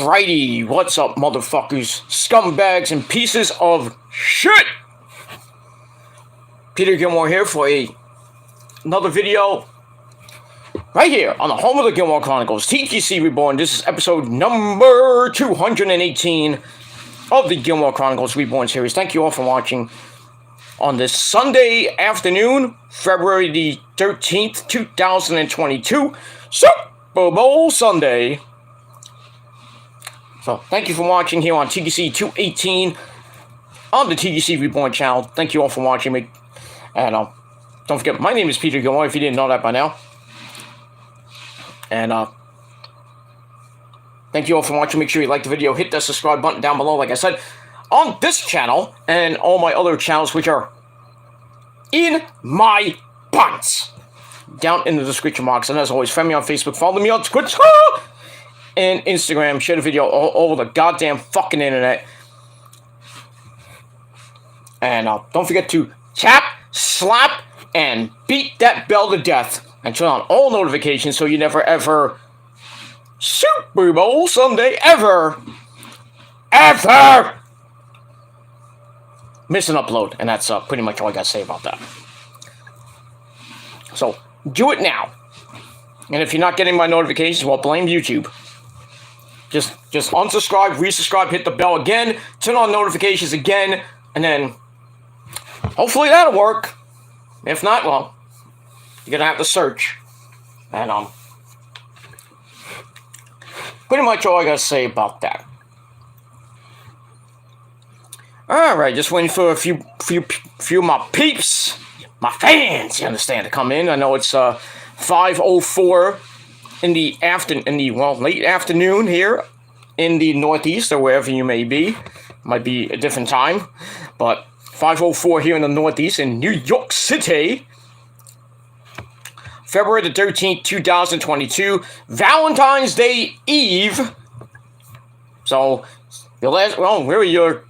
Alrighty, what's up, motherfuckers, scumbags, and pieces of shit? Peter Gilmore here for another video right here on the home of the Gilmore Chronicles, TGC Reborn. This is episode number 218 of the Gilmore Chronicles Reborn series. Thank you all for watching on this Sunday afternoon, February the 13th, 2022, Super Bowl Sunday. So, thank you for watching here on TGC 218 on the TGC Reborn channel. Thank you all for watching me. And don't forget, my name is Peter Gilmore, if you didn't know that by now. And thank you all for watching. Make sure you like the video, hit that subscribe button down below, like I said, on this channel and all my other channels, which are in my buttons, down in the description box. And as always, friend me on Facebook, follow me on Twitter and Instagram. Share the video all over the goddamn fucking internet. And don't forget to tap, slap, and beat that bell to death. And turn on all notifications so you never ever Super Bowl Sunday ever miss an upload. And that's pretty much all I got to say about that. So, do it now. And if you're not getting my notifications, well, blame YouTube. Just unsubscribe, resubscribe, hit the bell again, turn on notifications again, and then hopefully that'll work. If not, well, you're gonna have to search. And pretty much all I gotta say about that. Alright, just waiting for a few of my peeps, my fans, you understand, to come in. I know it's 5:04 in the late afternoon here in the Northeast, or wherever you may be. Might be a different time, but 5:04 here in the Northeast in New York City. February the 13th, 2022, Valentine's Day Eve. So, your your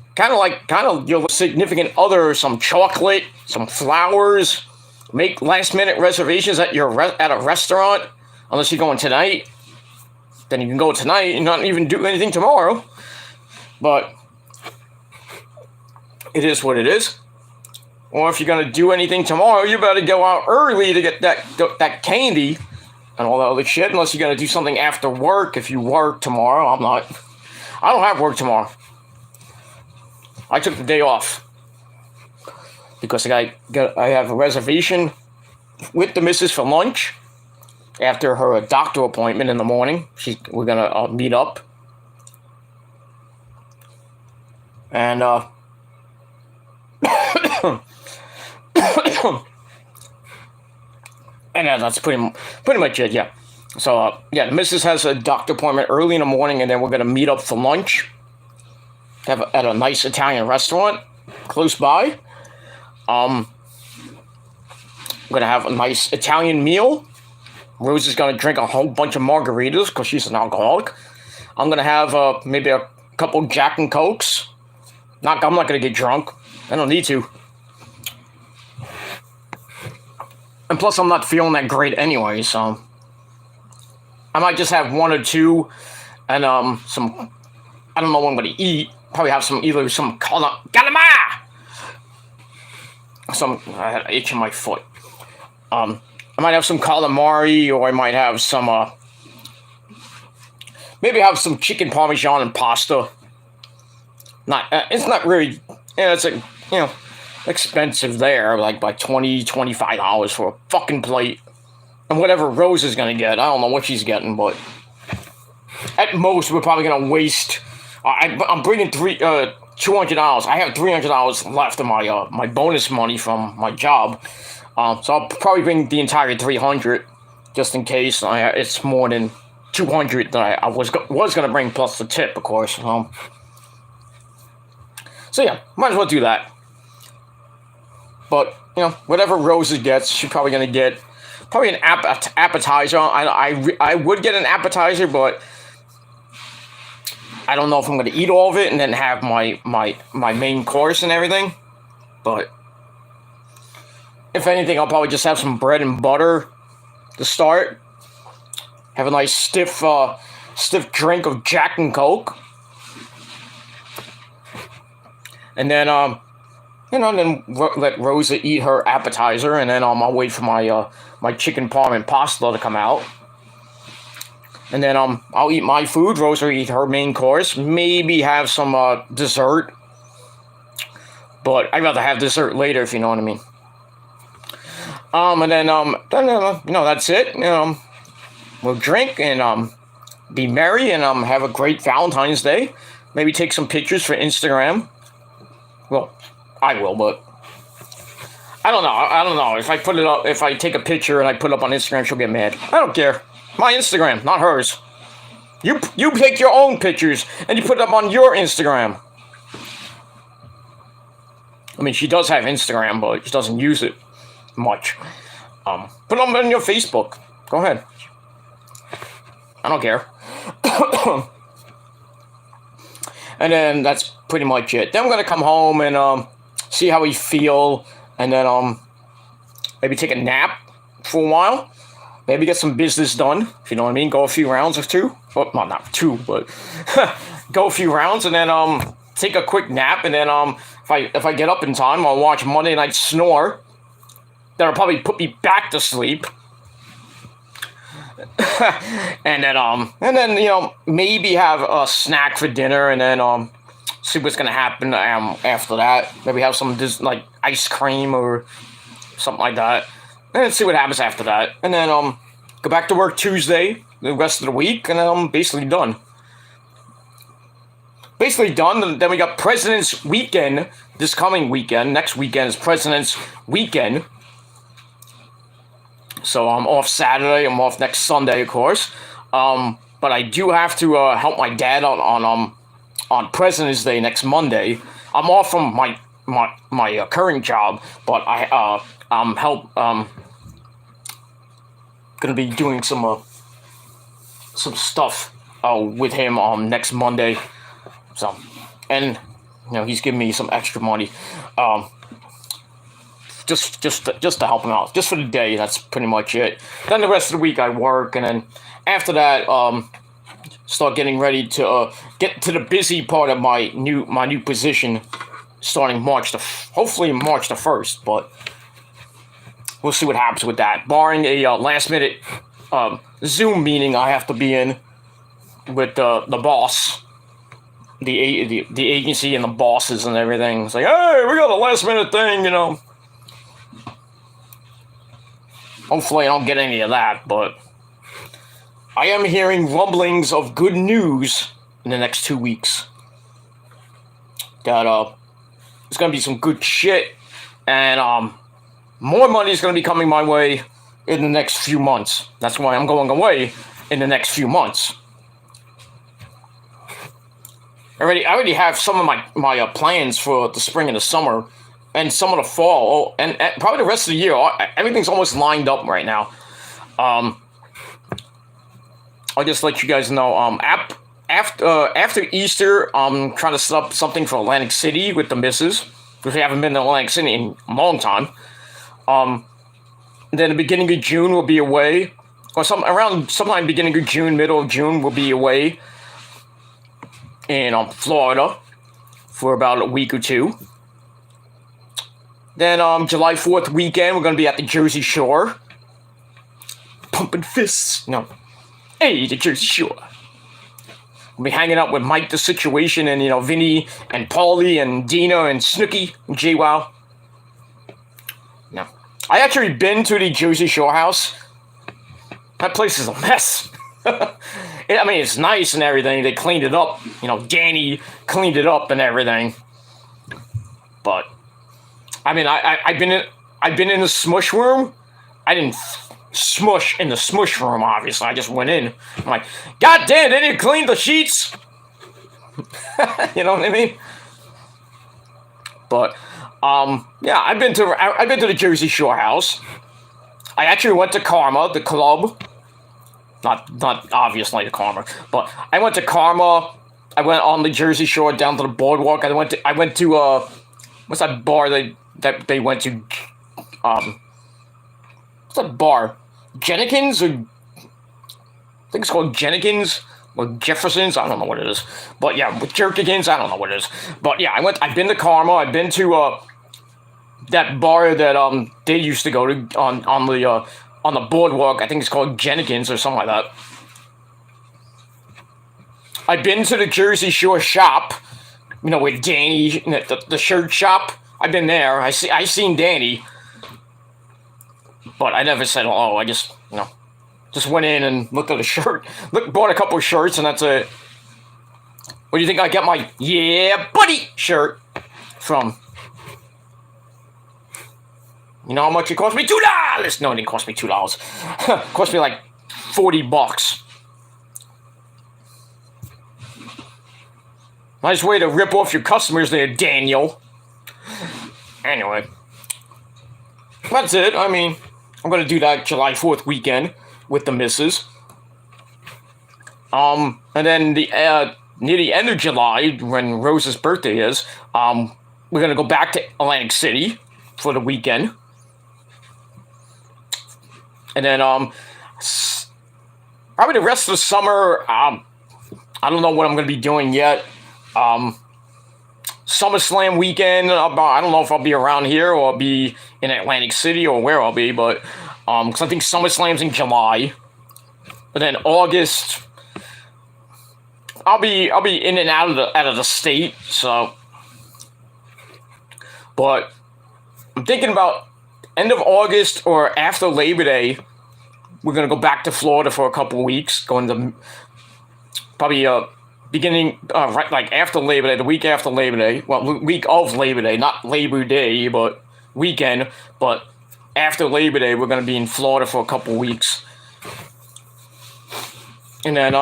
significant other some chocolate, some flowers. Make last-minute reservations at a restaurant. Unless you're going tonight, then you can go tonight and not even do anything tomorrow. But it is what it is. Or if you're gonna do anything tomorrow, you better go out early to get that candy and all that other shit. Unless you're gonna do something after work. If you work tomorrow, I don't have work tomorrow. I took the day off because I have a reservation with the missus for lunch. After her doctor appointment in the morning, we're gonna meet up, and and that's pretty much it. Yeah. So yeah, the missus has a doctor appointment early in the morning, and then we're gonna meet up for lunch. At a nice Italian restaurant close by. I'm gonna have a nice Italian meal. Rose is going to drink a whole bunch of margaritas because she's an alcoholic. I'm going to have maybe a couple Jack and Cokes. I'm not going to get drunk. I don't need to. And plus, I'm not feeling that great anyway, so I might just have one or two and some, I don't know what I'm going to eat. Probably have some calamari. I had an itch in my foot. I might have some calamari, or I might have some, maybe have some chicken parmesan and pasta. It's not really, it's like, expensive there, like by $20-$25 for a fucking plate. And whatever Rose is gonna get, I don't know what she's getting, but at most, we're probably gonna waste, I'm bringing $200. I have $300 left of my bonus money from my job. So I'll probably bring the entire 300, just in case it's more than 200 that I was going to bring, plus the tip, of course. So yeah, might as well do that. But, whatever Rosa gets, she's probably going to get probably an appetizer. I would get an appetizer, but I don't know if I'm going to eat all of it and then have my main course and everything. But if anything, I'll probably just have some bread and butter to start. Have a nice stiff stiff drink of Jack and Coke. And then, let Rosa eat her appetizer, and then I'll wait for my chicken parm and pasta to come out. And then I'll eat my food. Rosa will eat her main course. Maybe have some dessert. But I'd rather have dessert later, if you know what I mean. And then that's it. We'll drink and be merry and have a great Valentine's Day. Maybe take some pictures for Instagram. Well, I will, but I don't know. If I put it up, if I take a picture and I put it up on Instagram, she'll get mad. I don't care. My Instagram, not hers. You take your own pictures and you put it up on your Instagram. I mean, she does have Instagram, but she doesn't use it much. Put them on your Facebook. Go ahead. I don't care. And then that's pretty much it. Then I'm gonna come home and see how we feel, and then maybe take a nap for a while. Maybe get some business done, if you know what I mean. Go a few rounds or two. Well, not two, but go a few rounds, and then take a quick nap, and then if I get up in time, I'll watch Monday Night Snore. That'll probably put me back to sleep. and then maybe have a snack for dinner, and then see what's gonna happen after that. Maybe have some like ice cream or something like that, and then see what happens after that. And then go back to work Tuesday, the rest of the week, and then I'm basically done. Then we got President's Weekend this coming weekend. Next weekend is President's Weekend. So I'm off Saturday. I'm off next Sunday, of course. But I do have to help my dad on President's Day next Monday. I'm off from my current job, but I'm gonna be doing some stuff with him next Monday. So, and he's giving me some extra money. Just to help him out, just for the day. That's pretty much it. Then the rest of the week I work, and then after that, start getting ready to get to the busy part of my new position, starting hopefully March the 1st. But we'll see what happens with that. Barring a last minute Zoom meeting I have to be in with the boss, the agency and the bosses and everything. It's like, hey, we got a last minute thing, Hopefully I don't get any of that, but I am hearing rumblings of good news in the next 2 weeks. That there's gonna be some good shit, and more money is gonna be coming my way in the next few months. That's why I'm going away in the next few months. I already have some of my plans for the spring and the summer, and some of the fall, and probably the rest of the year. Everything's almost lined up right now. I'll just let you guys know. After Easter, I'm trying to set up something for Atlantic City with the missus, because we haven't been to Atlantic City in a long time. Then the beginning of June we'll be away, or sometime beginning of June, middle of June we'll be away in Florida for about a week or two. Then July 4th weekend, we're going to be at the Jersey Shore. Pumping fists. No. Hey, the Jersey Shore. We'll be hanging out with Mike the Situation and, Vinny and Paulie and Dina and Snooki and JWoww. No. I actually been to the Jersey Shore house. That place is a mess. I mean, it's nice and everything. They cleaned it up. Danny cleaned it up and everything. But I mean, I've been in the smush room. I didn't smush in the smush room, obviously. I just went in. I'm like, God damn, they didn't clean the sheets. You know what I mean? But yeah, I've been to the Jersey Shore house. I actually went to Karma, the club. Not obviously the Karma, but I went to Karma. I went on the Jersey Shore down to the boardwalk. I went to what's that bar that they went to? What's that bar? Jennikins? I think it's called Jennikins. Or Jefferson's, I don't know what it is. But yeah, with Jerkigans, I don't know what it is. But yeah, I've been to Karma, I've been to that bar that they used to go to on the boardwalk. I think it's called Jennigans or something like that. I've been to the Jersey Shore shop, with Danny, the shirt shop. I've been there. I seen Danny, but I never said hello. I just, just went in and looked at a shirt. Bought a couple of shirts, and that's it. Where do you think I got my "Yeah Buddy" shirt from? You know how much it cost me? $2! No, it didn't cost me $2. It cost me like $40. Nice way to rip off your customers there, Daniel. Anyway. That's it. I mean, I'm going to do that July 4th weekend with the missus. And then near the end of July, when Rose's birthday is, we're going to go back to Atlantic City for the weekend. And then, probably the rest of the summer, I don't know what I'm going to be doing yet. SummerSlam weekend, I don't know if I'll be around here or I'll be in Atlantic City or where I'll be, but, because I think SummerSlam's in July. But then August, I'll be in and out of the state, so. But I'm thinking about end of August or after Labor Day, we're going to go back to Florida for a couple of weeks, going to probably beginning, right, like after Labor Day, the week after Labor Day, well, week of Labor Day, not Labor Day, but weekend, but after Labor Day, we're going to be in Florida for a couple of weeks. And then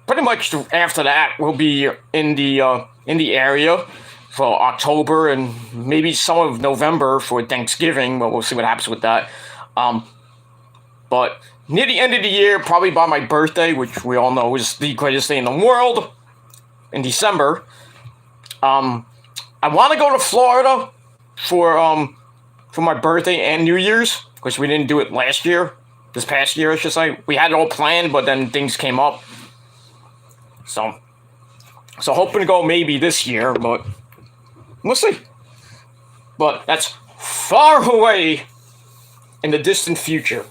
pretty much after that, we'll be in the area for October and maybe some of November for Thanksgiving, but we'll see what happens with that. But near the end of the year, probably by my birthday, which we all know is the greatest day in the world, in December, I want to go to Florida for my birthday and New Year's, because we didn't do it last year, this past year, I should say. We had it all planned, but then things came up. So hoping to go maybe this year, but we'll see. But that's far away in the distant future.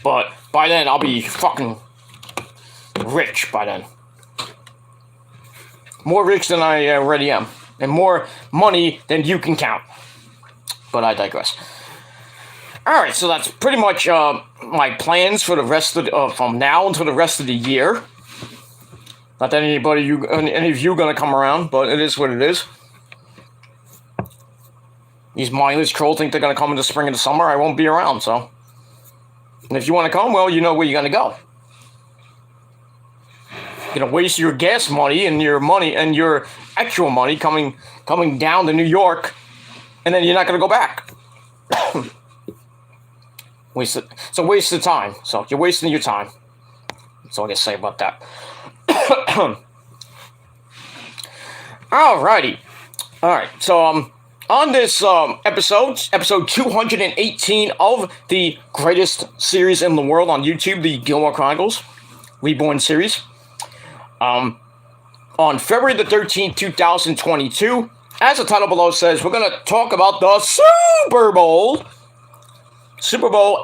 But by then, I'll be fucking rich by then. More rich than I already am. And more money than you can count. But I digress. Alright, so that's pretty much my plans for the rest of from now until the rest of the year. Not that any of you are going to come around, but it is what it is. These mindless trolls think they're going to come in the spring and the summer. I won't be around, so. And if you want to come, well, you know where you're going to go. You're going to waste your gas money and your actual money coming down to New York, and then you're not going to go back. It's a waste of time. So you're wasting your time. That's all I can say about that. Alrighty. Alright, so on this episode 218 of the greatest series in the world on YouTube, the Gilmore Chronicles Reborn series. On February the 13th, 2022, as the title below says, we're going to talk about the Super Bowl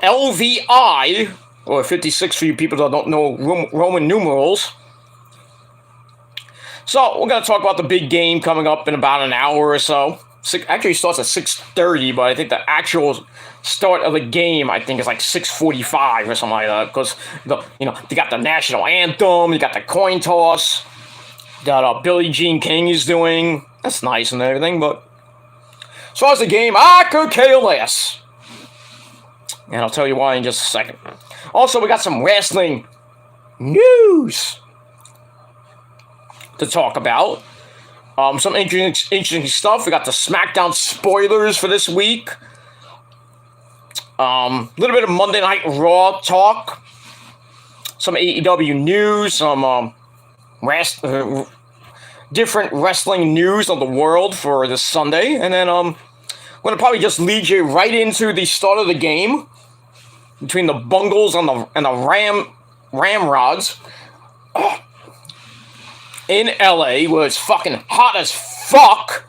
LVI, or 56 for you people that don't know Roman numerals. So, we're going to talk about the big game coming up in about an hour or so. Actually, it starts at 6:30, but I think the actual start of the game, I think, is like 6:45 or something like that. Because, they got the national anthem, you got the coin toss, that Billie Jean King is doing. That's nice and everything, but as far as the game, I could care less. And I'll tell you why in just a second. Also, we got some wrestling news to talk about. Some interesting stuff. We got the SmackDown spoilers for this week. A little bit of Monday Night Raw talk. Some AEW news. Some different wrestling news of the world for this Sunday. And then I'm going to probably just lead you right into the start of the game between the Bungles and the Ramrods. in LA where it's fucking hot as fuck.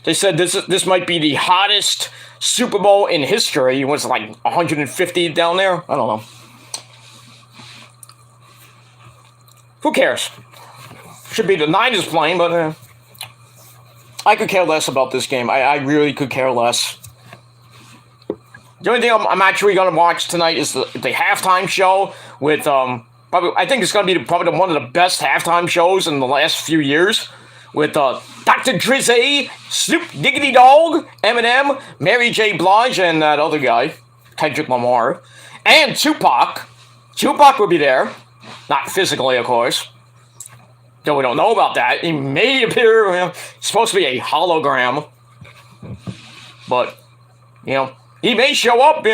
They said this might be the hottest Super Bowl in history. It was like 150 down there. I don't know. Who cares? Should be the Niners playing, but I could care less about this game. I really could care less. The only thing I'm actually going to watch tonight is the halftime show with, probably, I think it's going to be probably one of the best halftime shows in the last few years with Dr. Drizzy, Snoop Diggity Dogg, Eminem, Mary J. Blige, and that other guy, Kendrick Lamar, and Tupac. Tupac will be there. Not physically, of course. Though we don't know about that. He may appear, it's supposed to be a hologram. But, he may show up. He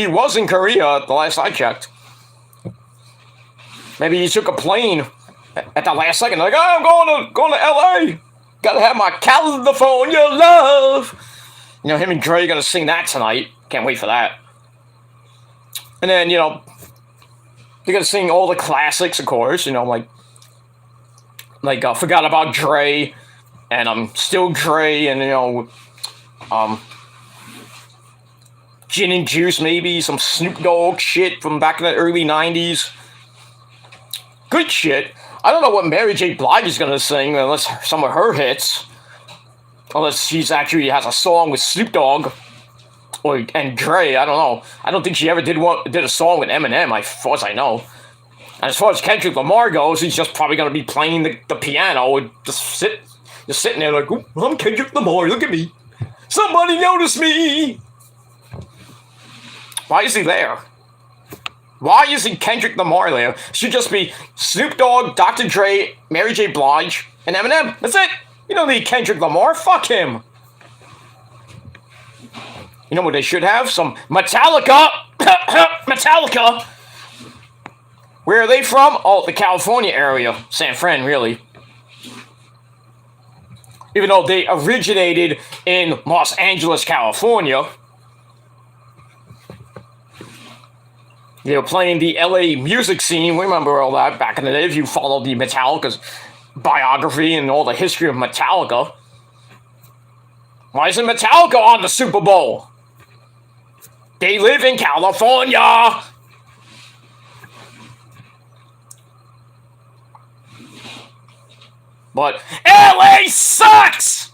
was in Korea the last I checked. Maybe he took a plane at the last second. Like, oh, I'm going to LA. Gotta have my California love. Him and Dre gonna sing that tonight. Can't wait for that. And then, they're gonna sing all the classics, of course. Like Forgot About Dre, and Still Dre, and Gin and Juice, maybe some Snoop Dogg shit from back in the early 90s. Good shit. I don't know what Mary J. Blige is gonna sing unless some of her hits. Unless she's actually has a song with Snoop Dogg and Dre. I don't know. I don't think she ever did a song with Eminem, as far as I know. And as far as Kendrick Lamar goes, he's just probably gonna be playing the piano and just sitting there like, I'm Kendrick Lamar, look at me. Somebody notice me. Why is he there? Why isn't Kendrick Lamar there? Should just be Snoop Dogg, Dr. Dre, Mary J. Blige, and Eminem. That's it. You don't need Kendrick Lamar. Fuck him. You know what they should have? Some Metallica. Metallica. Where are they from? Oh, the California area. San Fran, really. Even though they originated in Los Angeles, California. They were playing the LA music scene. We remember all that back in the day if you followed the Metallica's biography and all the history of Metallica. Why isn't Metallica on the Super Bowl? They live in California. But LA sucks!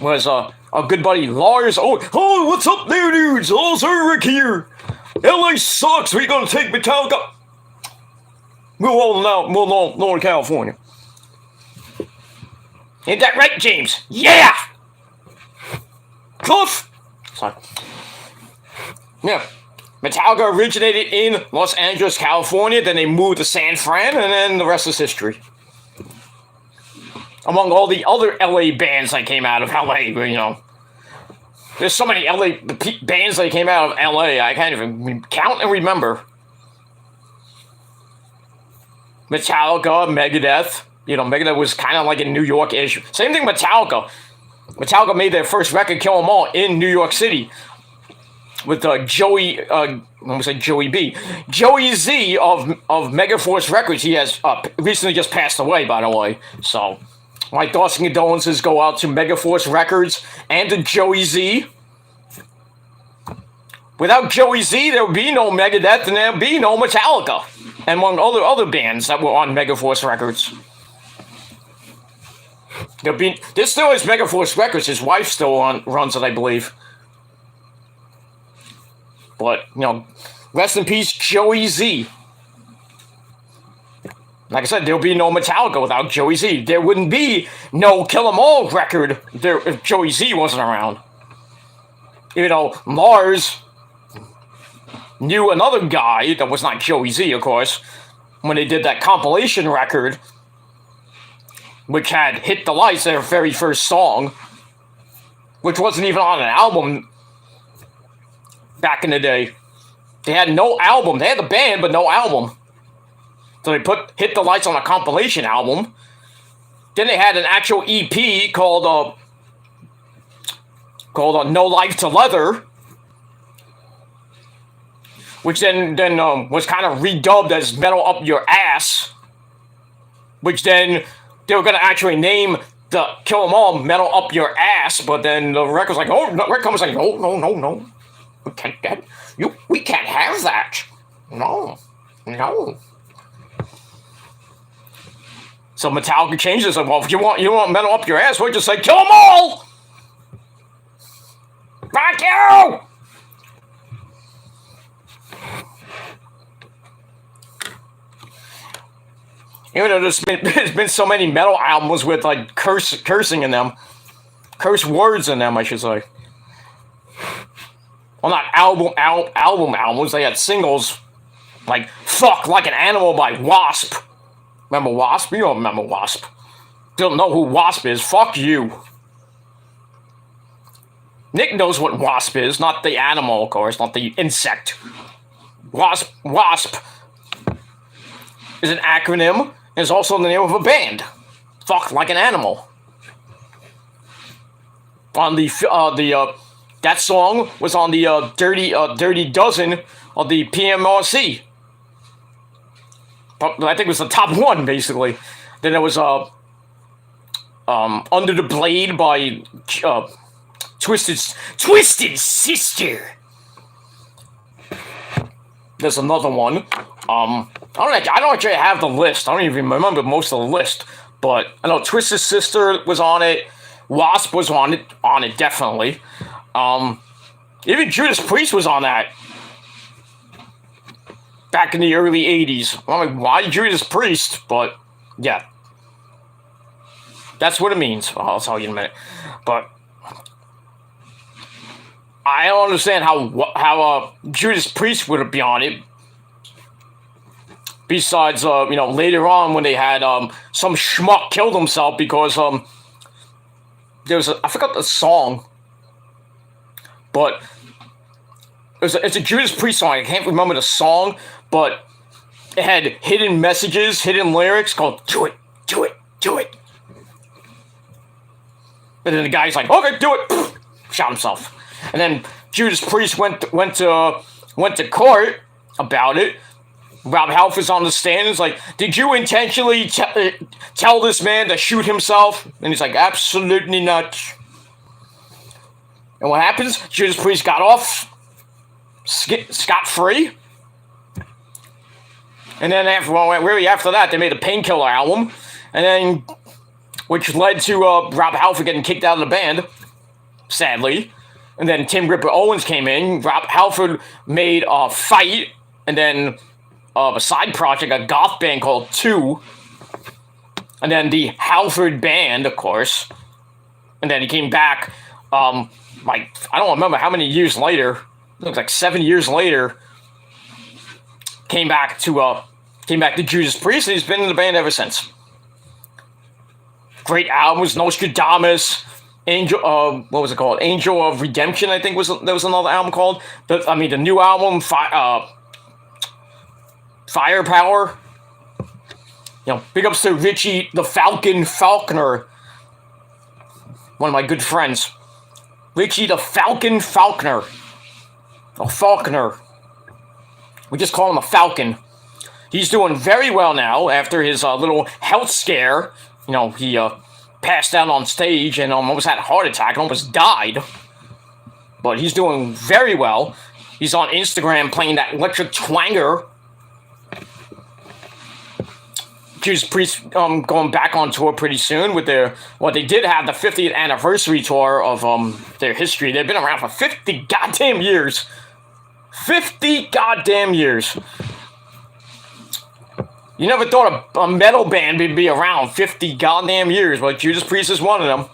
Was a good buddy Lars. Oh, what's up there, dudes? Oh, Sir Rick here. LA sucks. We're gonna take Metallica. We'll Northern California. Ain't that right, James? Yeah! Cliff! Sorry. Yeah. Metallica originated in Los Angeles, California. Then they moved to San Fran, and then the rest is history. Among all the other LA bands that came out of LA, There's so many LA bands that came out of LA, I can't even count and remember. Metallica, Megadeth. Megadeth was kind of like a New York-ish. Same thing Metallica. Metallica made their first record, Kill 'Em All, in New York City. With Joey B. Joey Z of Megaforce Records. He has recently just passed away, by the way. So, my thoughts and condolences go out to Megaforce Records and to Joey Z. Without Joey Z, there would be no Megadeth and there would be no Metallica. And among other bands that were on Megaforce Records. This still is Megaforce Records. His wife still runs it, I believe. But, rest in peace, Joey Z. Like I said, there'll be no Metallica without Joey Z. There wouldn't be no Kill 'Em All record if Joey Z wasn't around. Lars knew another guy that was not Joey Z, of course, when they did that compilation record, which had Hit the Lights, their very first song, which wasn't even on an album back in the day. They had no album. They had the band, but no album. So they put Hit the Lights on a compilation album. Then they had an actual EP called No Life to Leather. which then was kind of redubbed as Metal Up Your Ass, which then they were gonna actually name the Kill 'Em All Metal Up Your Ass, but then the record was like, oh, no, record was like, no, we can't have that, no. So Metallica changed it. Like, well, if you want Metal Up Your Ass, we'll just say Kill 'Em All. Fuck you. Even though there's been so many metal albums with like cursing in them, curse words in them, I should say. Well, not albums. They had singles like "Fuck Like an Animal" by Wasp. Remember Wasp? You don't remember Wasp. Don't know who Wasp is. Fuck you. Nick knows what Wasp is, not the animal, of course, not the insect. Wasp is an acronym. Is also the name of a band. Fuck Like an Animal. On that song was on the Dirty Dozen of the PMRC. I think it was the top one, basically. Then there was Under the Blade by Twisted Sister. There's another one. I don't actually have the list. I don't even remember most of the list. But I know Twisted Sister was on it. Wasp was on it definitely. Even Judas Priest was on that. Back in the early 80s. I'm like, why Judas Priest? But, yeah. That's what it means. I'll tell you in a minute. But I don't understand how Judas Priest would be on it. Besides, later on when they had some schmuck killed himself because there was I forgot the song, but it's a Judas Priest song. I can't remember the song, but it had hidden messages, hidden lyrics called "Do it, do it, do it." And then the guy's like, "Okay, do it," shot himself. And then Judas Priest went to court about it. Rob Halford's on the stand. It's like, did you intentionally tell this man to shoot himself? And he's like, absolutely not. And what happens? Judas Priest got off scot-free. And then after that, they made a Painkiller album, and then which led to Rob Halford getting kicked out of the band, sadly. And then Tim Ripper Owens came in. Rob Halford made a Fight, and then a side project, a goth band called 2, and then the Halford Band, of course, and then he came back, I don't remember how many years later, it looks like 7 years later, came back to Judas Priest, and he's been in the band ever since. Great albums, Nostradamus, Angel, what was it called? Angel of Redemption, I think there was another album called. The new album, Firepower. Big ups to Richie the Falcon Faulkner. One of my good friends. Richie the Falcon Faulkner. Or Faulkner. We just call him a Falcon. He's doing very well now after his little health scare. He passed out on stage and almost had a heart attack and almost died. But he's doing very well. He's on Instagram playing that electric twanger. Judas Priest going back on tour pretty soon with they did have the 50th anniversary tour of their history. They've been around for 50 goddamn years. 50 goddamn years. You never thought a metal band would be around 50 goddamn years, but Judas Priest is one of them.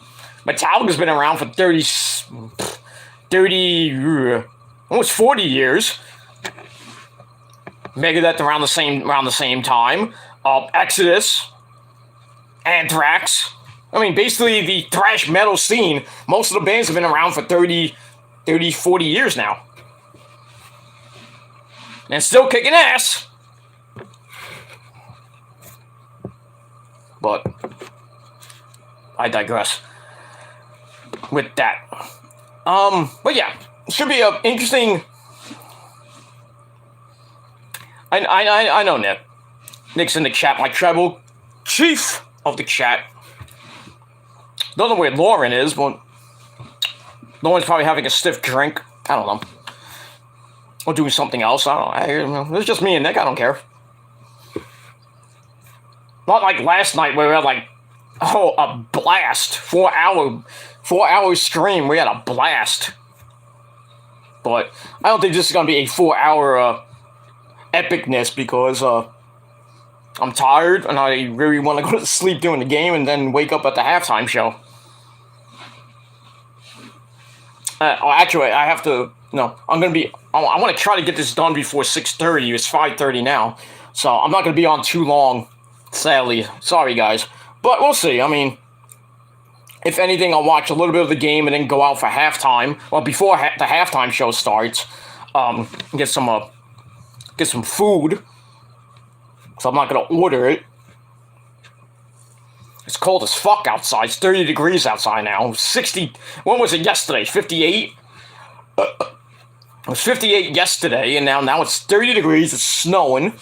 Metallica's been around for 30, almost 40 years. Megadeth around the same time. Exodus, Anthrax. Basically the thrash metal scene, most of the bands have been around for 30, 40 years now. And still kicking ass. But I digress with that. But yeah, it should be an interesting I know Nick. Nick's in the chat, my tribal chief of the chat. Don't know where Lauren is, but Lauren's probably having a stiff drink. I don't know. Or doing something else. I don't know. It's just me and Nick. I don't care. Not like last night where we had like, a blast. 4 hour stream. We had a blast. But I don't think this is going to be a 4 hour epicness because I'm tired and I really want to go to sleep during the game and then wake up at the halftime show. Actually, I have to. No, I'm gonna be. I want to try to get this done before 6:30. It's 5:30 now, so I'm not gonna be on too long. Sadly, sorry guys, but we'll see. I mean, if anything, I'll watch a little bit of the game and then go out for halftime. Well, before the halftime show starts, get some food. So I'm not gonna order it. It's cold as fuck outside. It's 30 degrees outside now. 60. When was it yesterday? 58? It was 58 yesterday, and now it's 30 degrees. It's snowing.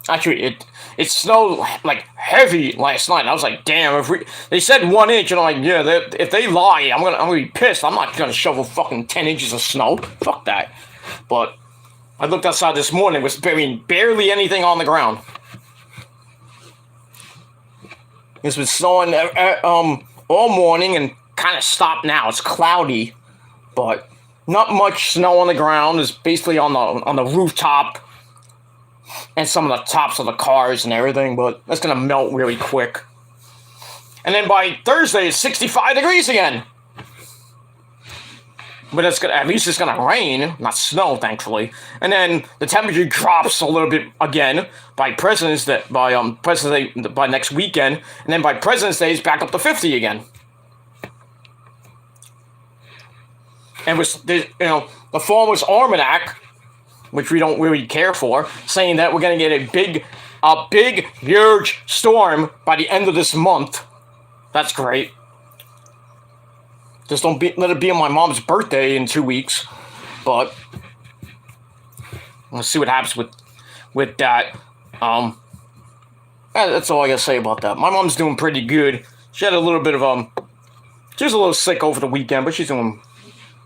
Actually, it snowed like heavy last night. I was like, damn. They said 1 inch, and I'm like, yeah. If they lie, I'm gonna be pissed. I'm not gonna shovel fucking 10 inches of snow. Fuck that. But I looked outside this morning. It was barely anything on the ground. It's been snowing all morning and kind of stopped now. It's cloudy, but not much snow on the ground. It's basically on the rooftop and some of the tops of the cars and everything, but that's gonna melt really quick. And then by Thursday, it's 65 degrees again. But at least it's gonna rain, not snow, thankfully. And then the temperature drops a little bit again by President's Day, by next weekend, and then by President's Day, it's back up to 50 again. And the Farmer's Almanac, which we don't really care for, saying that we're gonna get a big, huge storm by the end of this month. That's great. Just let it be on my mom's birthday in 2 weeks, but let's see what happens with that. That's all I gotta say about that. My mom's doing pretty good. She had a little bit of she was a little sick over the weekend, but she's doing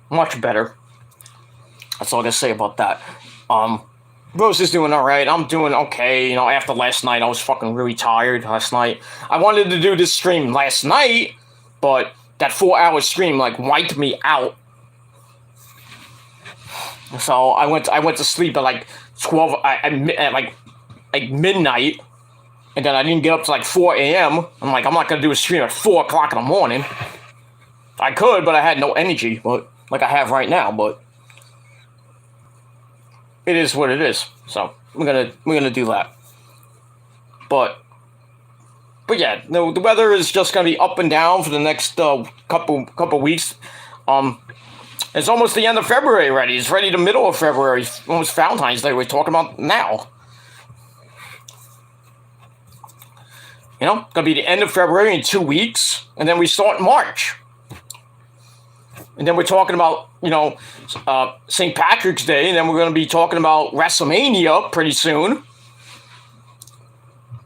much better. That's all I gotta say about that. Rose is doing all right. I'm doing okay. After last night, I was fucking really tired last night. I wanted to do this stream last night, but that 4 hour stream wiped me out. So I went to sleep at like 12 at like midnight, and then I didn't get up to 4 a.m. I'm like, I'm not gonna do a stream at 4 o'clock in the morning. I could, but I had no energy, but like I have right now. But it is what it is. So we're gonna do that. But yeah, the weather is just gonna be up and down for the next couple weeks. It's almost the end of February already. It's already the middle of February. Almost Valentine's Day. We're talking about now. Gonna be the end of February in 2 weeks, and then we start March. And then we're talking about St. Patrick's Day, and then we're gonna be talking about WrestleMania pretty soon.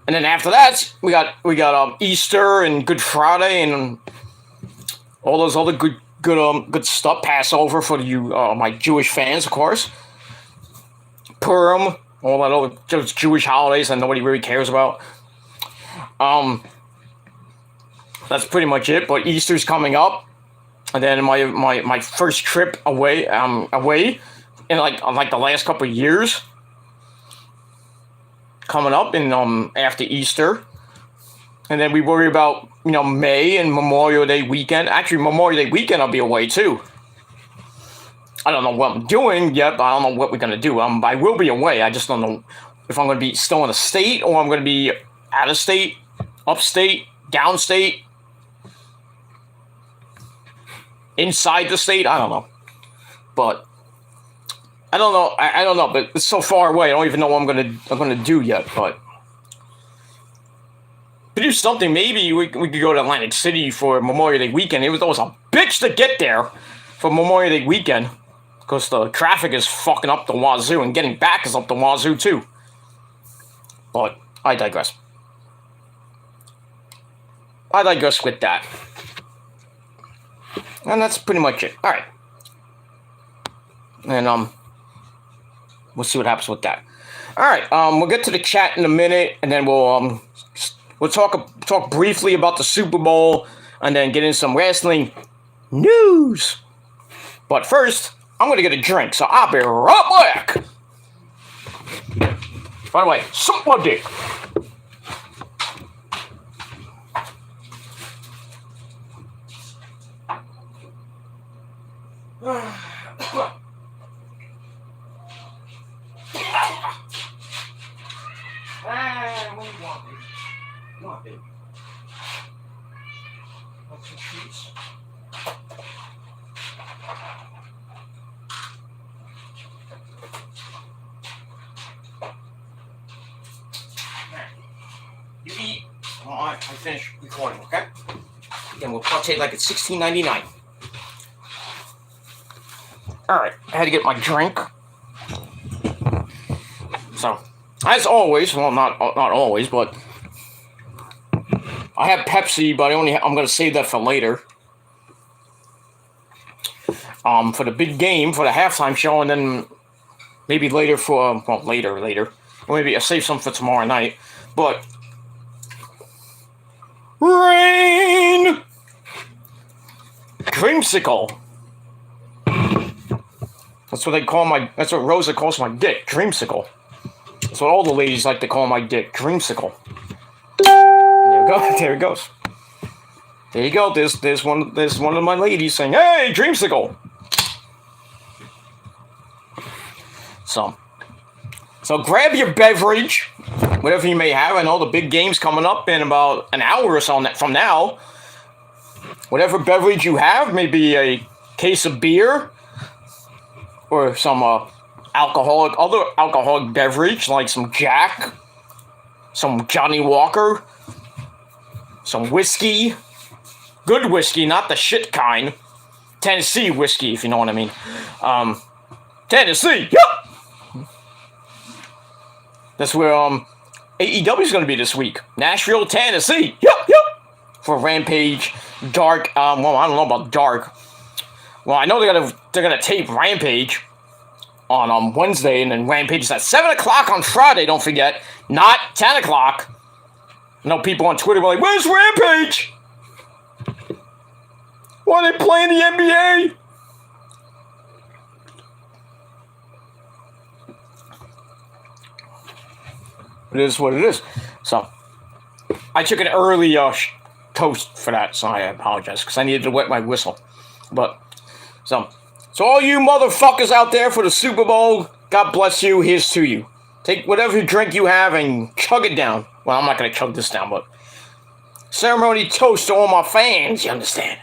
And then after that, we got Easter and Good Friday and all those other good stuff. Passover for you my Jewish fans, of course. Purim, all that other just Jewish holidays that nobody really cares about. That's pretty much it. But Easter's coming up, and then my first trip away in like the last couple of years. Coming up in after Easter, and then we worry about May and Memorial Day weekend. Actually, Memorial Day weekend I'll be away too. I don't know what I'm doing yet, but I don't know what we're gonna do. I will be away. I just don't know if I'm gonna be still in the state or I'm gonna be out of state, upstate, downstate, inside the state. I don't know, but. I don't know, but it's so far away. I don't even know what I'm gonna do yet. But to do something, maybe we could go to Atlantic City for Memorial Day weekend. It was a bitch to get there for Memorial Day weekend because the traffic is fucking up the wazoo, and getting back is up the wazoo too. But I digress. I digress with that. And that's pretty much it. Alright. And, we'll see what happens with that. Alright, we'll get to the chat in a minute, and then we'll talk briefly about the Super Bowl, and then get into some wrestling news. But first, I'm gonna get a drink, so I'll be right back. By the way, suck my dick. What do you want, baby? Come on, baby. Want some treats? You eat. I finish recording, okay? Then we'll partake like it's $16.99. Alright, I had to get my drink. So, as always, well, not always, but I have Pepsi, but I'm gonna save that for later. For the big game, for the halftime show, and then maybe later for, well, later. Or maybe I'll save some for tomorrow night. But rain! Dreamsicle. That's what Rosa calls my dick, dreamsicle. That's what all the ladies like to call my dick, dreamsicle. There we go, there it goes. There you go, there's one of my ladies saying, hey, dreamsicle! So grab your beverage, whatever you may have. I know the big game's coming up in about an hour or so from now. Whatever beverage you have, maybe a case of beer, or some other alcoholic beverage, like some Jack, some Johnny Walker, some whiskey. Good whiskey, not the shit kind. Tennessee whiskey, if you know what I mean. Tennessee, yep! That's where AEW is going to be this week. Nashville, Tennessee, yep! For Rampage, Dark, well, I don't know about Dark. Well, I know they're gonna tape Rampage on Wednesday, and then Rampage is at 7 o'clock on Friday, don't forget. Not 10 o'clock. I know people on Twitter were like, where's Rampage? Why are they playing the NBA? It is what it is. So, I took an early toast for that, so I apologize, because I needed to wet my whistle. But, so all you motherfuckers out there for the Super Bowl, God bless you, here's to you. Take whatever drink you have and chug it down. Well, I'm not going to chug this down, but ceremony toast to all my fans, you understand?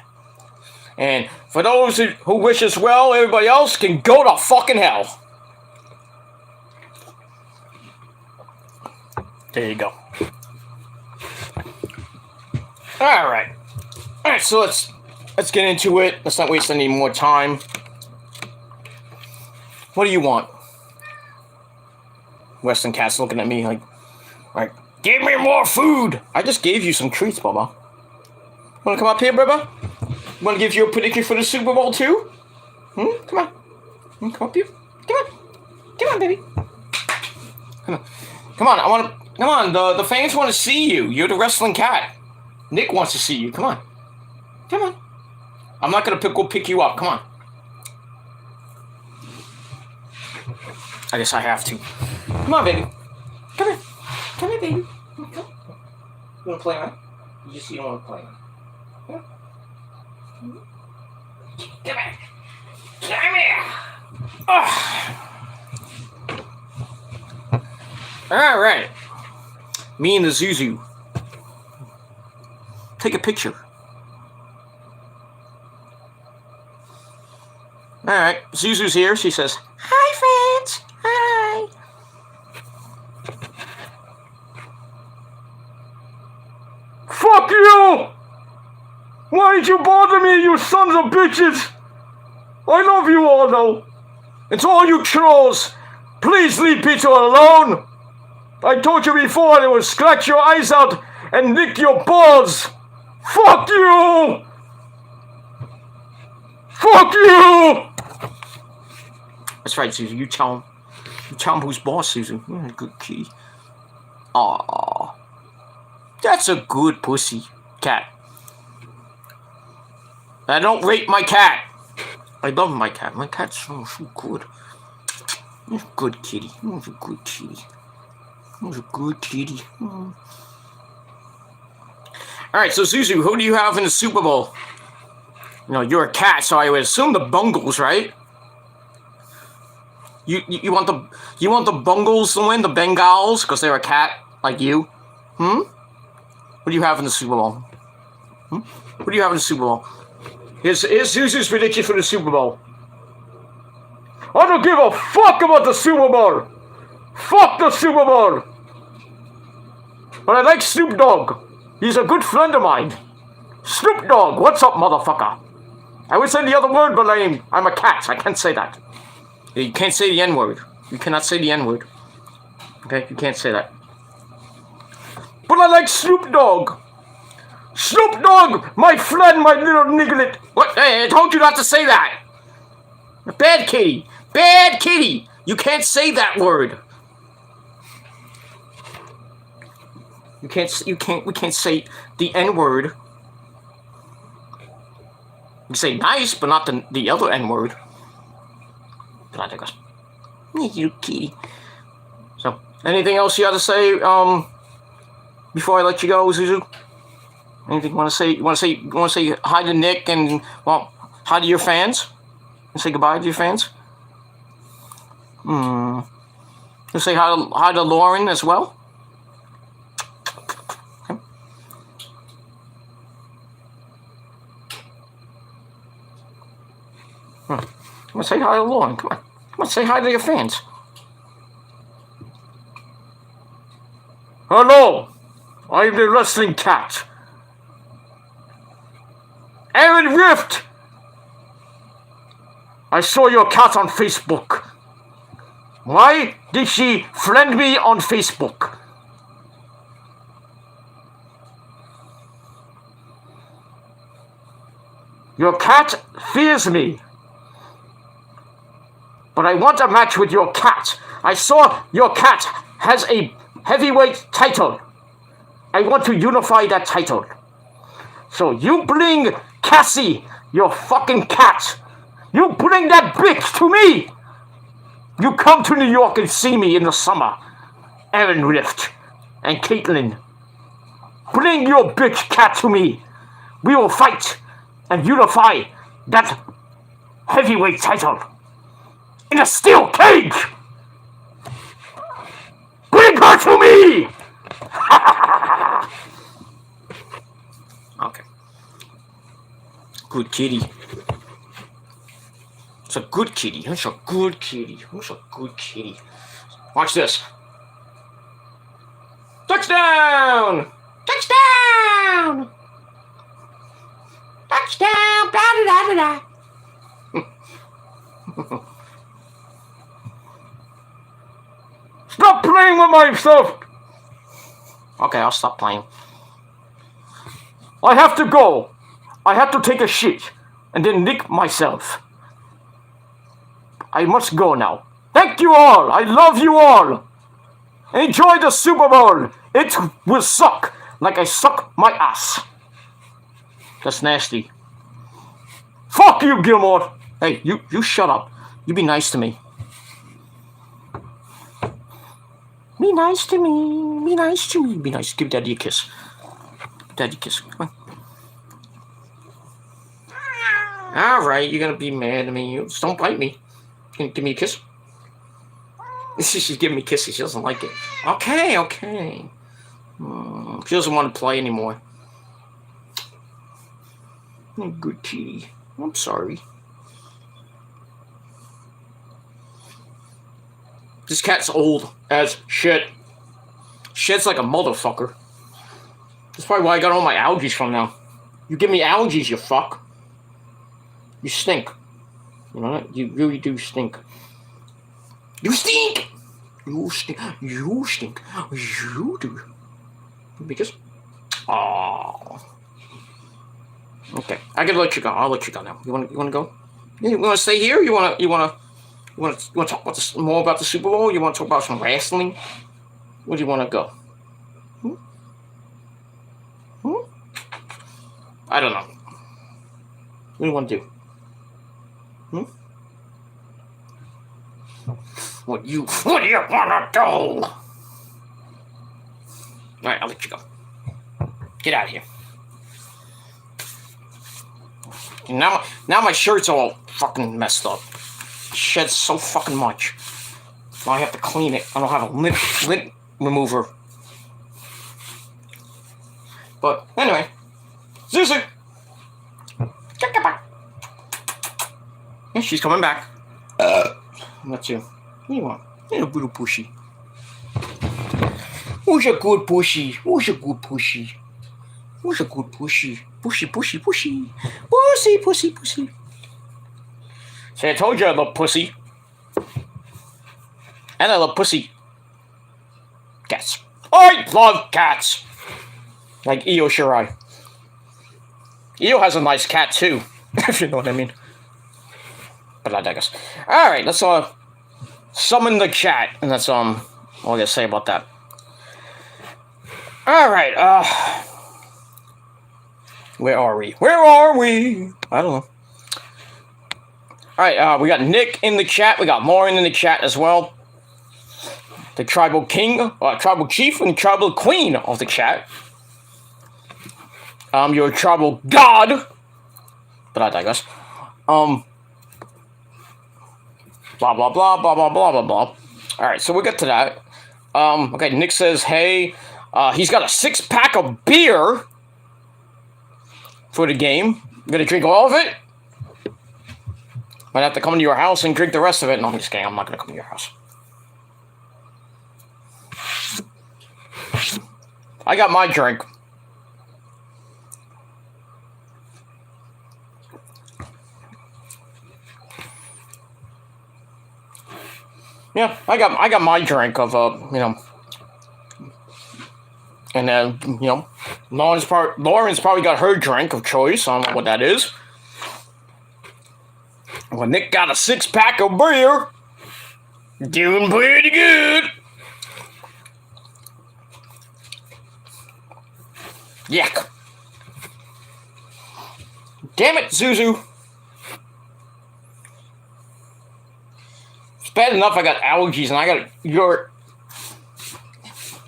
And for those who wish us well, everybody else can go to fucking hell. There you go. Alright, so let's get into it. Let's not waste any more time. What do you want? Western Cat's looking at me like, give me more food! I just gave you some treats, Bubba. Wanna come up here, Bubba? Wanna give you a prediction for the Super Bowl too? Come on. Come up here. Come on, baby. Come on, the fans wanna see you. You're the wrestling cat. Nick wants to see you. Come on. I'm not gonna go pick you up. Come on. I guess I have to. Come on, baby. Come here, baby. Come. You wanna play on? You don't wanna play on. Come here. Come here. All right. Me and the Zuzu. Take a picture. Alright, Zuzu's here. She says, hi, friends. Hi. Fuck you! Why did you bother me, you sons of bitches? I love you all, though. And to all you trolls, please leave Peter alone. I told you before I would scratch your eyes out and lick your balls. Fuck you! Fuck you! That's right, Susan. You tell him. You tell him who's boss, Susan. You're a good kitty. Aww. That's a good pussy cat. I don't rape my cat. I love my cat. My cat's so good. He's a good kitty. He's a good kitty. He's a good kitty. Alright, so Zuzu, who do you have in the Super Bowl? You know, you're a cat, so I would assume the Bungles, right? You want the Bungles to win, the Bengals, because they're a cat like you? What do you have in the Super Bowl? What do you have in the Super Bowl? Here's Zuzu's prediction for the Super Bowl. I don't give a fuck about the Super Bowl. Fuck the Super Bowl. But I like Snoop Dogg. He's a good friend of mine. Snoop Dogg, what's up, motherfucker? I would say the other word, but I'm a cat. I can't say that. You can't say the N-word. You cannot say the N-word. Okay, you can't say that. But I like Snoop Dogg. Snoop Dogg, my friend, my little niglet. What? Hey, I told you not to say that. Bad kitty. Bad kitty. You can't say that word. We can't say the N-word. We say nice, but not the other N-word. But I digress. You kitty. So, anything else you got to say, before I let you go, Zuzu? Anything you want to say? You want to say hi to Nick and, well, hi to your fans? And say goodbye to your fans? You say hi to Lauren as well? Okay. Come on, say hi to Lauren. Come on. Come on, say hi to your fans. Hello. I'm the wrestling cat. Aaron Rift! I saw your cat on Facebook. Why did she friend me on Facebook? Your cat fears me. But I want a match with your cat. I saw your cat has a heavyweight title. I want to unify that title. So you bring Cassie, your fucking cat. You bring that bitch to me. You come to New York and see me in the summer. Aaron Rift and Caitlin. Bring your bitch cat to me. We will fight and unify that heavyweight title in a steel cage. Bring her to me. Okay. Good kitty. It's a good kitty. It's a good kitty. It's a good kitty. Watch this. Touchdown! Touchdown! Touchdown! Da da da da da. Stop playing with myself. Okay, I'll stop playing. I have to go. I have to take a shit and then lick myself. I must go now. Thank you all. I love you all. Enjoy the Super Bowl. It will suck like I suck my ass. That's nasty. Fuck you, Gilmore. Hey, you shut up. You be nice to me. Be nice to me. Be nice to me. Be nice. Give Daddy a kiss. Daddy a kiss. Come on. Alright, you're gonna be mad at me. Just don't bite me. Give me a kiss. She's giving me kisses. She doesn't like it. Okay, okay. She doesn't want to play anymore. Good kitty. I'm sorry. This cat's old as shit. Shit's like a motherfucker. That's probably why I got all my allergies from now. You give me allergies, you fuck. You stink. You know that? You really do stink. You stink! You stink. You stink. You do. Because... Oh. Okay. I can let you go. I'll let you go now. You wanna go? Yeah, you wanna stay here? You wanna talk about this, more about the Super Bowl? You wanna talk about some wrestling? Where do you wanna go? Hmm? Hmm? I don't know. What do you wanna do? Hmm? What do you wanna do? Alright, I'll let you go. Get out of here. Now my shirt's all fucking messed up. It sheds so fucking much. Now I have to clean it. I don't have a lint remover. But anyway, Zuzu. Yeah, she's coming back. That's you. What do you want? You're a little pushy. Who's a good pushy? Who's a good pushy? Who's a good pushy? Pushy. Pussy. See, I told you I love pussy. And I love pussy. Cats. I love cats. Like Io Shirai. Io has a nice cat too, if you know what I mean. But I digress. Alright, let's summon the cat. And that's all I gotta say about that. Alright, where are we? I don't know. Alright, we got Nick in the chat. We got Lauren in the chat as well. The tribal king, tribal chief, and tribal queen of the chat. Your tribal god. But I digress. Blah, blah, blah, blah, blah, blah, blah, blah. Alright, so we'll get to that. Okay, Nick says, hey, he's got a 6-pack of beer for the game. You gonna drink all of it? Might have to come to your house and drink the rest of it. No, I'm just kidding. I'm not gonna come to your house. I got my drink. Yeah, I got my drink of and then Lauren's probably got her drink of choice. I don't know what that is. Well, Nick got a 6-pack of beer. Doing pretty good. Yuck. Damn it, Zuzu. It's bad enough I got allergies and I got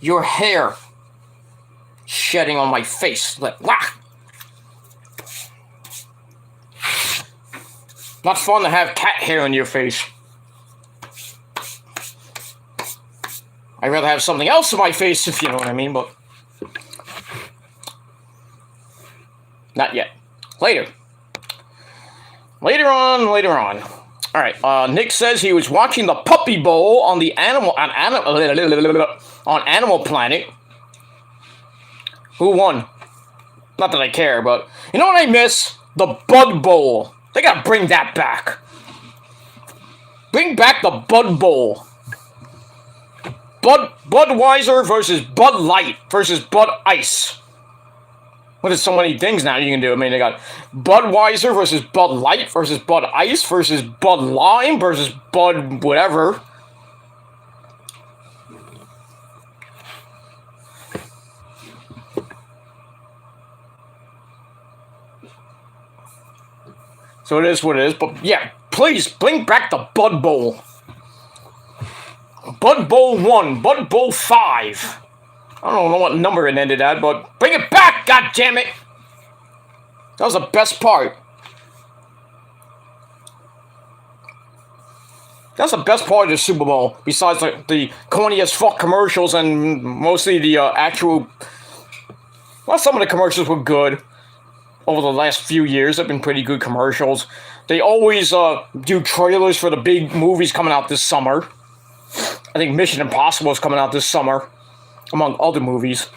your hair shedding on my face. Like, wah. Not fun to have cat hair on your face. I'd rather have something else on my face, if you know what I mean, but not yet. Later. Later on. Alright, Nick says he was watching the Puppy Bowl on the Animal Planet. Who won? Not that I care, but you know what I miss? The Bud Bowl. They gotta bring that back. Bring back the Bud Bowl. Budweiser versus Bud Light versus Bud Ice. Well, there's so many things now you can do. I mean, they got Budweiser versus Bud Light versus Bud Ice versus Bud Lime versus Bud whatever. So it is what it is. But yeah, please bring back the Bud Bowl. Bud Bowl 1, Bud Bowl 5. I don't know what number it ended at, but bring it back, goddammit! That was the best part. That's the best part of the Super Bowl, besides the corny as fuck commercials and mostly the actual... Well, some of the commercials were good. Over the last few years, have been pretty good commercials. They always do trailers for the big movies coming out this summer. I think Mission Impossible is coming out this summer, among other movies.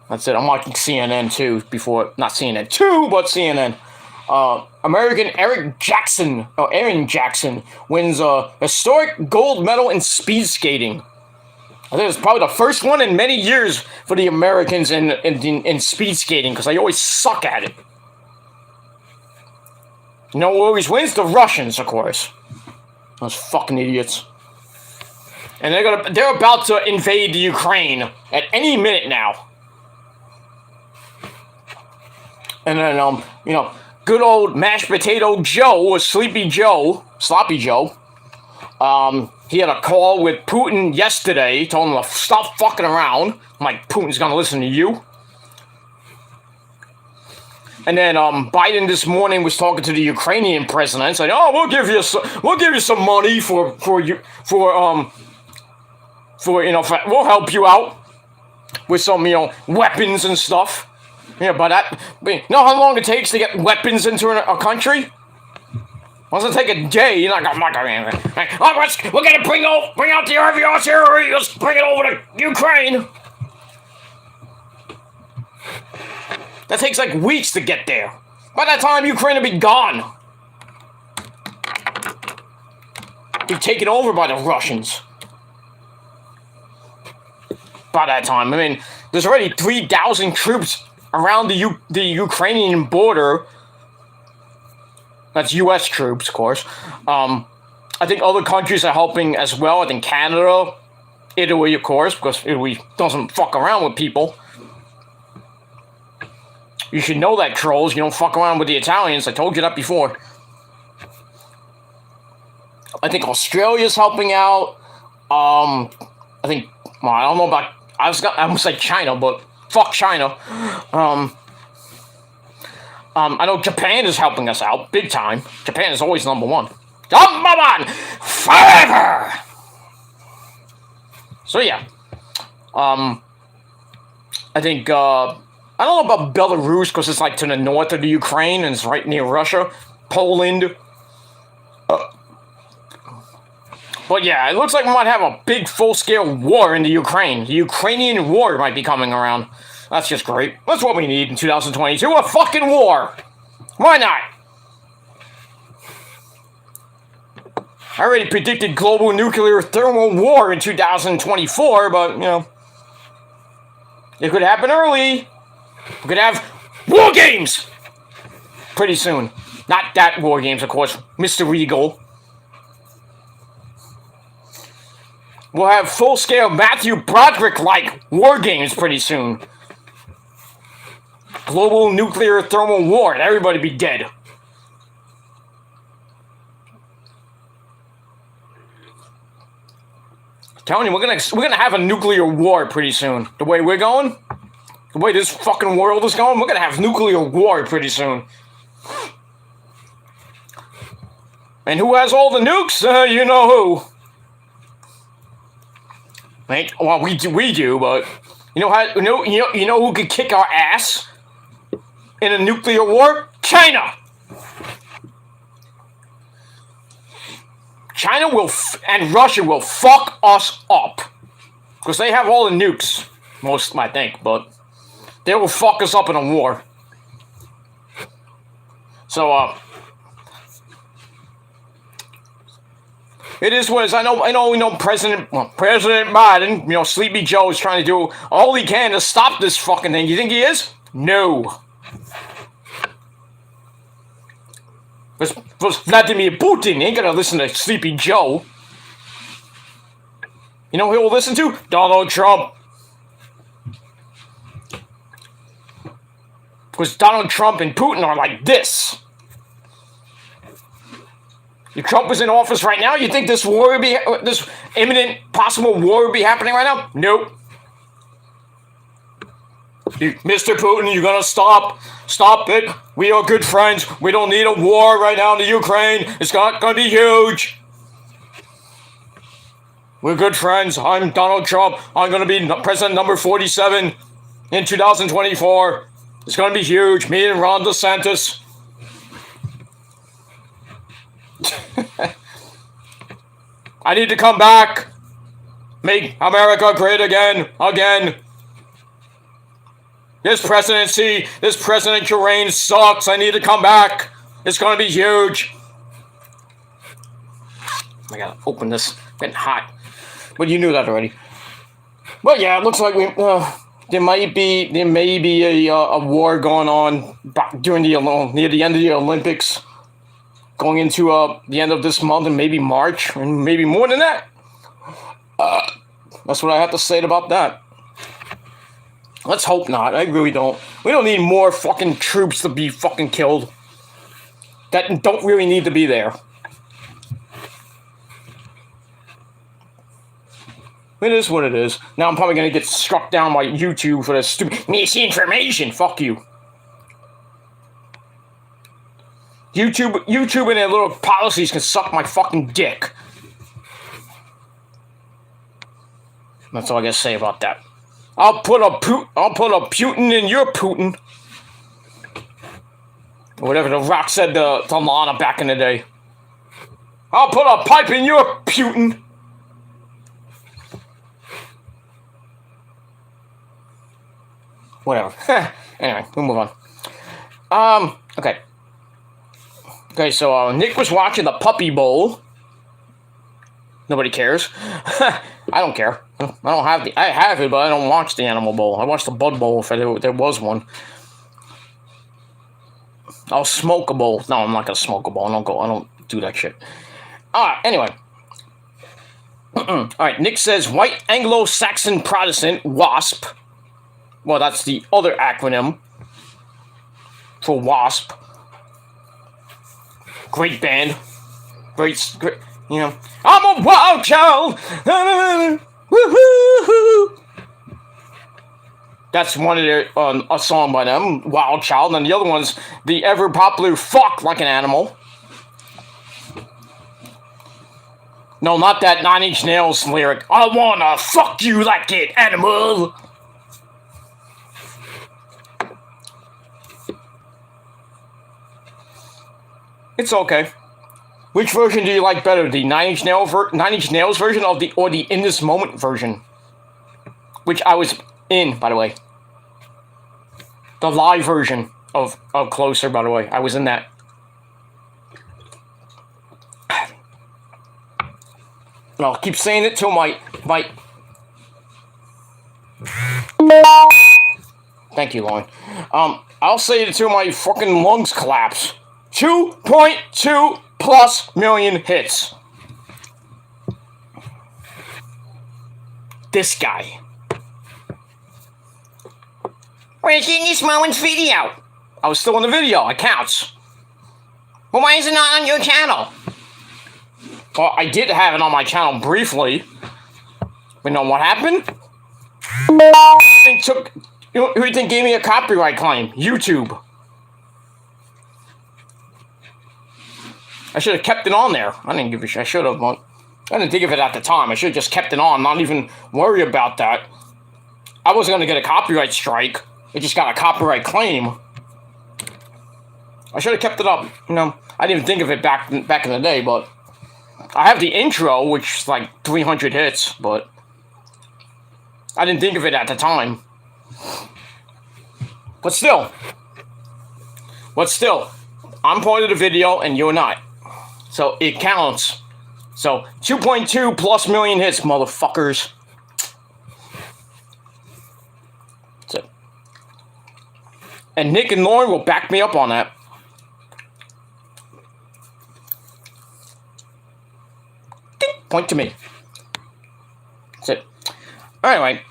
That's it. I'm watching CNN too before, not CNN 2, but CNN. American Aaron Jackson wins a historic gold medal in speed skating. I think it's probably the first one in many years for the Americans in speed skating, because they always suck at it. You know who always wins? The Russians, of course. Those fucking idiots. And they're about to invade the Ukraine at any minute now. And then, good old mashed potato Joe, or Sloppy Joe, he had a call with Putin yesterday, told him to stop fucking around. I'm like, Putin's gonna listen to you. And then Biden this morning was talking to the Ukrainian president, saying, "Oh, we'll give you some money we'll help you out with some weapons and stuff." Yeah, but you know how long it takes to get weapons into a country? Once it take a day, you're not gonna we're gonna bring out the heavy artillery, let's bring it over to Ukraine. That takes like weeks to get there. By that time, Ukraine will be gone. Be taken over by the Russians. By that time, I mean, there's already 3,000 troops around the Ukrainian border. That's U.S. troops, of course. I think other countries are helping as well. I think Canada, Italy, of course, because Italy doesn't fuck around with people. You should know that, trolls. You don't fuck around with the Italians. I told you that before. I think Australia's helping out. I don't know about... I almost said China, but fuck China. I know Japan is helping us out, big time. Japan is always number one. Number one! Forever! So yeah. I think, I don't know about Belarus, because it's like to the north of the Ukraine, and it's right near Russia. Poland. But yeah, it looks like we might have a big full-scale war in the Ukraine. The Ukrainian war might be coming around. That's just great. That's what we need in 2022, a fucking war! Why not? I already predicted global nuclear thermal war in 2024, but, it could happen early. We could have war games pretty soon. Not that war games, of course. Mr. Regal. We'll have full-scale Matthew Broderick-like war games pretty soon. Global nuclear thermal war, and everybody be dead. I'm telling you, we're gonna have a nuclear war pretty soon. The way we're going, the way this fucking world is going, we're gonna have nuclear war pretty soon. And who has all the nukes? You know who. Well, we do, but you know who could kick our ass in a nuclear war? China. China will and Russia will fuck us up because they have all the nukes. Most, I think, but they will fuck us up in a war. So, it is what it is. I know President Biden, Sleepy Joe is trying to do all he can to stop this fucking thing. You think he is? No. Because Vladimir Putin ain't gonna listen to Sleepy Joe. You know who he'll listen to? Donald Trump. Because Donald Trump and Putin are like this. If Trump was in office right now, you think this imminent possible war would be happening right now? Nope. Mr. Putin, you're gonna stop it. We are good friends. We don't need a war right now in the Ukraine. It's not gonna be huge. We're good friends. I'm Donald Trump. I'm gonna be president number 47 in 2024. It's gonna be huge. Me and Ron DeSantis. I need to come back. Make America great again. This presidency, this presidential reign sucks. I need to come back. It's gonna be huge. I gotta open this. It's getting hot. But you knew that already. But yeah, it looks like there may be a war going on during near the end of the Olympics, going into the end of this month and maybe March and maybe more than that. That's what I have to say about that. Let's hope not. I really don't. We don't need more fucking troops to be fucking killed that don't really need to be there. It is what it is. Now I'm probably gonna get struck down by YouTube for this stupid misinformation. Fuck you. YouTube and their little policies can suck my fucking dick. That's all I gotta say about that. I'll put a Putin in your Putin. Or whatever the Rock said to Lana back in the day. I'll put a pipe in your Putin. Whatever. Anyway, we'll move on. Okay. Okay, so Nick was watching the Puppy Bowl. Nobody cares. I don't care. I have it, but I don't watch the Animal Bowl. I watch the Bud Bowl if there was one. I'll smoke a bowl. No, I'm not gonna smoke a bowl. I don't do that shit. Anyway. Alright, Nick says White Anglo-Saxon Protestant, WASP. Well, that's the other acronym for WASP. Great band. Great, you know. I'm a wild child. Woo-hoo-hoo. That's one of their, a song by them, Wild Child, and the other one's the ever popular Fuck Like an Animal. No, not that 9 Inch Nails lyric. I wanna fuck you like an animal. It's okay. Which version do you like better, the 9 Inch Nails version or the In This Moment version? Which I was in, by the way. The live version of Closer, by the way. I was in that. And I'll keep saying it till my... Thank you, Lauren. I'll say it till my fucking lungs collapse. 2.2 plus million hits. This guy. Where's In This Moment's video? I was still in the video. It counts. Well, why is it not on your channel? Well, I did have it on my channel briefly. But you know what happened? Who do you think gave me a copyright claim? YouTube. I should have kept it on there. I didn't give a shit. I should have. I didn't think of it at the time. I should have just kept it on, not even worry about that. I wasn't going to get a copyright strike. It just got a copyright claim. I should have kept it up. You know, I didn't even think of it back in the day, but I have the intro, which is like 300 hits, but I didn't think of it at the time. But still, I'm part of the video and you're not. So it counts. So 2.2 plus million hits, motherfuckers. That's it. And Nick and Lauren will back me up on that. Point to me. That's it. Anyway,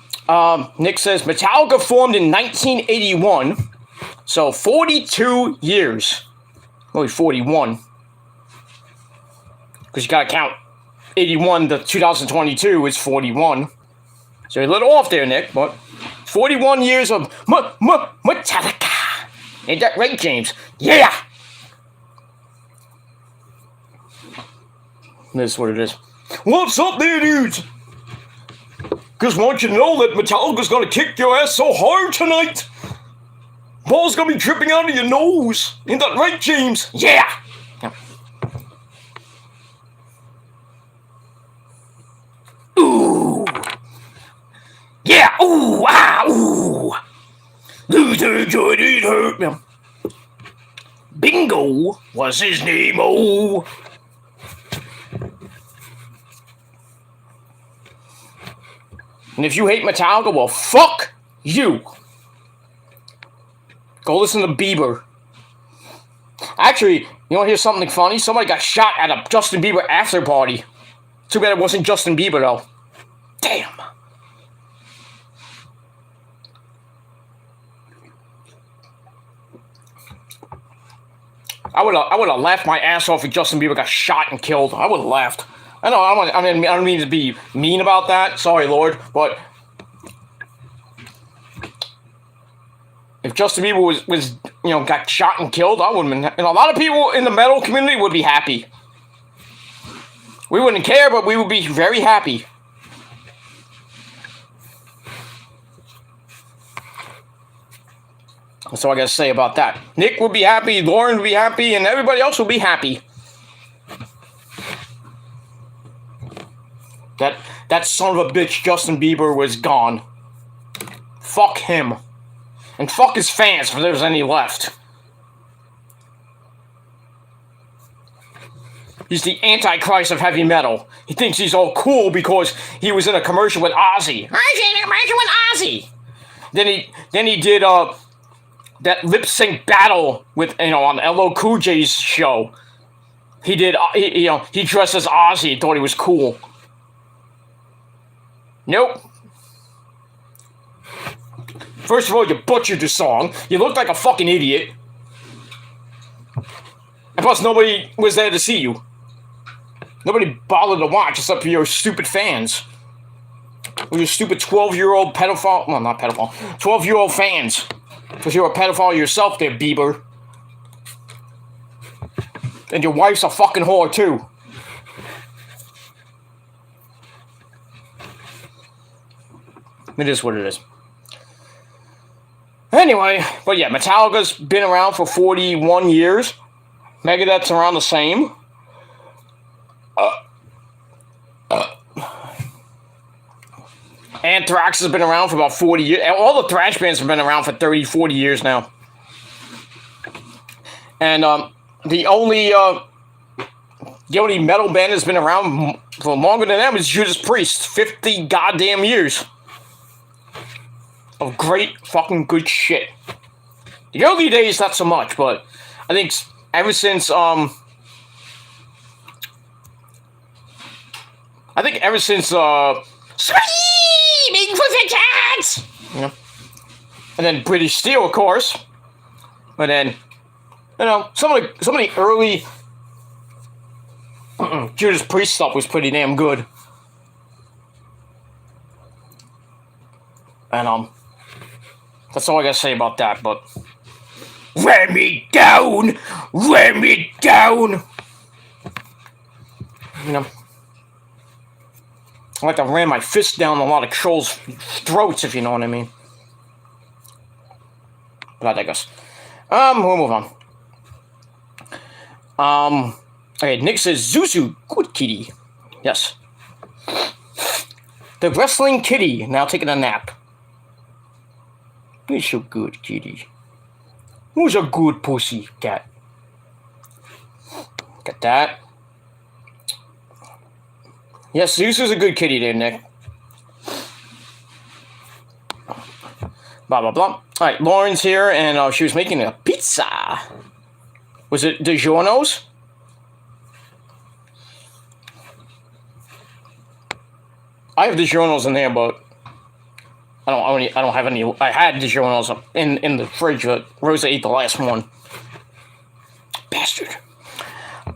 Nick says Metallica formed in 1981, so 42 years. Only 41. Because you gotta count 81 to 2022 is 41. So you're a little off there, Nick, but 41 years of Metallica. Ain't that right, James? Yeah! This is what it is. What's up there, dudes? Just want you to know that Metallica's gonna kick your ass so hard tonight. Ball's gonna be dripping out of your nose. Ain't that right, James? Yeah! Ooh! Yeah! Ooh! Ah! Ooh! Bingo was his name, oh. And if you hate Metallica, well, fuck you. Go listen to Bieber. Actually, you want to hear something funny? Somebody got shot at a Justin Bieber after party. Too bad it wasn't Justin Bieber, though. Damn. I would have laughed my ass off if Justin Bieber got shot and killed. I would have laughed. I know. I don't mean to be mean about that. Sorry, Lord, but if Justin Bieber was got shot and killed, I wouldn't. And a lot of people in the metal community would be happy. We wouldn't care, but we would be very happy. That's all I gotta say about that. Nick would be happy, Lauren would be happy, and everybody else would be happy. That son of a bitch, Justin Bieber, was gone. Fuck him. And fuck his fans, if there's any left. He's the Antichrist of heavy metal. He thinks he's all cool because he was in a commercial with Ozzy. I was in a commercial with Ozzy. Then he did that lip sync battle with on LL Cool J's show. He did he dressed as Ozzy and thought he was cool. Nope. First of all, you butchered the song. You looked like a fucking idiot. And plus, nobody was there to see you. Nobody bothered to watch except for your stupid fans. Or your stupid 12-year-old pedophile. Well, not pedophile. 12-year-old fans. Because you're a pedophile yourself there, Bieber. And your wife's a fucking whore, too. It is what it is. Anyway, but yeah, Metallica's been around for 41 years. Megadeth's around the same. Anthrax has been around for about 40 years. All the thrash bands have been around for 30, 40 years now. And the only metal band that's been around for longer than them is Judas Priest. 50 goddamn years of great fucking good shit. The early days, not so much, but I think ever since Screaming for the Cats! And then British Steel, of course. And then, some of the early Judas Priest stuff was pretty damn good. And, that's all I gotta say about that, but ram me down! Ram me down! I like to ram my fist down a lot of trolls' throats, if you know what I mean. But I digress. We'll move on. Okay, Nick says, Zuzu, good kitty. Yes. The wrestling kitty, now taking a nap. You're so good, kitty. Who's a good pussy cat? Got that. Yes, Zuzu's a good kitty there, Nick. Blah, blah, blah. Alright, Lauren's here, and she was making a pizza. Was it DiGiorno's? I have DiGiorno's in there, but I don't have any. I had DiGiorno's in the fridge, but Rosa ate the last one. Bastard.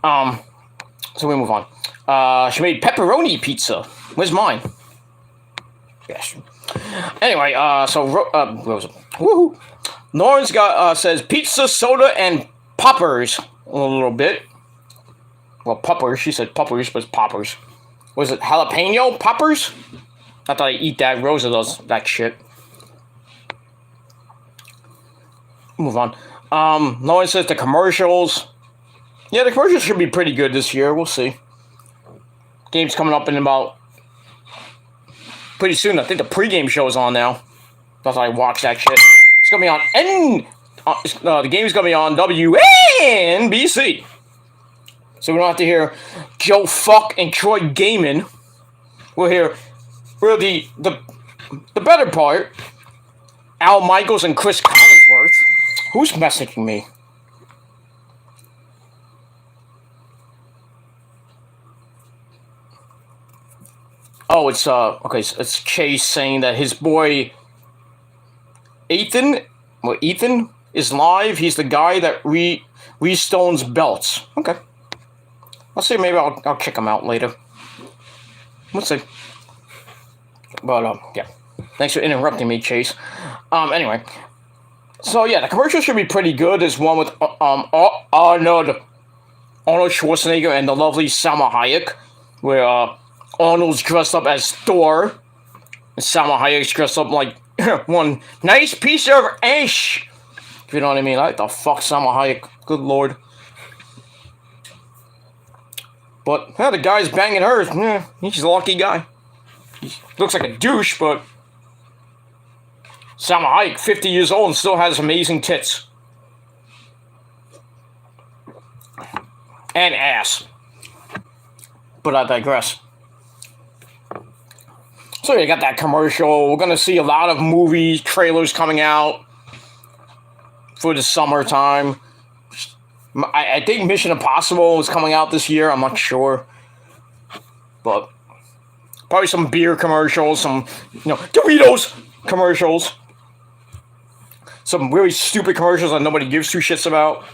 So we move on. She made pepperoni pizza. Where's mine? Bastard. Anyway, so Rosa. Woohoo. Lauren's got says pizza, soda, and poppers. A little bit. Well, poppers. She said poppers, but it's poppers. Was it jalapeno poppers? Not that I eat that. Rosa does that shit. Move on. Lauren says the commercials. Yeah, the commercials should be pretty good this year. We'll see. Game's coming up in about pretty soon. I think the pregame show is on now. That's why I watch that shit. It's gonna be on the game's gonna be on WNBC. So we don't have to hear Joe Fuck and Troy Gaiman. We'll hear the better part. Al Michaels and Chris Collinsworth. Who's messaging me? Oh, it's okay. So it's Chase saying that his boy Ethan is live. He's the guy that restones belts. Okay. I'll see. Maybe I'll check him out later. Let's see. But yeah. Thanks for interrupting me, Chase. Anyway. So yeah, the commercial should be pretty good. There's one with Arnold Schwarzenegger and the lovely Salma Hayek, where Arnold's dressed up as Thor, and Salma Hayek's dressed up like one nice piece of ash. If you know what I mean. I like the fuck Salma Hayek. Good lord. But yeah, the guy's banging her. Yeah, he's a lucky guy. He looks like a douche, but Salma Hayek, 50 years old, and still has amazing tits. And ass. But I digress. So you got that commercial. We're going to see a lot of movies, trailers coming out for the summertime. I think Mission Impossible is coming out this year. I'm not sure. But probably some beer commercials, some, Doritos commercials. Some really stupid commercials that nobody gives two shits about.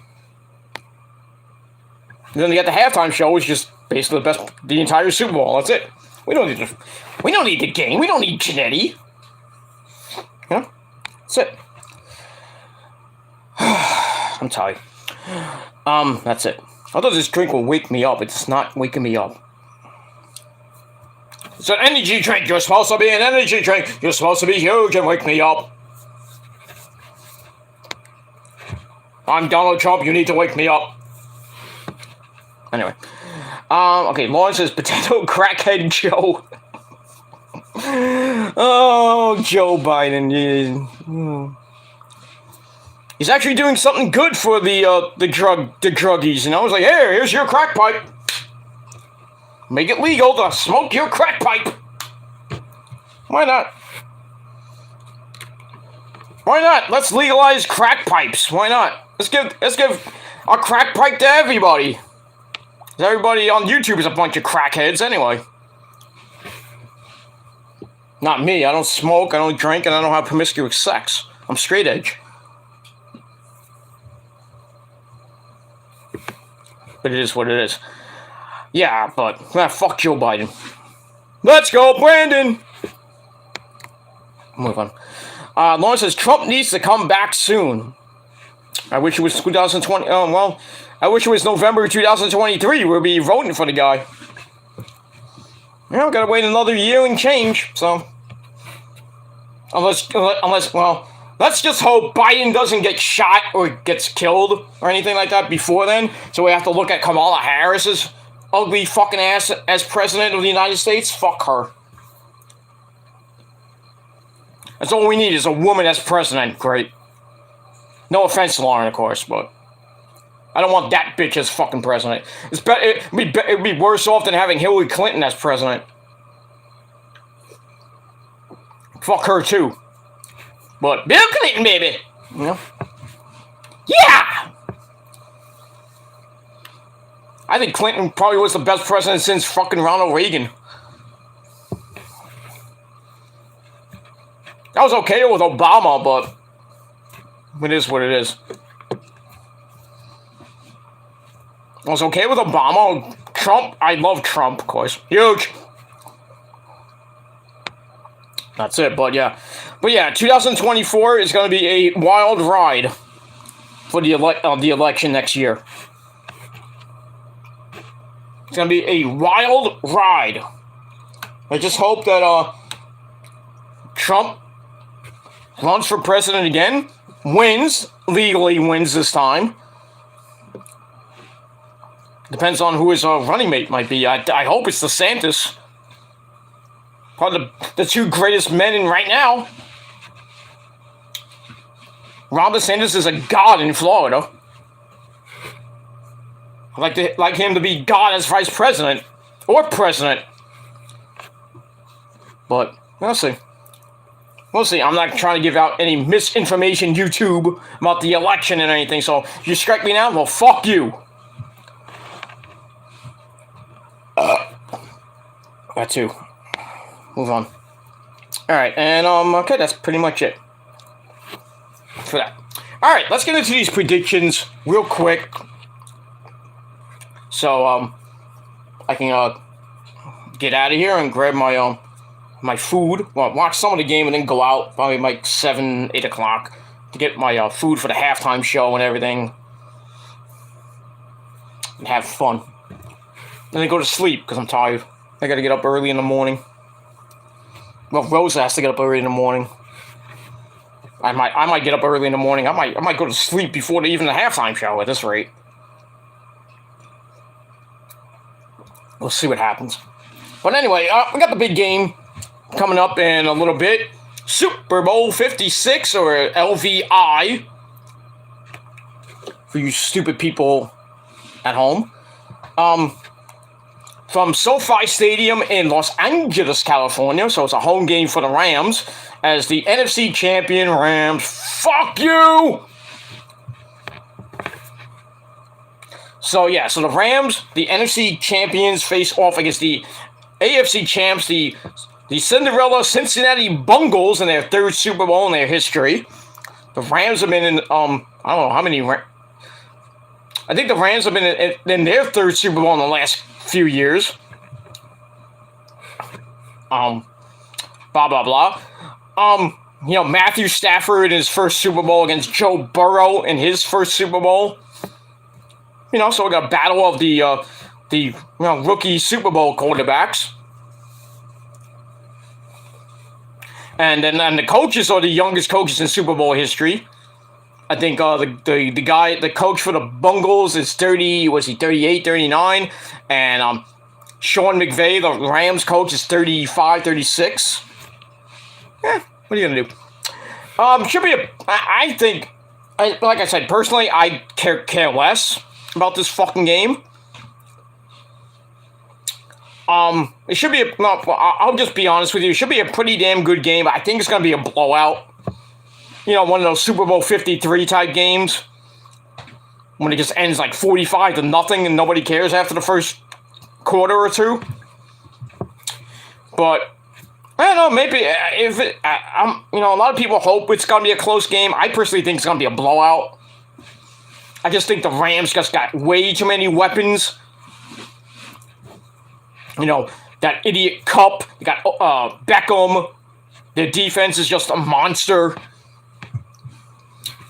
And then you got the halftime show, which is just basically the entire Super Bowl. That's it. We don't need the game. We don't need Janetti. That's it. I'm tired. That's it. I thought this drink will wake me up. It's not waking me up. It's an energy drink. You're supposed to be an energy drink. You're supposed to be huge and wake me up. I'm Donald Trump. You need to wake me up. Anyway. Okay, Lauren says potato crackhead Joe. Oh, Joe Biden. Yeah. He's actually doing something good for the druggies, you know? It's like, hey, here's your crack pipe. Make it legal to smoke your crack pipe. Why not? Why not? Let's legalize crack pipes. Why not? Let's give a crack pipe to everybody. Everybody on YouTube is a bunch of crackheads anyway. Not me. I don't smoke, I don't drink, and I don't have promiscuous sex. I'm straight edge. But it is what it is. Yeah, but fuck Joe Biden. Let's go, Brandon! Move on. Lauren says, Trump needs to come back soon. I wish it was 2020. Well, I wish it was November 2023. We'll be voting for the guy. Gotta wait another year and change, so. Unless, well, let's just hope Biden doesn't get shot or gets killed or anything like that before then. So we have to look at Kamala Harris's ugly fucking ass as president of the United States. Fuck her. That's all we need is a woman as president. Great. No offense, Lauren, of course, but I don't want that bitch as fucking president. It'd be worse off than having Hillary Clinton as president. Fuck her too. But Bill Clinton, baby. You know? Yeah! I think Clinton probably was the best president since fucking Ronald Reagan. I was okay with Obama, but it is what it is. I was okay with Obama. Trump, I love Trump, of course. Huge. That's it, but yeah. But yeah, 2024 is going to be a wild ride for the election next year. It's going to be a wild ride. I just hope that Trump runs for president again, legally wins this time. Depends on who his running mate might be. I hope it's DeSantis. Probably the two greatest men in right now. Ron DeSantis is a god in Florida. I'd like him to be god as vice president or president. But we'll see. We'll see. I'm not trying to give out any misinformation, YouTube, about the election and anything. So if you strike me now, well, fuck you. That too. Move on. Alright, and okay, that's pretty much it for that. Alright, let's get into these predictions real quick. So, I can, get out of here and grab my, my food. Well, watch some of the game and then go out, probably like 7, 8 o'clock, to get my, food for the halftime show and everything. And have fun. And then go to sleep, because I'm tired. I gotta get up early in the morning. Well, Rosa has to get up early in the morning. I might get up early in the morning. I might go to sleep before even the halftime show at this rate. We'll see what happens. But anyway, we got the big game coming up in a little bit. Super Bowl 56, or LVI, for you stupid people at home. From SoFi Stadium in Los Angeles, California. So it's a home game for the Rams as the NFC champion Rams. Fuck you! So yeah, so the Rams, the NFC champions, face off against the AFC champs, the Cinderella Cincinnati Bungles in their third Super Bowl in their history. The Rams have been in, I don't know how many, I think the Rams have been in their third Super Bowl in the last few years. Blah, blah, blah. You know, Matthew Stafford in his first Super Bowl against Joe Burrow in his first Super Bowl. You know, so we got a battle of the rookie Super Bowl quarterbacks. And then the coaches are the youngest coaches in Super Bowl history. I think the coach for the Bungles is 38, 39, and Sean McVay, the Rams coach, is 35, 36. What are you gonna do? Should be I think, like I said, personally, I care less about this fucking game. It should be I'll just be honest with you. It should be a pretty damn good game. I think it's gonna be a blowout. You know, one of those Super Bowl 53 type games when it just ends like 45-0 and nobody cares after the first quarter or two. But I don't know, maybe if it, you know, a lot of people hope it's gonna be a close game. I personally think it's gonna be a blowout. I just think the Rams just got way too many weapons. You know, that idiot Cup. You got Beckham. Their defense is just a monster.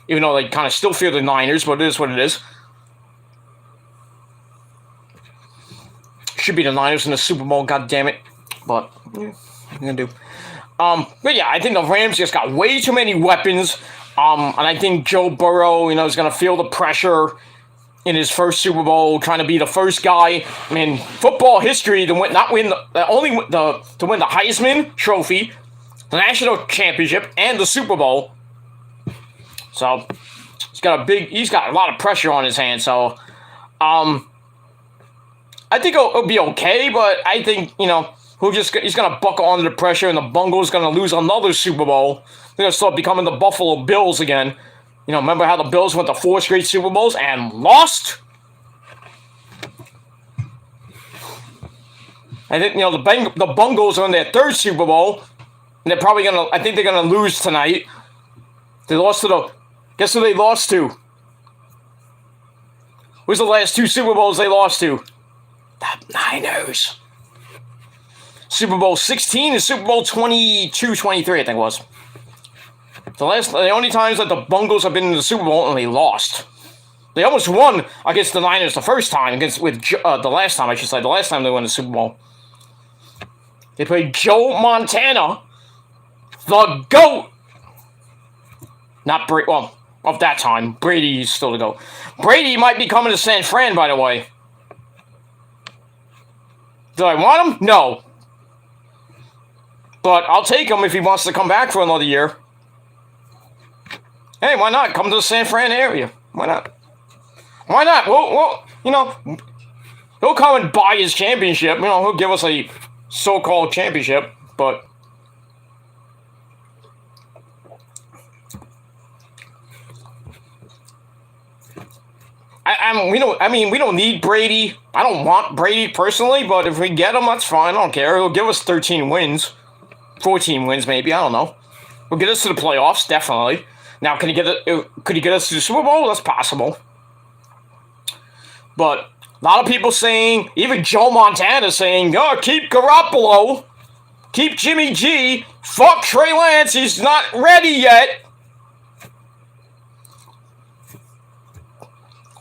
Even though they kind of still fear the Niners, but it is what it is. Should be the Niners in the Super Bowl, goddammit. But, yeah, what are you gonna do? But yeah, I think the Rams just got way too many weapons. And I think Joe Burrow, you know, is gonna feel the pressure in his first Super Bowl, trying to be the first guy in football history to win, to win the Heisman Trophy, the national championship, and the Super Bowl. So he's got a lot of pressure on his hands. So I think it'll be okay, but I think, you know, he's gonna buckle under the pressure, and the Bungles gonna lose another Super Bowl. They're gonna start becoming the Buffalo Bills again. You know, remember how the Bills went to 4 straight Super Bowls and lost? I think, you know, the Bungles are in their 3rd Super Bowl, and I think they're gonna lose tonight. They lost to guess who they lost to? Who's the last 2 Super Bowls they lost to? The Niners. Super Bowl 16 and Super Bowl 22, 23, I think it was. The only times that the Bungles have been in the Super Bowl and they lost. They almost won against the Niners the first time, the last time, I should say. The last time they won the Super Bowl. They played Joe Montana, the GOAT. Not Brady, well, of that time. Brady's still the GOAT. Brady might be coming to San Fran, by the way. Do I want him? No. But I'll take him if he wants to come back for another year. Hey, why not? Come to the San Fran area. Why not? Why not? Well, you know, he'll come and buy his championship. You know, he'll give us a so-called championship, but we don't need Brady. I don't want Brady personally, but if we get him, that's fine. I don't care. He'll give us 13 wins, 14 wins, maybe. I don't know. He'll get us to the playoffs, definitely. Now, could he get us to the Super Bowl? That's possible. But a lot of people saying, even Joe Montana saying, "Oh, keep Garoppolo, keep Jimmy G, fuck Trey Lance. He's not ready yet."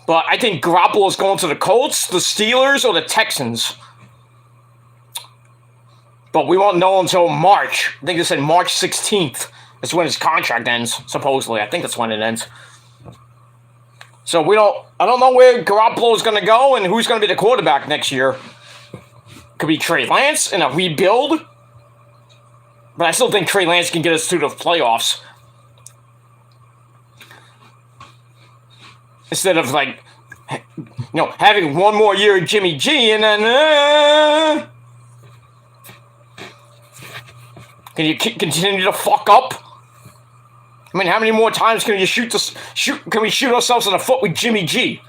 But I think Garoppolo's going to the Colts, the Steelers, or the Texans. But we won't know until March. I think they said March 16th. That's when his contract ends, supposedly. I think that's when it ends. So I don't know where Garoppolo's going to go and who's going to be the quarterback next year. Could be Trey Lance in a rebuild. But I still think Trey Lance can get us to the playoffs. Instead of, having one more year of Jimmy G and then, can you continue to fuck up? I mean, how many more times can we shoot ourselves in the foot with Jimmy G?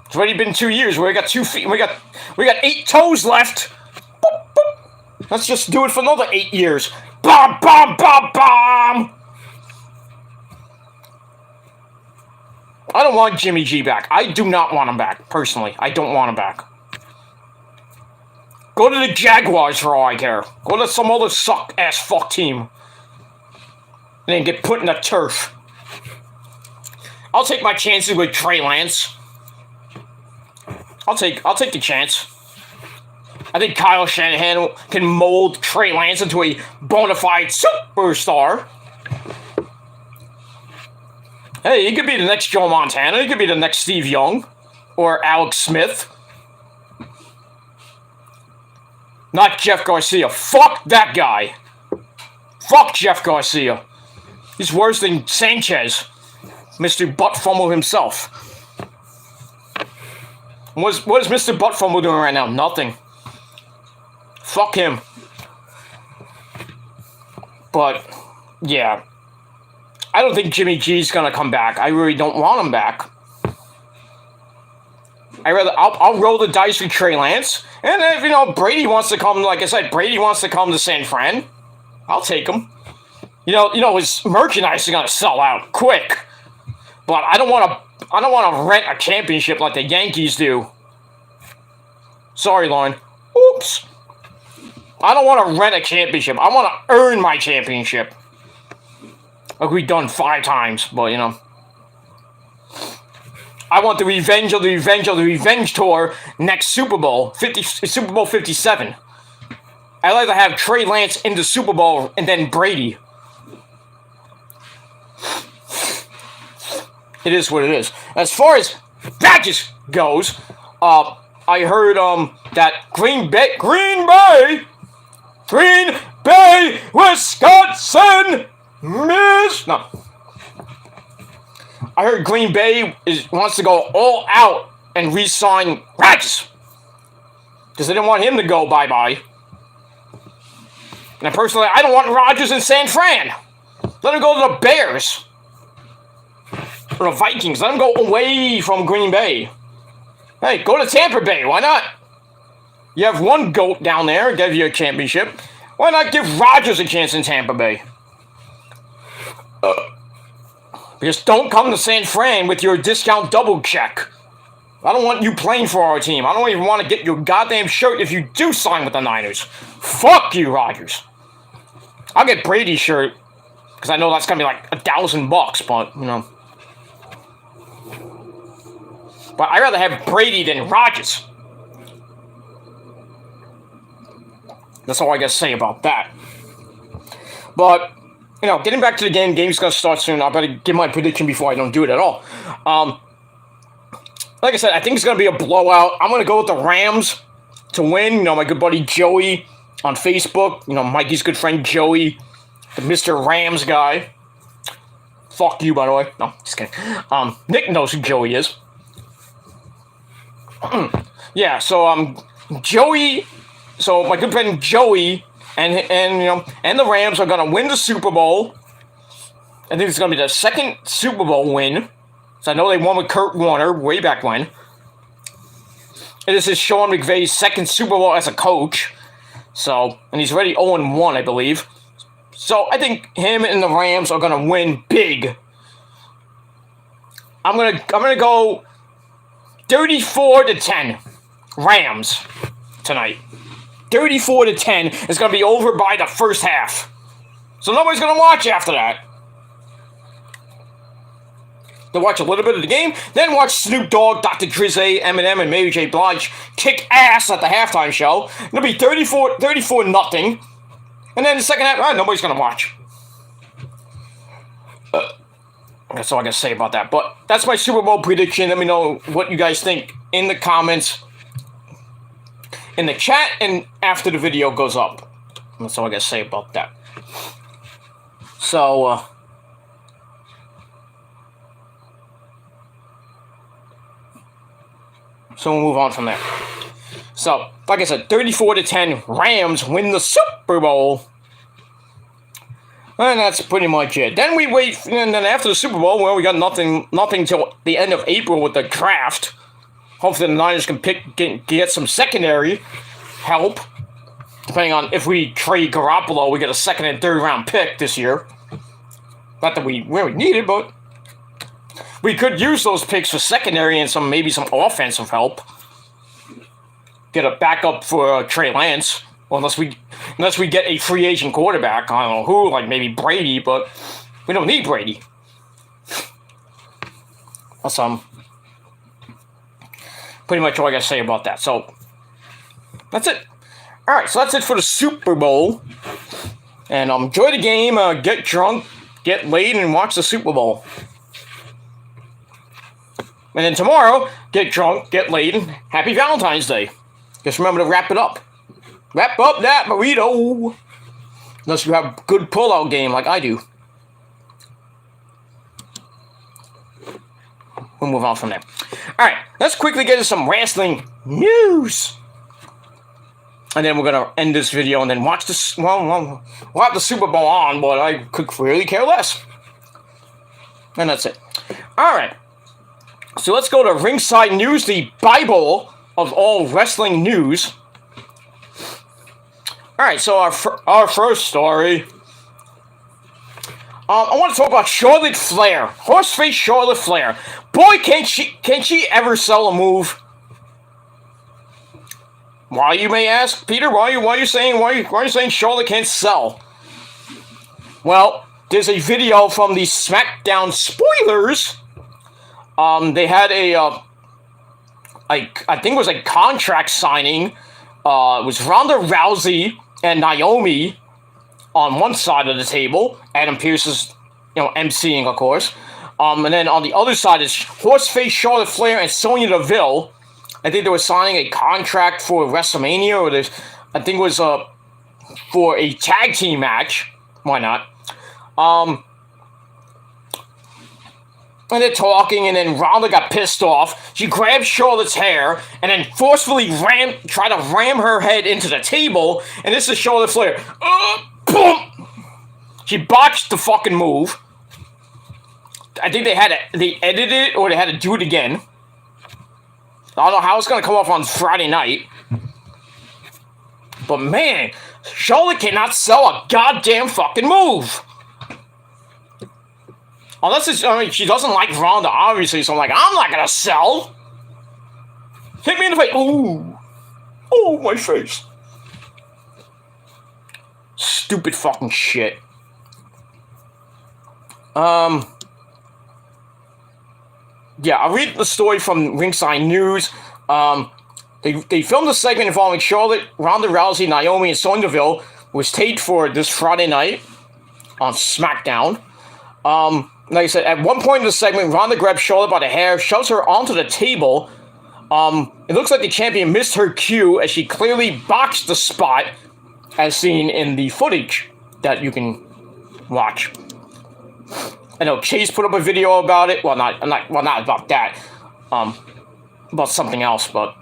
It's already been 2 years. We got 2 feet. We got 8 toes left. Boop, boop. Let's just do it for another 8 years. Bomb, bomb, bomb, bomb. I don't want Jimmy G back. I do not want him back, personally. I don't want him back. Go to the Jaguars for all I care. Go to some other suck-ass fuck team. And then get put in the turf. I'll take my chances with Trey Lance. I'll take the chance. I think Kyle Shanahan can mold Trey Lance into a bona fide superstar. Hey, he could be the next Joe Montana. He could be the next Steve Young. Or Alex Smith. Not Jeff Garcia. Fuck that guy. Fuck Jeff Garcia. He's worse than Sanchez. Mr. Butt Fumble himself. What is Mr. Butt Fumble doing right now? Nothing. Fuck him. But, yeah. I don't think Jimmy G's gonna come back. I really don't want him back. I'll roll the dice with Trey Lance. And if, Brady wants to come, like I said, Brady wants to come to San Fran, I'll take him. His merchandise is gonna sell out quick. But I don't want to rent a championship like the Yankees do. Sorry, Lauren. Oops. I don't want to rent a championship. I want to earn my championship. Like we've done 5 times, but I want the revenge of the revenge of the revenge tour next Super Bowl, Super Bowl 57. I'd like to have Trey Lance in the Super Bowl and then Brady. It is what it is. As far as Vegas goes, I heard that Green Bay, Wisconsin. No. I heard Green Bay wants to go all out and re-sign Rodgers. Because they didn't want him to go bye-bye. And personally, I don't want Rodgers in San Fran. Let him go to the Bears. Or the Vikings. Let him go away from Green Bay. Hey, go to Tampa Bay. Why not? You have one GOAT down there, give you a championship. Why not give Rodgers a chance in Tampa Bay? Because don't come to San Fran with your discount double check. I don't want you playing for our team. I don't even want to get your goddamn shirt if you do sign with the Niners. Fuck you, Rodgers. I'll get Brady's shirt. Because I know that's going to be like $1,000, but, But I'd rather have Brady than Rodgers. That's all I got to say about that. But, getting back to the game. Game's going to start soon. I better give my prediction before I don't do it at all. Like I said, I think it's going to be a blowout. I'm going to go with the Rams to win. My good buddy Joey on Facebook. Mikey's good friend Joey. the Mr. Rams guy. Fuck you, by the way. No, just kidding. Nick knows who Joey is. Yeah, so Joey. So my good friend Joey and the Rams are gonna win the Super Bowl. I think it's gonna be the second Super Bowl win. So I know they won with Kurt Warner way back when. And this is Sean McVay's second Super Bowl as a coach. So, and he's already 0-1, I believe. So I think him and the Rams are gonna win big. I'm gonna go 34-10 Rams tonight. 34-10 is gonna be over by the first half. So nobody's gonna watch after that. They'll watch a little bit of the game, then watch Snoop Dogg, Dr. Drizzy, Eminem, and Mary J. Blige kick ass at the halftime show. It'll be 34-0. And then the second half, nobody's gonna watch. That's all I gotta say about that. But that's my Super Bowl prediction. Let me know what you guys think in the comments, in the chat, and after the video goes up. That's all I gotta say about that. So, we'll move on from there. So, like I said, 34-10, Rams win the Super Bowl. And that's pretty much it. Then we wait, and then after the Super Bowl, well, we got nothing till the end of April with the draft. Hopefully the Niners can get some secondary help. Depending on if we trade Garoppolo, we get a second and third round pick this year. Not that we really need it, but we could use those picks for secondary and maybe some offensive help. Get a backup for Trey Lance. Well, unless we get a free agent quarterback. I don't know who, like maybe Brady, but we don't need Brady. That's pretty much all I gotta say about that. So that's it. Alright, so that's it for the Super Bowl. And enjoy the game, get drunk, get laid, and watch the Super Bowl. And then tomorrow, get drunk, get laid, and happy Valentine's Day. Just remember to wrap it up. Wrap up that burrito. Unless you have a good pull-out game like I do. We'll move on from there. Alright, let's quickly get into some wrestling news. And then we're going to end this video and then watch this. Well, we'll have the Super Bowl on, but I could really care less. And that's it. Alright. So let's go to Ringside News, the Bible of all wrestling news. Alright, so our first story. I want to talk about Charlotte Flair. Horseface Charlotte Flair. Boy, can she ever sell a move? Why, you may ask, Peter? Why are you saying Charlotte can't sell? Well, there's a video from the SmackDown spoilers. They had I think it was a contract signing. It was Ronda Rousey and Naomi on one side of the table. Adam Pearce is, emceeing, of course. And then on the other side is Horseface Charlotte Flair and Sonya Deville. I think they were signing a contract for WrestleMania, or I think it was for a tag team match. Why not? And they're talking, and then Ronda got pissed off. She grabbed Charlotte's hair, and then forcefully tried to ram her head into the table, and this is Charlotte Flair. Boom! She botched the fucking move. I think they edited it, or they had to do it again. I don't know how it's going to come off on Friday night. But man, Charlotte cannot sell a goddamn fucking move. Unless she doesn't like Ronda, obviously, so I'm not gonna sell. Hit me in the face. Ooh. Oh, my face. Stupid fucking shit. Yeah, I'll read the story from Ringside News. They filmed a segment involving Charlotte, Ronda Rousey, Naomi, and Sonya Deville. Was taped for this Friday night on SmackDown. Like I said, at one point in the segment, Ronda grabs Charlotte by the hair, shoves her onto the table. It looks like the champion missed her cue as she clearly botched the spot, as seen in the footage that you can Watch. I know Chase put up a video about it. Well, not about that. About something else, but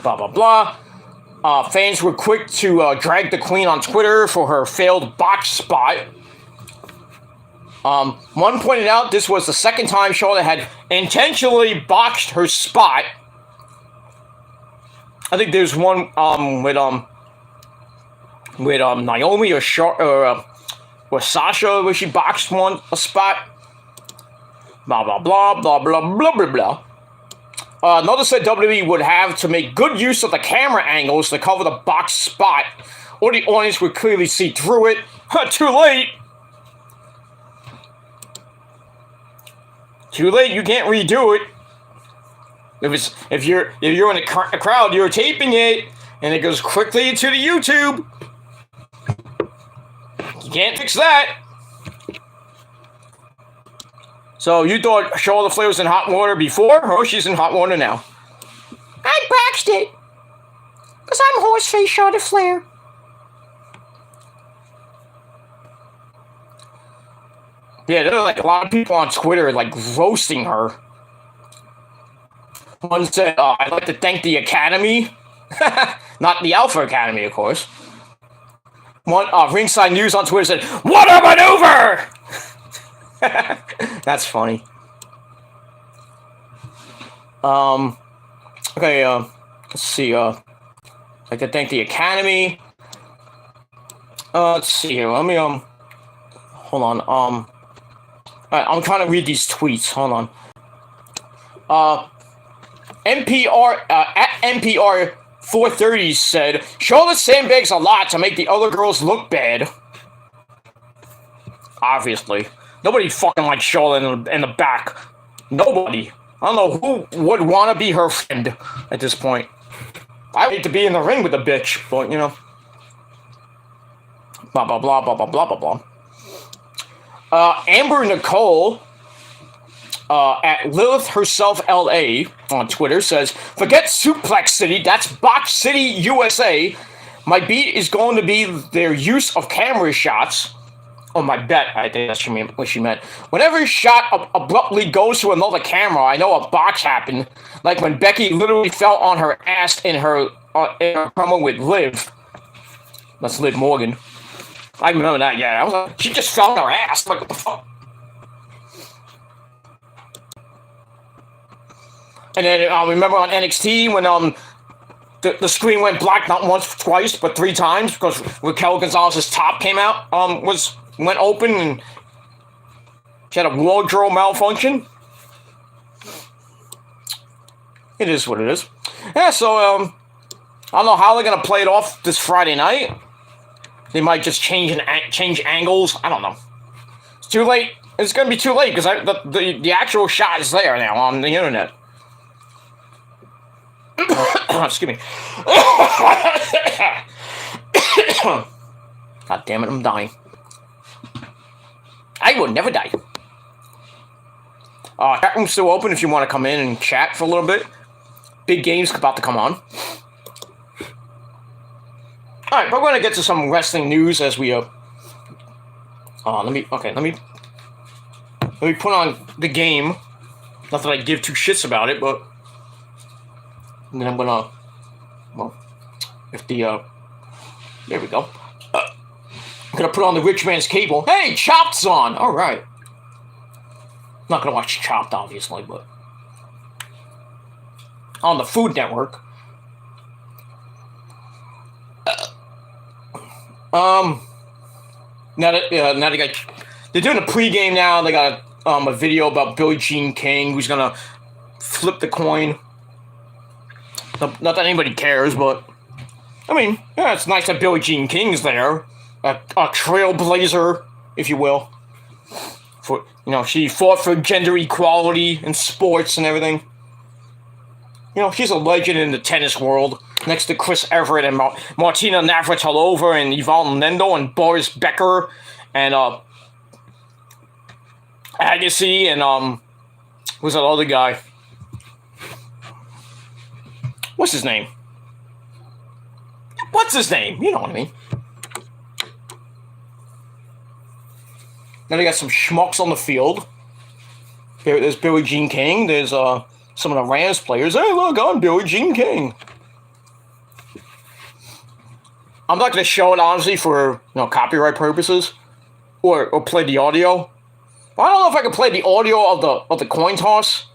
blah blah blah. Fans were quick to drag the Queen on Twitter for her failed box spot. One pointed out this was the second time Charlotte had intentionally botched her spot. I think there's one with Naomi or Sasha where she botched a spot. Blah blah blah blah blah blah blah blah. Notice that WWE would have to make good use of the camera angles to cover the box spot, or the audience would clearly see through it. Too late. Too late. You can't redo it. If you're in a crowd, you're taping it, and it goes quickly into the YouTube. You can't fix that. So you thought Charlotte Flair was in hot water before? Oh, she's in hot water now. I boxed it. Because I'm Horseface Charlotte Flair. Yeah, there are like a lot of people on Twitter like roasting her. One said, I'd like to thank the Academy. Not the Alpha Academy, of course. One Ringside News on Twitter said, "What a maneuver!" That's funny. Okay, let's see, I'd like to thank the Academy. Let's see here, let me, hold on, alright, I'm trying to read these tweets, hold on. NPR, at NPR 430 said, Charlotte sandbags a lot to make the other girls look bad. Obviously. Nobody fucking likes Charlotte in the back. Nobody. I don't know who would want to be her friend at this point. I hate to be in the ring with a bitch, but, you know. Blah, blah, blah, blah, blah, blah, blah, blah. Amber Nicole, at Lilith Herself LA on Twitter says, forget Suplex City, that's Box City, USA. My beat is going to be their use of camera shots. Oh, my bet, I think that's what she meant. Whenever a shot abruptly goes to another camera, I know a box happened. Like when Becky literally fell on her ass in her promo with Liv. That's Liv Morgan. I remember that, yeah. I was like, she just fell on her ass. Like, what the fuck? And then I remember on NXT when the screen went black not once, twice, but 3 times because Raquel Gonzalez's top came out, went open and she had a wardrobe malfunction. It is what it is. Yeah, so I don't know how they're gonna play it off this Friday night. They might just change angles. I don't know. It's too late. It's gonna be too late because the actual shot is there now on the internet. Excuse me. God damn it, I'm dying. I will never die. Chat room's still open if you want to come in and chat for a little bit. Big game's about to come on. Alright, we're going to get to some wrestling news as we, let me put on the game. Not that I give 2 shits about it, but then I'm gonna, well, if the, there we go. I'm gonna put on the rich man's cable. Hey, Chopped's on! Alright. Not gonna watch Chopped, obviously, but on the Food Network. Now they got, they're doing a pregame now. They got a video about Billie Jean King, who's gonna flip the coin. Not that anybody cares, but I mean, yeah, it's nice that Billie Jean King's there, a trailblazer, if you will. For she fought for gender equality in sports and everything. She's a legend in the tennis world, next to Chris Everett and Martina Navratilova and Yvonne Lendl and Boris Becker and Agassi and who's that other guy? What's his name? What's his name? You know what I mean. Then they got some schmucks on the field. There's Billie Jean King. There's some of the Rams players. Hey, look, I'm Billie Jean King. I'm not going to show it, honestly, for copyright purposes. Or play the audio. I don't know if I can play the audio of the coin toss.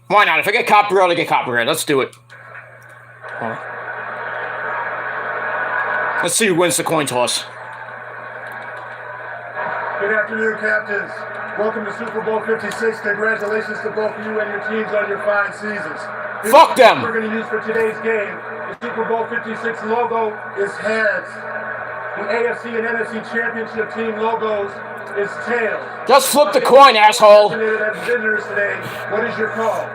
Why not? If I get copyright, I get copyright. Let's do it. Let's see who wins the coin toss. Good afternoon, captains. Welcome to Super Bowl 56. Congratulations to both of you and your teams on your fine seasons. Fuck them! We're going to use for today's game. The Super Bowl 56 logo is heads. The AFC and NFC championship team logos is tails. Just flip the coin, asshole. As visitors today, what is your call?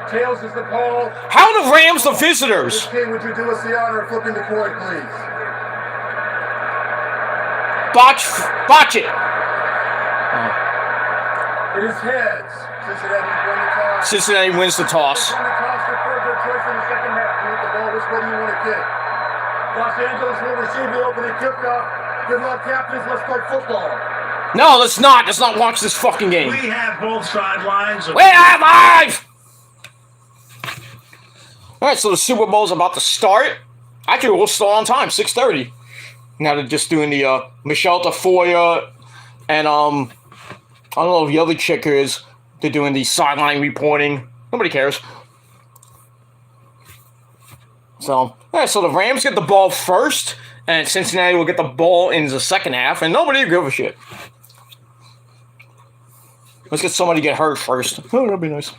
Tails is the call. How are the Rams the visitors? King, would you do us the honor of flipping the coin, please? Botch it. It is heads. Cincinnati wins the toss. Los Angeles will receive the opening kickoff. Good luck, captains. Let's play football. No, let's not. Let's not watch this fucking game. We have both sidelines. We are live! Alright, so the Super Bowl's about to start. Actually, we'll start on time, 6:30. Now they're just doing the Michelle Tafoya and I don't know if the other chick is. They're doing the sideline reporting. Nobody cares. So the Rams get the ball first, and Cincinnati will get the ball in the second half, and nobody will give a shit. Let's get somebody to get hurt first. Oh, that'd be nice.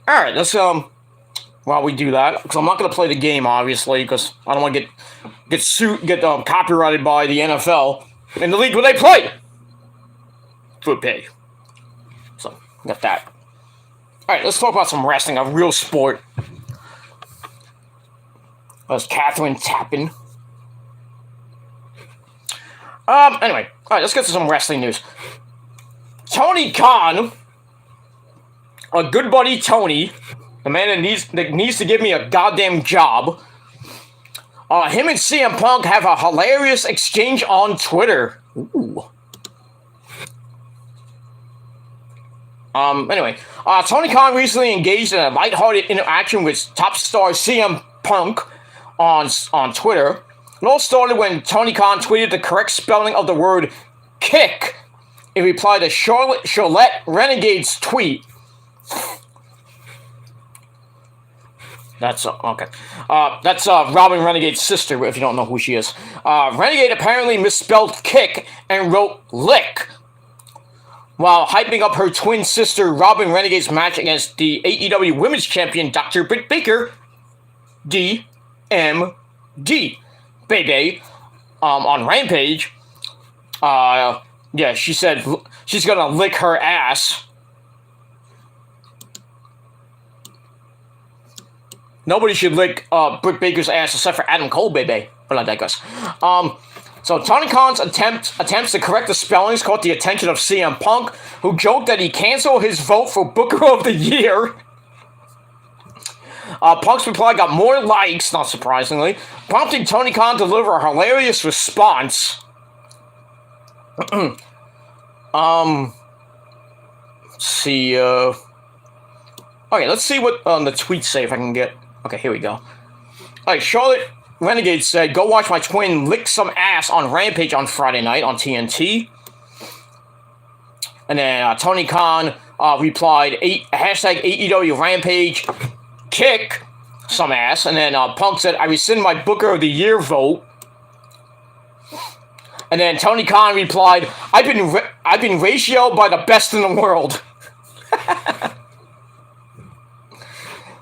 Alright, let's while we do that, because I'm not gonna play the game, obviously, because I don't want to get copyrighted by the NFL in the league where they play. Foot pay. So, got that. Alright, let's talk about some wrestling, a real sport. That's Catherine Tappan. Anyway, alright, let's get to some wrestling news. Tony Khan, a good buddy Tony, the man that needs to give me a goddamn job. Him and CM Punk have a hilarious exchange on Twitter. Ooh. Anyway, Tony Khan recently engaged in a lighthearted interaction with top star CM Punk on Twitter. It all started when Tony Khan tweeted the correct spelling of the word kick in reply to Charlotte Renegade's tweet. That's okay. That's Robin Renegade's sister, if you don't know who she is. Renegade apparently misspelled kick and wrote lick, while hyping up her twin sister Robin Renegade's match against the AEW Women's Champion Dr. Britt Baker, DMD, baby, on Rampage. Yeah, she said she's gonna lick her ass. Nobody should lick Britt Baker's ass except for Adam Cole, baby. But I digress. So Tony Khan's attempts to correct the spellings caught the attention of CM Punk, who joked that he canceled his vote for Booker of the Year. Punk's reply got more likes, not surprisingly, prompting Tony Khan to deliver a hilarious response. Let's see, okay, let's see what the tweets say if I can get. Okay, here we go. Alright, Charlotte Renegade said, "Go watch my twin lick some ass on Rampage on Friday night on TNT." And then Tony Khan replied, hashtag AEW Rampage kick some ass. And then Punk said, "I rescind my Booker of the Year vote." And then Tony Khan replied, I've been ratioed by the best in the world."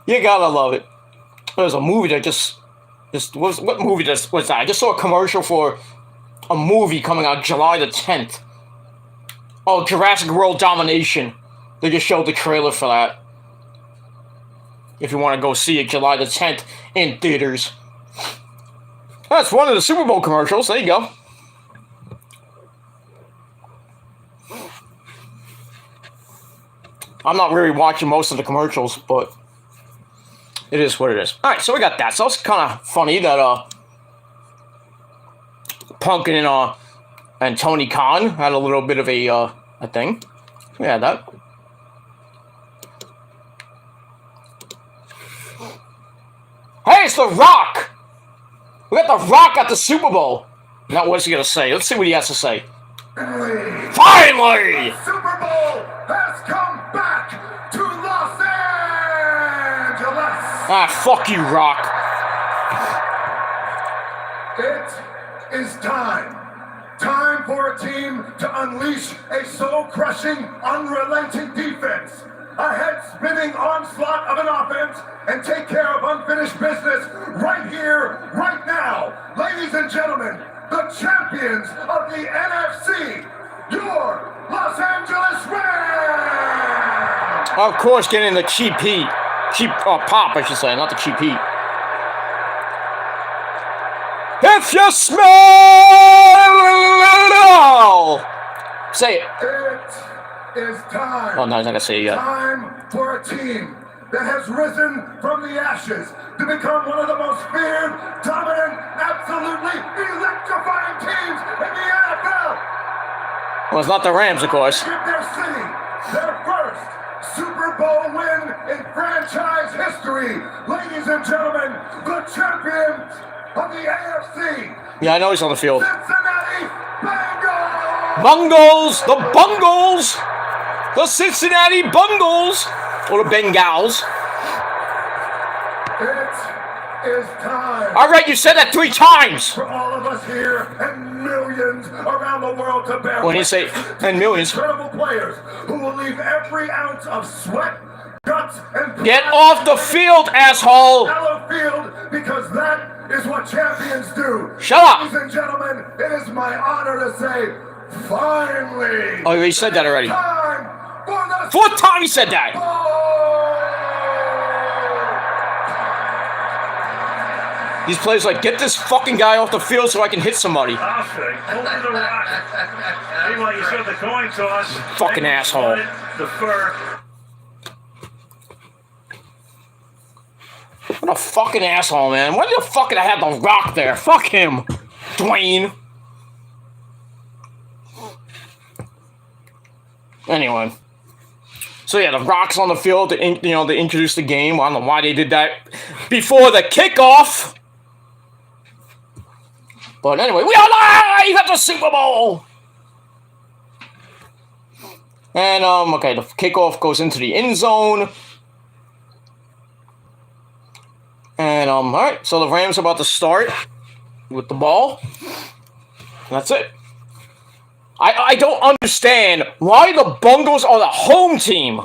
You gotta love it. There's a movie that what movie was that? I just saw a commercial for a movie coming out July the 10th. Oh, Jurassic World Domination. They just showed the trailer for that. If you want to go see it, July the 10th in theaters. That's one of the Super Bowl commercials. There you go. I'm not really watching most of the commercials, but it is what it is. Alright, so we got that. So it's kind of funny that Punk and Tony Khan had a little bit of a thing. Yeah, that. Hey, it's The Rock! We got The Rock at the Super Bowl. Now, what's he gonna say? Let's see what he has to say. Finally! The Super Bowl has come back to Los Angeles! Ah, fuck you, Rock. It is time. Time for a team to unleash a soul-crushing, unrelenting defense. A head-spinning onslaught of an offense and take care of unfinished business right here, right now. Ladies and gentlemen, the champions of the NFC, your Los Angeles Rams! Of course, getting the cheap heat. Cheap pop, I should say, not the cheap heat. If you smell, say it. It is time. Oh no, I'm not gonna say it yet. Time for a team that has risen from the ashes to become one of the most feared, dominant, absolutely electrifying teams in the NFL. Well, it's not the Rams, of course. Give their city their first Super Bowl win in franchise history. Ladies and gentlemen, the champions of the AFC. Yeah, I know he's on the field. Cincinnati Bengals. Bungles! The Bungles! The Cincinnati Bungles! Or the Bengals. It is time. Alright, you said that 3 times! For all of us here and millions around the world to bear. When you say, and millions. Incredible players who will leave every ounce of sweat, guts, and Get off the field, asshole! shallow field, because that is what champions do. Shut up! Ladies and gentlemen, it is my honor to say, finally. Oh, he said that already. Time for the 4th time he said that! These players like, get this fucking guy off the field so I can hit somebody. Perfect. Over the Rock. Meanwhile, you saw the coin toss. Fucking asshole. The fur. What a fucking asshole, man. Why the fuck did I have The Rock there? Fuck him, Dwayne. Anyway. So yeah, The Rock's on the field to, to introduce the game. I don't know why they did that before the kickoff. But anyway, we are live at the Super Bowl. And, okay, the kickoff goes into the end zone. And, alright, so the Rams are about to start with the ball. And that's it. I don't understand why the Bungles are the home team.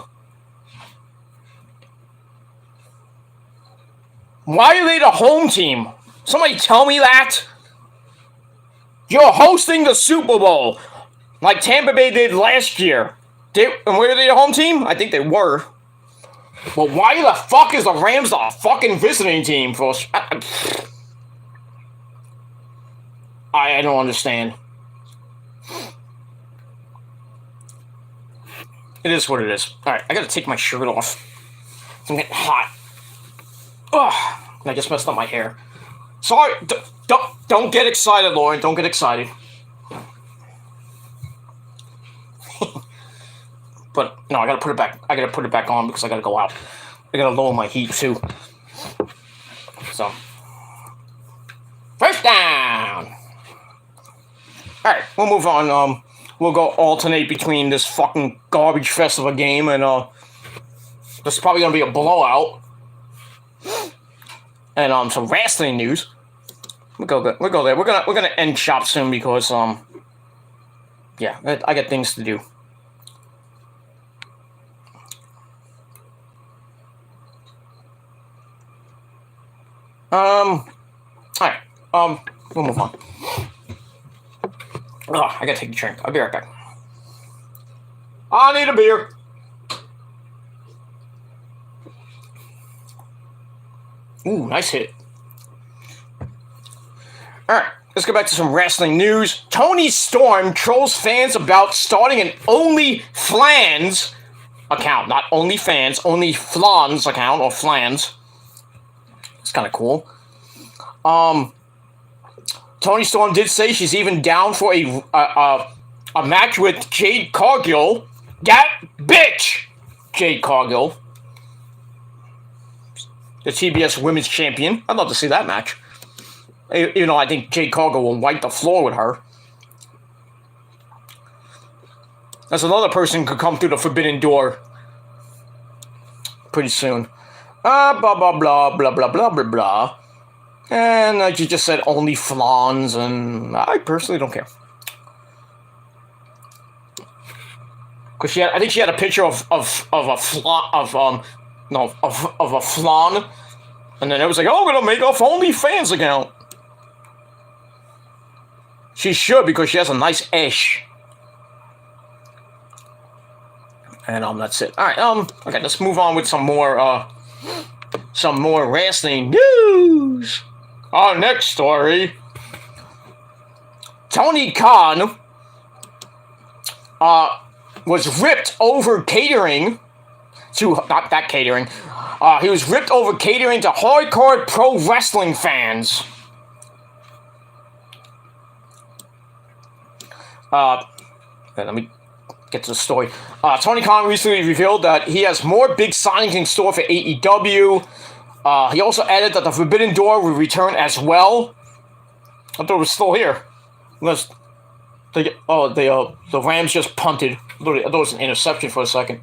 Why are they the home team? Somebody tell me that. You're hosting the Super Bowl like Tampa Bay did last year. And were they the home team? I think they were. But why the fuck is the Rams the fucking visiting team for? I don't understand. It is what it is. Alright, I gotta take my shirt off. I'm getting hot. Ugh, I just messed up my hair. Sorry, don't get excited, Lauren. Don't get excited. But no, I gotta put it back. I gotta put it back on because I gotta go out. I gotta lower my heat too. So, first down. All right, we'll move on. We'll go alternate between this fucking garbage fest of a game and this is probably gonna be a blowout. And some wrestling news. We'll go there. We're gonna end shop soon because yeah, I got things to do. Alright, we'll move on. Oh, I gotta take a drink. I'll be right back. I need a beer. Ooh, nice hit. Alright, let's go back to some wrestling news. Tony Storm trolls fans about starting an OnlyFlans account. Not OnlyFans, OnlyFlans account, or Flans. It's kind of cool. Tony Storm did say she's even down for a match with Jade Cargill. That bitch! Jade Cargill. The TBS Women's Champion. I'd love to see that match. You know, I think Jade Cargill will wipe the floor with her. That's another person who could come through the forbidden door pretty soon. Blah, blah, blah, blah, blah, blah, blah, blah. And like you just said, only flans, and I personally don't care. Because I think she had a picture of a flan, of a flan, and then it was like, oh, we're gonna make off OnlyFans account. She should, because she has a nice ash. And that's it. All right. Okay, let's move on with some more wrestling news. Our next story. Tony Khan was ripped over catering to, not that catering. He was ripped over catering to hardcore pro wrestling fans. Let me get to the story. Tony Khan recently revealed that he has more big signings in store for AEW. He also added that the Forbidden Door will return as well. I thought it was still here. Unless the Rams just punted. I thought it was an interception for a second.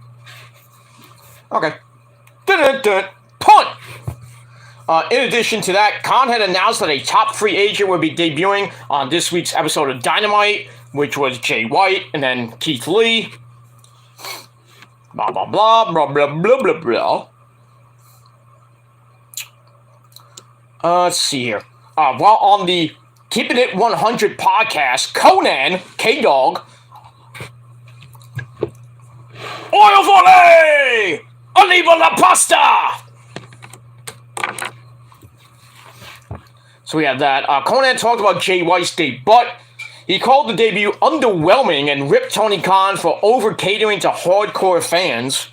Okay. Dun-dun-dun. Punt! In addition to that, Khan had announced that a top free agent would be debuting on this week's episode of Dynamite, which was Jay White and then Keith Lee. Blah, blah, blah, blah, blah, blah, blah, blah. Let's see here. While on the Keeping It 100 podcast, Conan, K-Dog, Oil volley! Oliva la pasta! So we have that. Conan talked about Jay White's debut, but he called the debut underwhelming and ripped Tony Khan for over-catering to hardcore fans.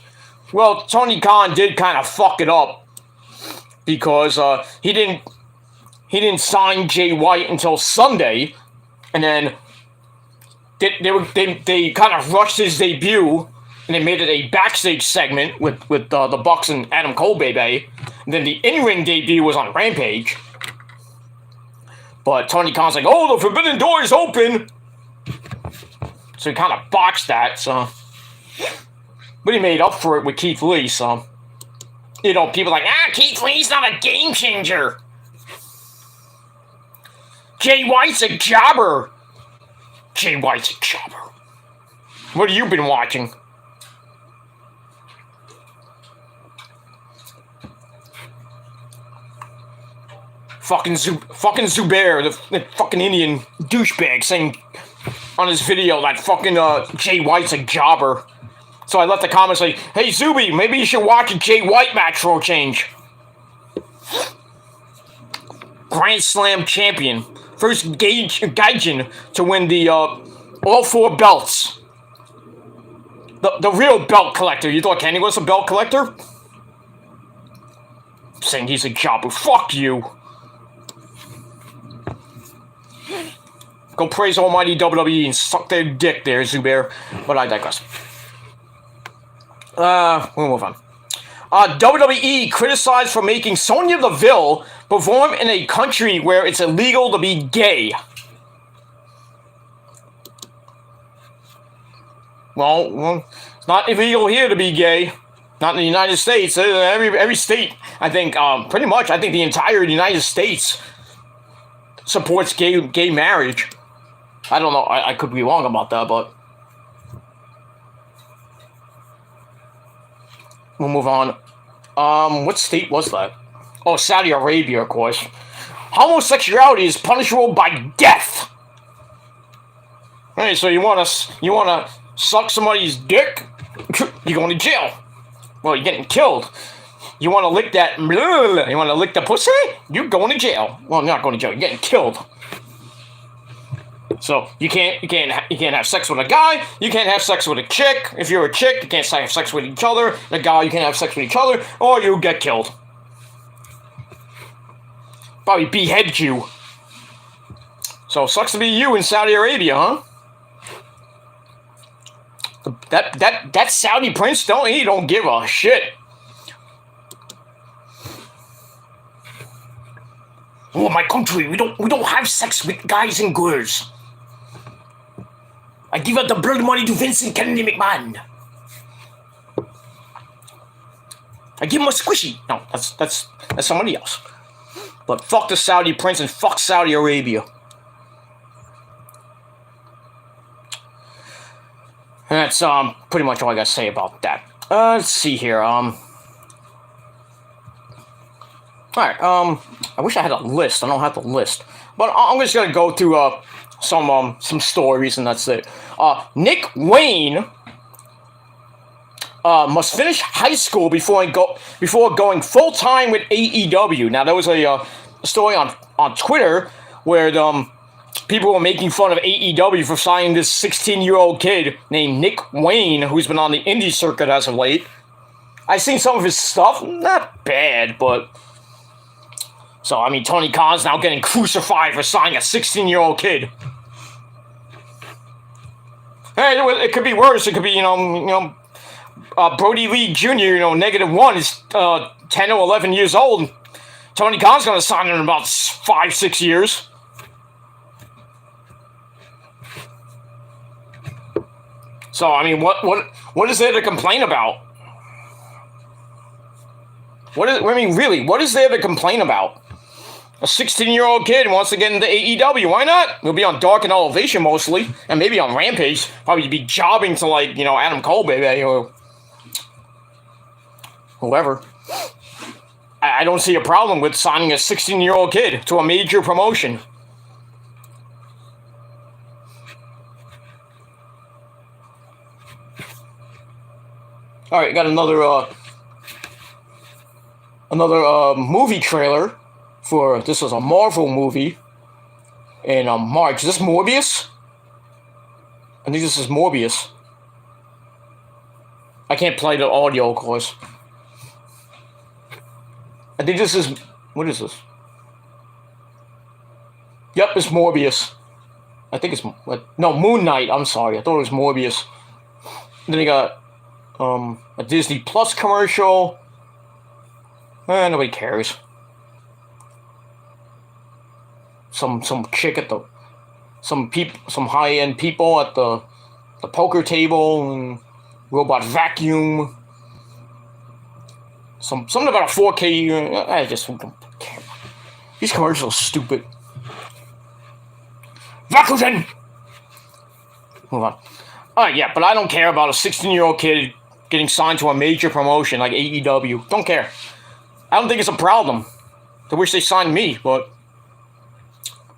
Well, Tony Khan did kind of fuck it up because he didn't sign Jay White until Sunday, and then they kind of rushed his debut, and they made it a backstage segment with the Bucks and Adam Cole, baby. And then the in-ring debut was on Rampage. But Tony Khan's like, oh, the Forbidden Door is open! So he kind of boxed that, so... But he made up for it with Keith Lee, so... You know, people are like, Keith Lee's not a game changer! Jay White's a jobber! Jay White's a jobber. What have you been watching? Fucking Zubair, the fucking Indian douchebag, saying on his video that fucking Jay White's a jobber. So I left a comment saying, hey Zuby, maybe you should watch a Jay White match for a change. Grand Slam champion. First Gaijin to win the all 4 belts. The real belt collector. You thought Kenny was a belt collector? Saying he's a jobber. Fuck you. Go praise almighty WWE and suck their dick there, Zubair. But I digress. We'll move on. WWE criticized for making Sonya Deville perform in a country where it's illegal to be gay. Well, it's not illegal here to be gay. Not in the United States. Every state, I think, pretty much, I think the entire United States supports gay marriage. I don't know. I could be wrong about that, but we'll move on. What state was that? Oh, Saudi Arabia, of course. Homosexuality is punishable by death. Hey, so you wanna suck somebody's dick? You're going to jail. Well, you're getting killed. You wanna lick that? You wanna lick the pussy? You're going to jail. Well, you're not going to jail. You're getting killed. So you can't have sex with a guy. You can't have sex with a chick. If you're a chick, you can't have sex with each other. A guy, you can't have sex with each other, or you'll get killed. Probably behead you. So sucks to be you in Saudi Arabia, huh? That Saudi prince don't give a shit. Oh, my country, we don't have sex with guys and girls. I give out the blood money to Vincent Kennedy McMahon. I give him a squishy. No, that's somebody else. But fuck the Saudi prince and fuck Saudi Arabia. And that's pretty much all I gotta say about that. Let's see here. Alright, I wish I had a list. I don't have the list. But I'm just gonna go through some stories and that's it. Nick Wayne must finish high school before going full time with AEW. Now there was a story on Twitter where people were making fun of AEW for signing this 16-year-old kid named Nick Wayne, who's been on the indie circuit as of late. I've seen some of his stuff, not bad, but so I mean Tony Khan's now getting crucified for signing a 16-year-old kid. Hey, it could be worse. It could be Brody Lee Jr. -1 is 10 or 11 years old. Tony Khan's gonna sign him in about 5-6 years. So I mean, what is there to complain about? What is there to complain about? A 16-year-old kid wants to get into AEW. Why not? He'll be on Dark and Elevation mostly, and maybe on Rampage. Probably be jobbing to Adam Cole, baby, or whoever. I don't see a problem with signing a 16-year-old kid to a major promotion. All right, got another movie trailer for this was a Marvel movie in March. Is this Morbius? I think this is Morbius. I can't play the audio, of course. I think this is... What is this? Yep, it's Morbius. I think it's... No, Moon Knight. I'm sorry. I thought it was Morbius. And then you got a Disney Plus commercial. Nobody cares. Some chick at the... Some high-end people at the poker table and robot vacuum. Something about a 4K. I just don't care. These commercials are stupid. Vakuten! Move on. Alright, yeah, but I don't care about a 16-year-old kid getting signed to a major promotion like AEW. Don't care. I don't think it's a problem. I wish they signed me, but...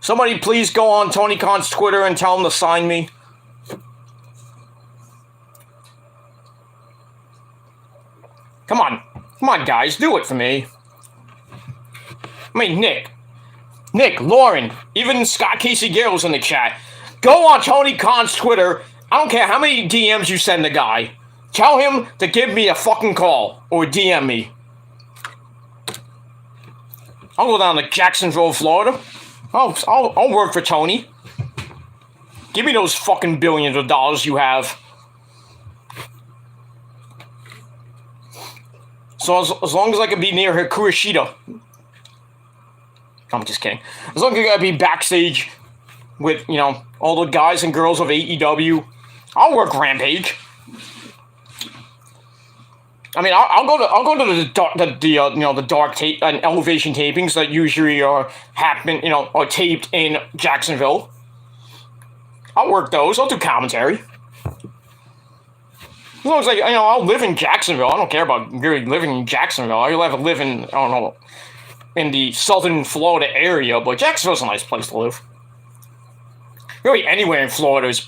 Somebody please go on Tony Khan's Twitter and tell him to sign me. Come on, guys, do it for me. I mean, Nick, Lauren, even Scott Casey Garrell's in the chat. Go on Tony Khan's Twitter. I don't care how many DMs you send the guy. Tell him to give me a fucking call or DM me. I'll go down to Jacksonville, Florida. I'll work for Tony. Give me those fucking billions of dollars you have. So as long as I can be near her Kurashida. I'm just kidding. As long as I gotta be backstage with, all the guys and girls of AEW, I'll work Rampage. I mean, I'll go to the dark tape and elevation tapings that usually happen, are taped in Jacksonville. I'll work those. I'll do commentary. As long as I'll live in Jacksonville. I don't care about really living in Jacksonville. I'll have to live in, I don't know, in the southern Florida area, but Jacksonville's a nice place to live. Really, anywhere in Florida is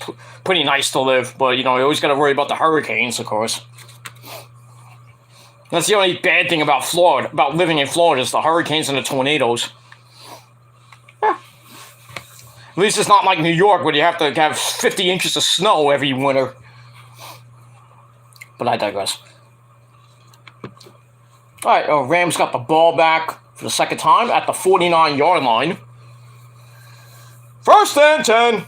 pretty nice to live, but, you always got to worry about the hurricanes, of course. That's the only bad thing about Florida, about living in Florida, is the hurricanes and the tornadoes. At least it's not like New York, where you have to have 50 inches of snow every winter. But I digress. Alright, Rams got the ball back for the second time at the 49-yard line. First and 10.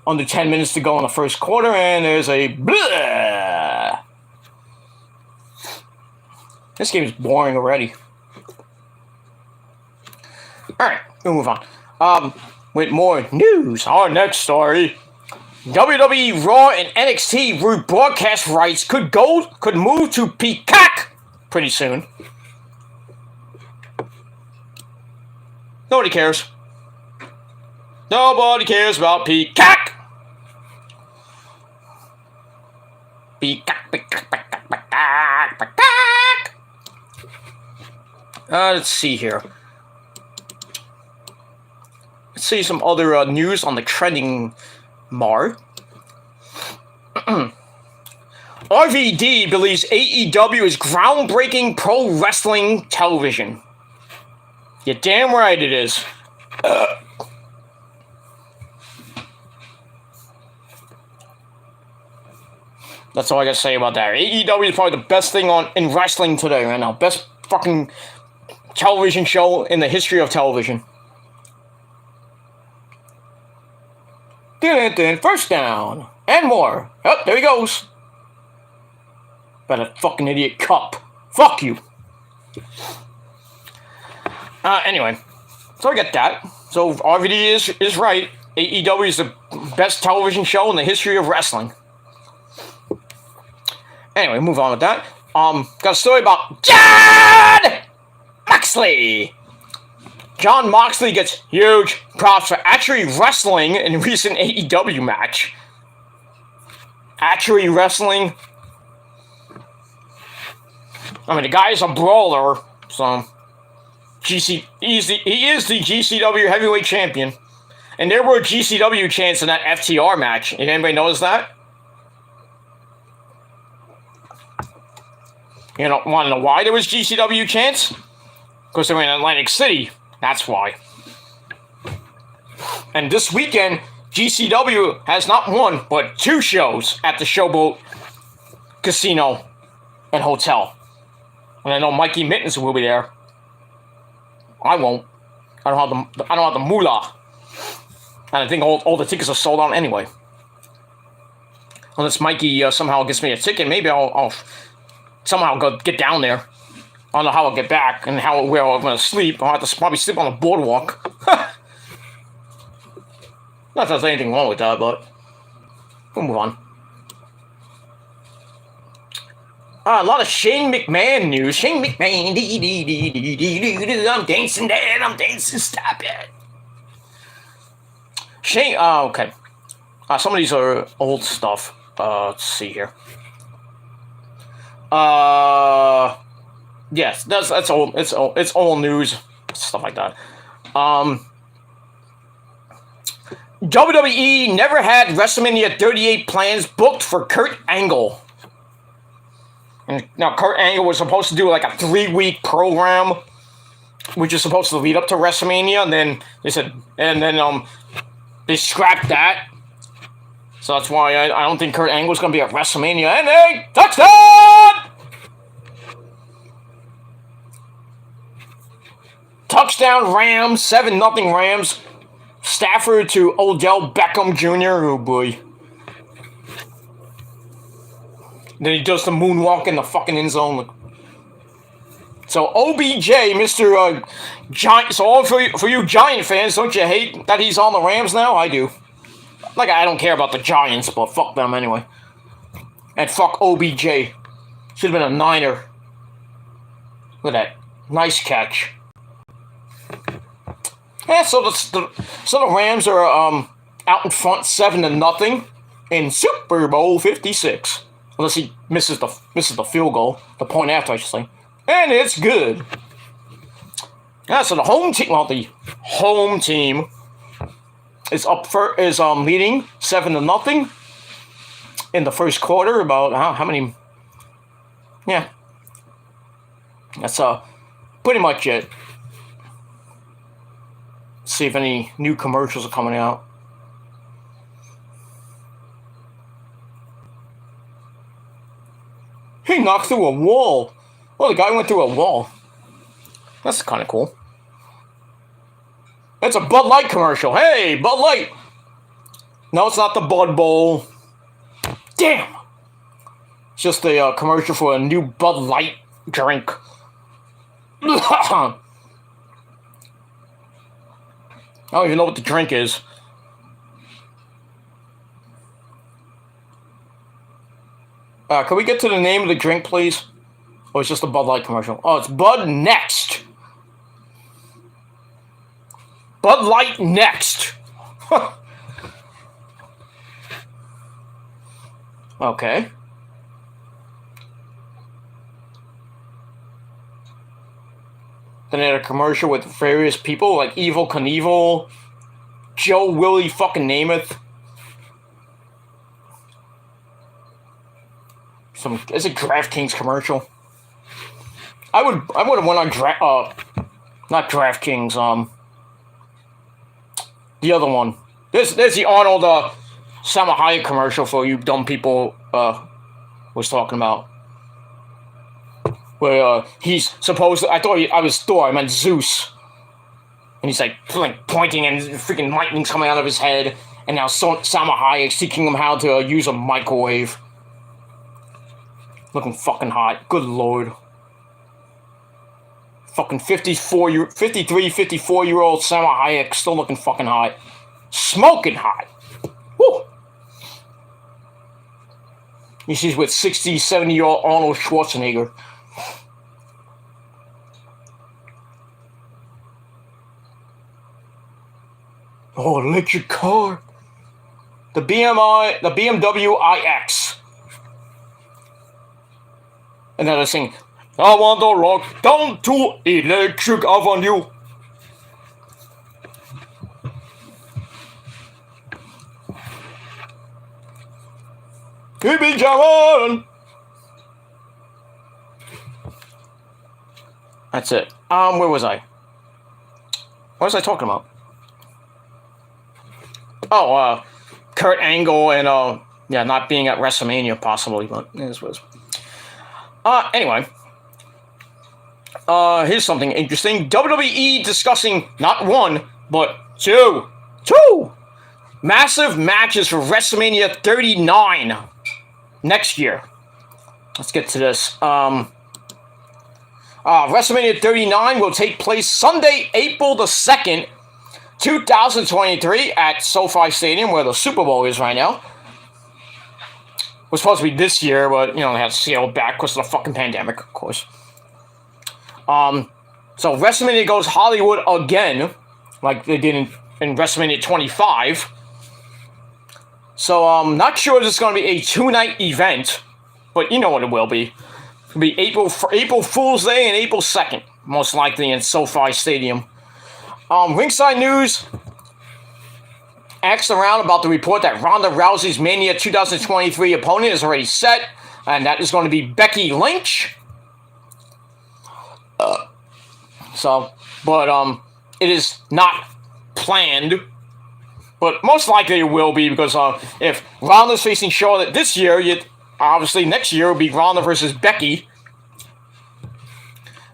Under 10 minutes to go in the first quarter, and there's a blah. This game is boring already. Alright, we'll move on. With more news, our next story. WWE Raw and NXT rebroadcast rights could move to Peacock pretty soon. Nobody cares. Nobody cares about Peacock. Peacock. Let's see here. Let's see some other news on the trending Mar. RVD believes AEW is groundbreaking pro wrestling television. You're damn right it is. That's all I gotta say about that. AEW is probably the best thing in wrestling today right now. Best fucking television show in the history of television. First down. And more. Oh, there he goes. About a fucking idiot cup. Fuck you. Anyway. So I get that. So RVD is right. AEW is the best television show in the history of wrestling. Anyway, move on with that. Got a story about Jon Moxley. Jon Moxley gets huge props for actually wrestling in a recent AEW match. Actually wrestling. I mean, the guy is a brawler, so he is the GCW heavyweight champion. And there were GCW chants in that FTR match. Did anybody notice that? You don't want to know why there was GCW chants? Because they were in Atlantic City. That's why. And this weekend, GCW has not one, but 2 shows at the Showboat Casino and Hotel. And I know Mikey Mittens will be there. I won't. I don't have the moolah. And I think all the tickets are sold out anyway. Unless Mikey somehow gets me a ticket, maybe I'll somehow get down there. I don't know how I'll get back and where I'm going to sleep. I'll have to probably sleep on the boardwalk. Not that there's anything wrong with that, but we'll move on. A lot of Shane McMahon news. Shane McMahon, I'm dancing, Dad, I'm dancing, stop it. Shane, okay. Some of these are old stuff. Let's see here. Yes, that's old. It's old news, stuff like that. WWE never had WrestleMania 38 plans booked for Kurt Angle. And now Kurt Angle was supposed to do like a 3-week program, which is supposed to lead up to WrestleMania, and then they said, they scrapped that. So that's why I don't think Kurt Angle's gonna be at WrestleMania. And a touchdown! Touchdown Rams, 7-0 Rams. Stafford to Odell Beckham Jr. Oh boy. Then he does the moonwalk in the fucking end zone. So OBJ, Mr. Giant. So all for you Giant fans, don't you hate that he's on the Rams now? I do. Like, I don't care about the Giants, but fuck them anyway. And fuck OBJ. Should have been a Niner. Look at that. Nice catch. Yeah, so the Rams are out in front 7-0 in Super Bowl 56. Unless he misses the field goal, the point after, I should say. And it's good. Yeah, so the home team is leading 7-0 in the first quarter. About how many? Yeah, that's pretty much it. Let's see if any new commercials are coming out. He knocked through a wall. Well, the guy went through a wall. That's kind of cool. It's a Bud Light commercial. Hey, Bud Light. No, it's not the Bud Bowl. Damn. It's just a commercial for a new Bud Light drink. I don't even know what the drink is. Can we get to the name of the drink, please? Or it's just a Bud Light commercial? Oh, it's Bud Next. Bud Light Next. Okay. Then they had a commercial with various people, like Evil Knievel, Joe Willie fucking Namath. It's a DraftKings commercial. I would have went on not DraftKings, the other one. There's the Arnold Salma Hayek commercial for you dumb people was talking about. Where he's supposed to, I was Thor, I meant Zeus. And he's like pointing and freaking lightning's coming out of his head. And now Salma Hayek's teaching him how to use a microwave. Looking fucking hot. Good lord. Fucking 53, 54-year-old Salma Hayek still looking fucking hot. Smoking hot. Woo! She's with 60, 70-year-old Arnold Schwarzenegger. Oh, electric car. The BMW iX. And then they're saying, I want to rock down to Electric Avenue. Keep it jamming. That's it. Where was I? What was I talking about? Oh, Kurt Angle and not being at WrestleMania possibly, but this was. Anyway. Here's something interesting. WWE discussing not one, but two massive matches for WrestleMania 39 next year. Let's get to this. WrestleMania 39 will take place Sunday, April the 2nd, 2023 at SoFi Stadium, where the Super Bowl is right now. It was supposed to be this year, but, they had to scale back because of the fucking pandemic, of course. So WrestleMania goes Hollywood again, like they did in WrestleMania 25. So I'm not sure if it's going to be a 2-night event, but you know what it will be. It'll be April Fool's Day and April 2nd, most likely in SoFi Stadium. Ringside News asked around about the report that Ronda Rousey's Mania 2023 opponent is already set, and that is going to be Becky Lynch. It is not planned, but most likely it will be because if Ronda's facing Charlotte this year, obviously next year will be Ronda versus Becky.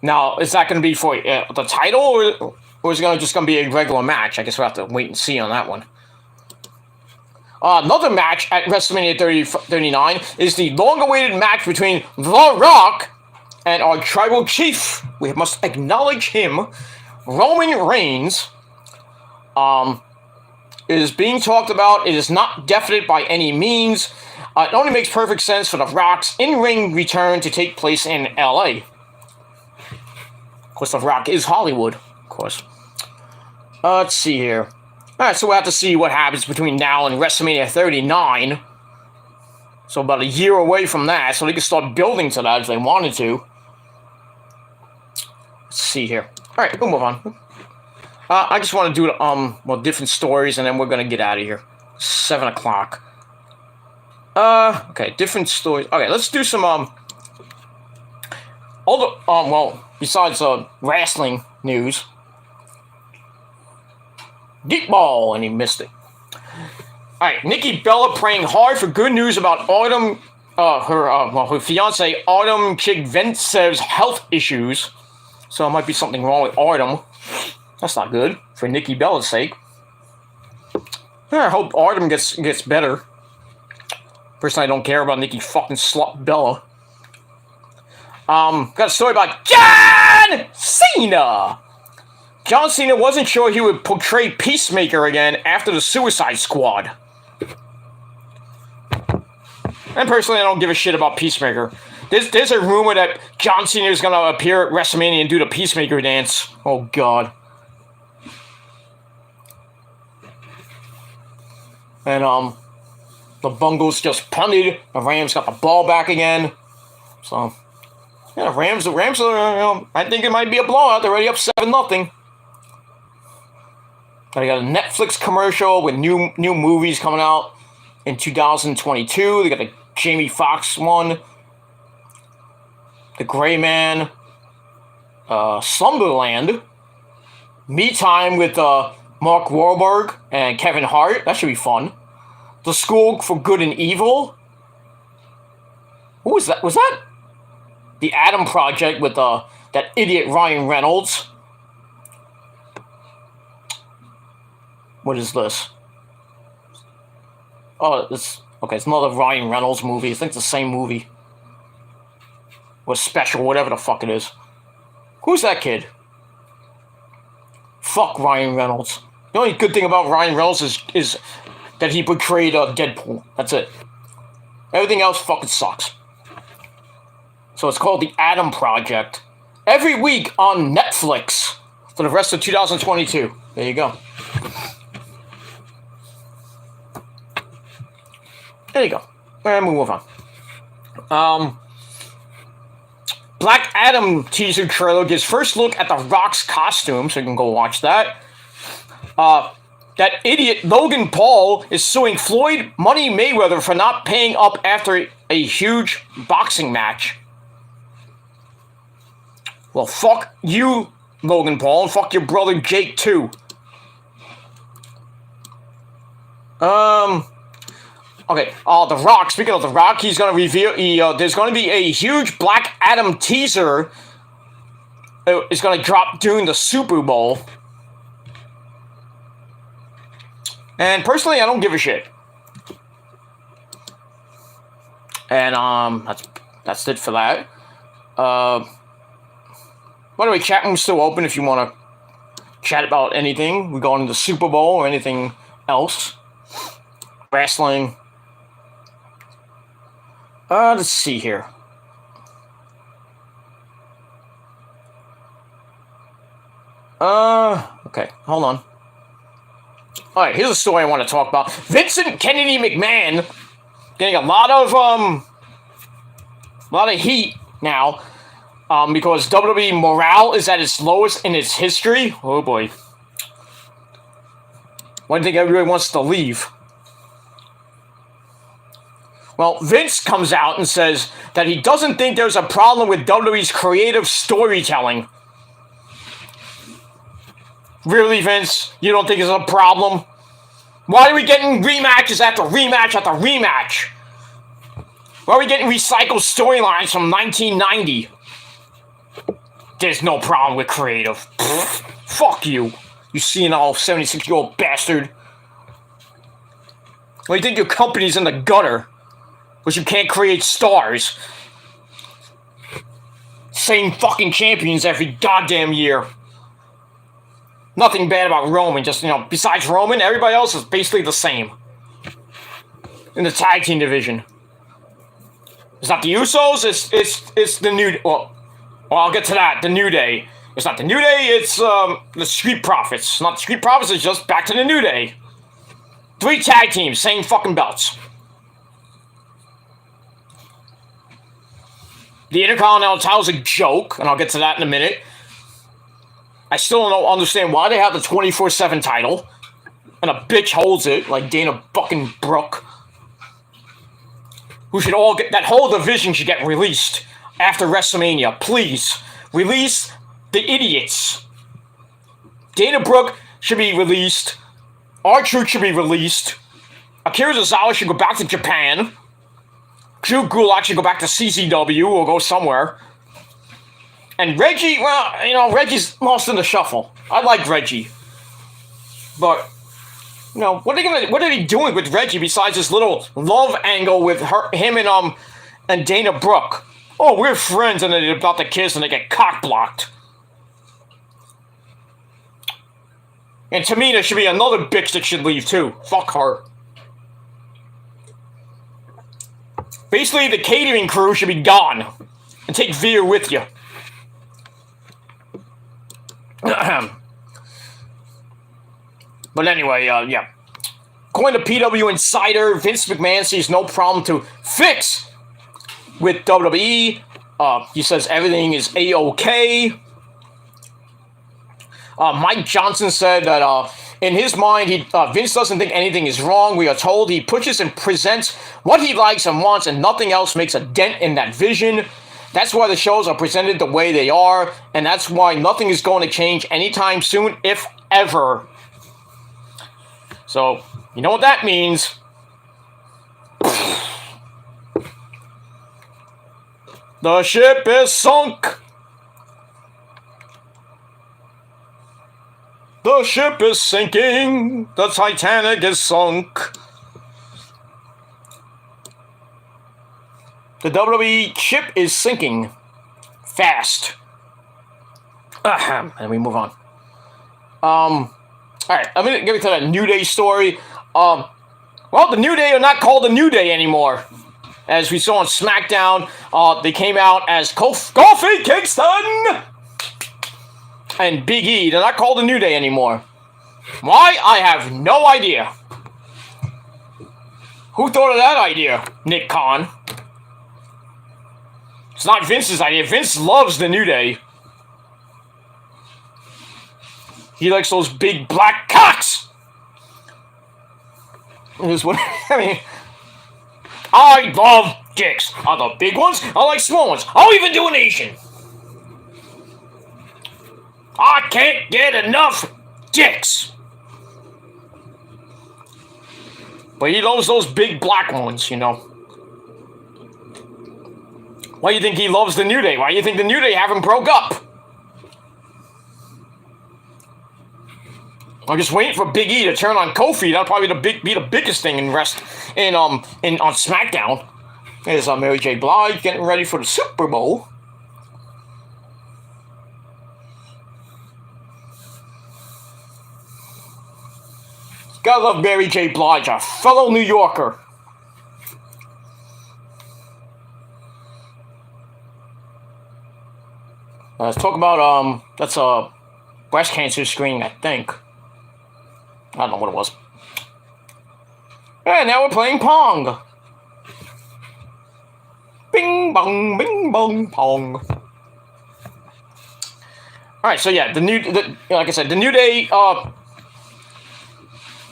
Now, is that going to be for the title, or is it just going to be a regular match? I guess we'll have to wait and see on that one. Another match at WrestleMania 39 is the long-awaited match between The Rock and our tribal chief. We must acknowledge him. Roman Reigns is being talked about. It is not definite by any means. It only makes perfect sense for The Rock's in-ring return to take place in LA. Of course, The Rock is Hollywood, of course. Let's see here. Alright, so we'll have to see what happens between now and WrestleMania 39. So about a year away from that, so they can start building to that if they wanted to. Let's see here. Alright, we'll move on. I just want to do different stories, and then we're going to get out of here. 7 o'clock. Okay, different stories. Okay, let's do some, besides, wrestling news. Deep ball, and he missed it. Alright, Nikki Bella praying hard for good news about Autumn, her fiance, Autumn Chigventsev's health issues. So it might be something wrong with Autumn. That's not good for Nikki Bella's sake. I hope Artem gets better. Personally, I don't care about Nikki fucking slut Bella. Got a story about John Cena. John Cena wasn't sure he would portray Peacemaker again after the Suicide Squad. And personally, I don't give a shit about Peacemaker. There's a rumor that John Cena is gonna appear at WrestleMania and do the Peacemaker dance. Oh god. And the Bungles just punted. The Rams got the ball back again. So yeah, the Rams are. I think it might be a blowout. They're already up 7-0. They got a Netflix commercial with new movies coming out in 2022. They got the Jamie Foxx one, The Gray Man, Slumberland, Me Time with Mark Wahlberg and Kevin Hart. That should be fun. The School for Good and Evil. Who was that? Was that The Adam Project with that idiot Ryan Reynolds? What is this? Oh, it's okay. It's another Ryan Reynolds movie. I think it's the same movie. Or special, whatever the fuck it is. Who's that kid? Fuck Ryan Reynolds. The only good thing about Ryan Reynolds is that he portrayed Deadpool. That's it. Everything else fucking sucks. So it's called The Adam Project. Every week on Netflix for the rest of 2022. There you go. There you go. And we'll move on. Black Adam teaser trailer gives first look at The Rock's costume, so you can go watch that. That idiot Logan Paul is suing Floyd Money Mayweather for not paying up after a huge boxing match. Well, fuck you, Logan Paul, and fuck your brother Jake too. Okay, The Rock, speaking of The Rock, he's going to reveal, there's going to be a huge Black Adam teaser. It's going to drop during the Super Bowl. And personally, I don't give a shit. And, that's it for that. By the way, chat room's still open if you want to chat about anything regarding the Super Bowl or anything else. Wrestling. Let's see here. Okay, hold on. Alright, here's a story I want to talk about. Vincent Kennedy McMahon getting a lot of heat now, because WWE morale is at its lowest in its history. Oh boy. Why do you think everybody wants to leave? Well, Vince comes out and says that he doesn't think there's a problem with WWE's creative storytelling. Really, Vince? You don't think it's a problem? Why are we getting rematches after rematch after rematch? Why are we getting recycled storylines from 1990? There's no problem with creative. Pfft, fuck you. You senile 76-year-old bastard. Well, you think your company's in the gutter? But you can't create stars. Same fucking champions every goddamn year. Nothing bad about Roman, just, besides Roman, everybody else is basically the same. In the tag team division. It's not the Usos, it's the New... Well, I'll get to that. The New Day. It's not the New Day, it's the Street Profits. Not the Street Profits, it's just back to the New Day. 3 tag teams, same fucking belts. The Intercontinental title is a joke, and I'll get to that in a minute. I still don't understand why they have the 24/7 title, and a bitch holds it, like Dana fucking Brooke. Who should all get... That whole division should get released after WrestleMania. Please, release the idiots. Dana Brooke should be released. R-Truth should be released. Akira Tozawa should go back to Japan. Drew Gulak should go back to CCW or go somewhere. And Reggie, well, Reggie's lost in the shuffle. I like Reggie. But, you know, what are they doing with Reggie besides this little love angle with him and Dana Brooke? Oh, we're friends, and then they're about to kiss and they get cock blocked. And Tamina should be another bitch that should leave too. Fuck her. Basically, the catering crew should be gone. And take Veer with you. But anyway, yeah. According to PW Insider, Vince McMahon sees no problem to fix with WWE. He says everything is A-OK. Mike Johnson said that in his mind, Vince doesn't think anything is wrong. We are told he pushes and presents what he likes and wants, and nothing else makes a dent in that vision. That's why the shows are presented the way they are, and that's why nothing is going to change anytime soon, if ever. So, you know what that means. The ship is sunk. The ship is sinking. The Titanic is sunk. The WWE ship is sinking. Fast. And we move on. Alright, I'm gonna get into that New Day story. Well, the New Day are not called the New Day anymore. As we saw on SmackDown, they came out as Kofi Kingston and Big E. They're not called the New Day anymore. Why? I have no idea. Who thought of that idea? Nick Khan. It's not Vince's idea. Vince loves the New Day. He likes those big black cocks. Is what I mean. I love dicks. I love big ones. I like small ones. I'll even do an Asian. I can't get enough dicks. But he loves those big black ones, you know. Why do you think he loves the New Day? Why do you think the New Day haven't broke up? I'm just waiting for Big E to turn on Kofi. That'll probably be the biggest thing on SmackDown. There's Mary J. Blige getting ready for the Super Bowl. Gotta love Mary J. Blige, a fellow New Yorker. Let's talk about that's a breast cancer screening, I think. I don't know what it was. And now we're playing Pong. Bing bong, bing bong, pong. Alright, so yeah, like I said, the New Day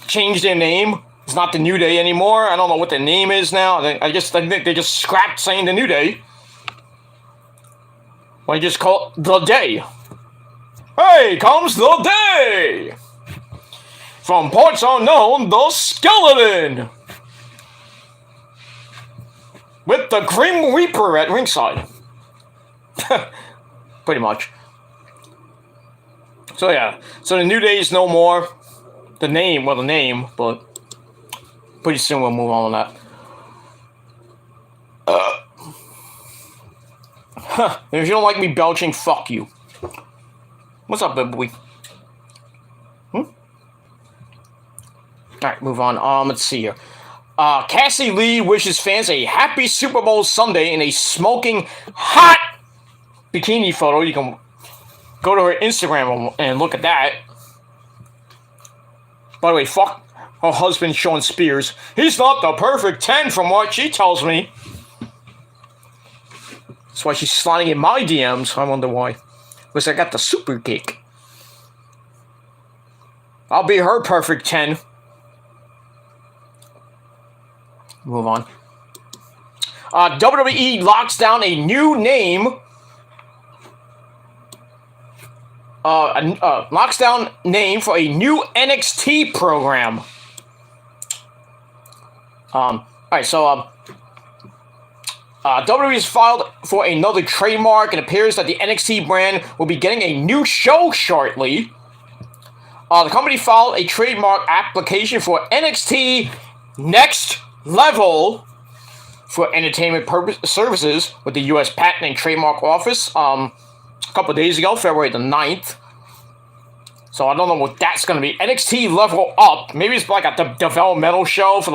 changed their name. It's not the New Day anymore. I don't know what their name is now. I think they just scrapped saying the New Day. Why just call it The Day? Hey, comes The Day! From parts unknown, the Skeleton! With the Grim Reaper at ringside. Pretty much. So yeah, so the New Day is no more. The name, but pretty soon we'll move on that. If you don't like me belching, fuck you. What's up, baby boy? Alright, move on. Let's see here. Cassie Lee wishes fans a happy Super Bowl Sunday in a smoking hot bikini photo. You can go to her Instagram and look at that. By the way, fuck her husband, Sean Spears. He's not the perfect 10 from what she tells me. That's why she's sliding in my DMs. I wonder why. Because I got the super kick. I'll be her perfect 10. Move on. WWE locks down a new name. Locks down name for a new NXT program. Alright, so WWE has filed for another trademark. It appears that the NXT brand will be getting a new show shortly. The company filed a trademark application for NXT Next Level for entertainment services with the U.S. Patent and Trademark Office a couple of days ago, February the 9th. So I don't know what that's going to be. NXT Level Up. Maybe it's like a developmental show for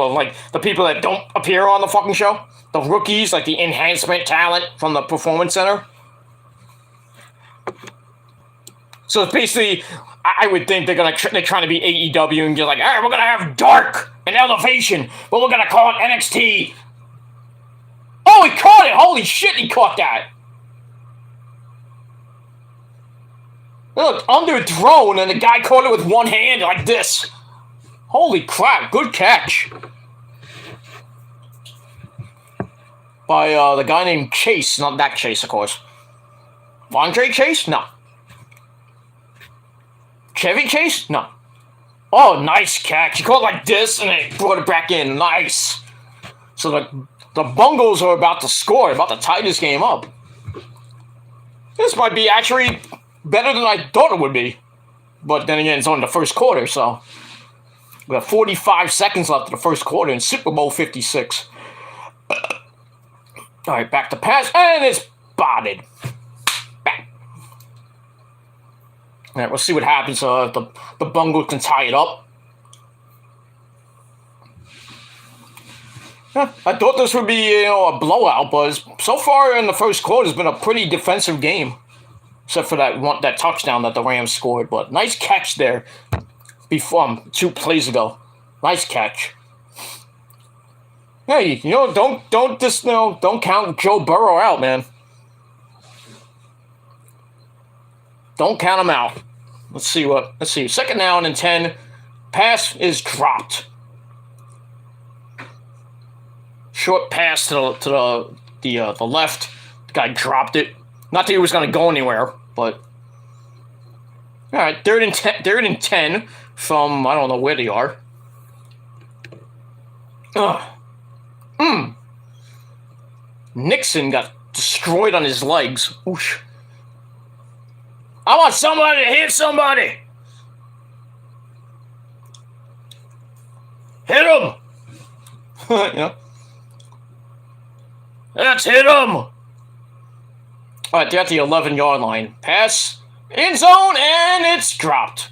the people that don't appear on the fucking show. The rookies, like the enhancement talent from the Performance Center. So it's basically, I would think they're trying to be AEW and just like, all right, we're going to have Dark and Elevation, but we're going to call it NXT. Oh, he caught it! Holy shit, he caught that! Look, underthrown, and the guy caught it with one hand like this. Holy crap, good catch. By the guy named Chase, not that Chase, of course. Andre Chase? No. Chevy Chase? No. Oh, nice catch. He caught it like this, and they brought it back in. Nice. So the Bungles are about to score, about to tie this game up. This might be actually better than I thought it would be. But then again, it's only the first quarter, so we have 45 seconds left of the first quarter in Super Bowl 56. All right, back to pass, and it's botted. Back. All right, we'll see what happens. The Bungles can tie it up. I thought this would be, a blowout, but so far in the first quarter, it's been a pretty defensive game, except for that touchdown that the Rams scored. But nice catch there, before 2 plays ago. Nice catch. Hey, don't count Joe Burrow out, man. Don't count him out. Let's see. Second down and 10. Pass is dropped. Short pass to the left. The guy dropped it. Not that he was going to go anywhere, but all right. Third and 10 from I don't know where they are. Nixon got destroyed on his legs. Oosh. I want somebody to hit somebody. Hit him. Let's hit him! All right, they're at the 11-yard line. Pass, end zone, and it's dropped.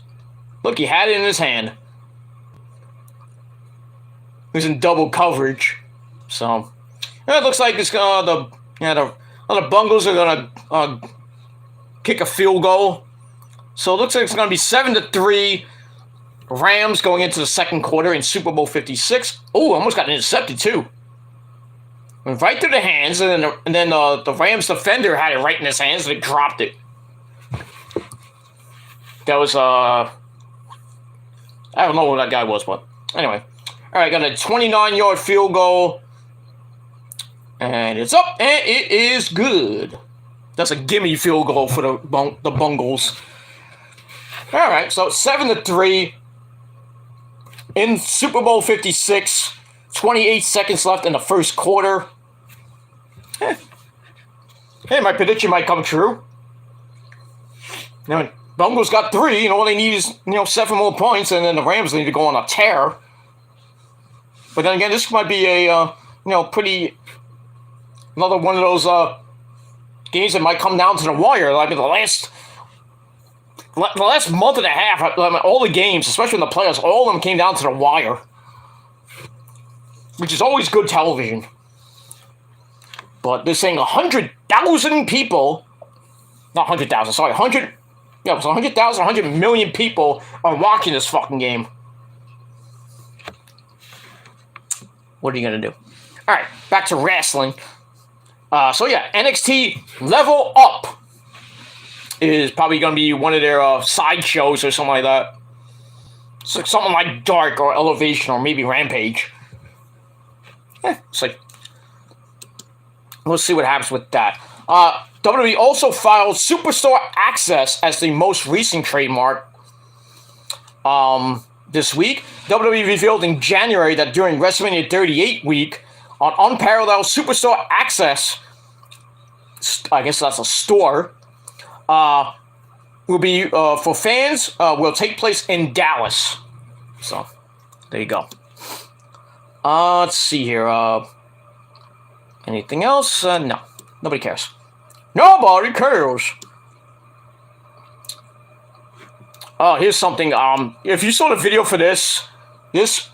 Look, he had it in his hand. He was in double coverage. So, it looks like it's the Bungles are gonna kick a field goal. So it looks like it's gonna be 7-3. Rams going into the second quarter in Super Bowl 56. Oh, almost got intercepted too. Went right through the hands, and then the Rams defender had it right in his hands, and it dropped it. That was I don't know who that guy was, but anyway. All right, got a 29-yard field goal, and it's up, and it is good. That's a gimme field goal for the Bungles. All right, so 7-3 in Super Bowl 56. 28 seconds left in the first quarter. Hey, my prediction might come true. Now, Bungles got 3. All they need is 7 more points, and then the Rams need to go on a tear. But then again, this might be a pretty another one of those games that might come down to the wire. I mean, the last month and a half, all the games, especially in the playoffs, all of them came down to the wire, which is always good television. But they're saying 100,000 people, not 100,000, sorry, 100, yeah, so 100,000, 100 million people are watching this fucking game. What are you going to do? All right, back to wrestling. So yeah, NXT Level Up is probably going to be one of their side shows or something like that. It's like something like Dark or Elevation or maybe Rampage. It's like, we'll see what happens with that. WWE also filed Superstar Access as the most recent trademark this week. WWE revealed in January that during WrestleMania 38 week, on Unparalleled Superstar Access, I guess that's a store, will be for fans. Will take place in Dallas. So there you go. Let's see here. Anything else? No. Nobody cares. Nobody cares. Here's something. If you saw the video for this is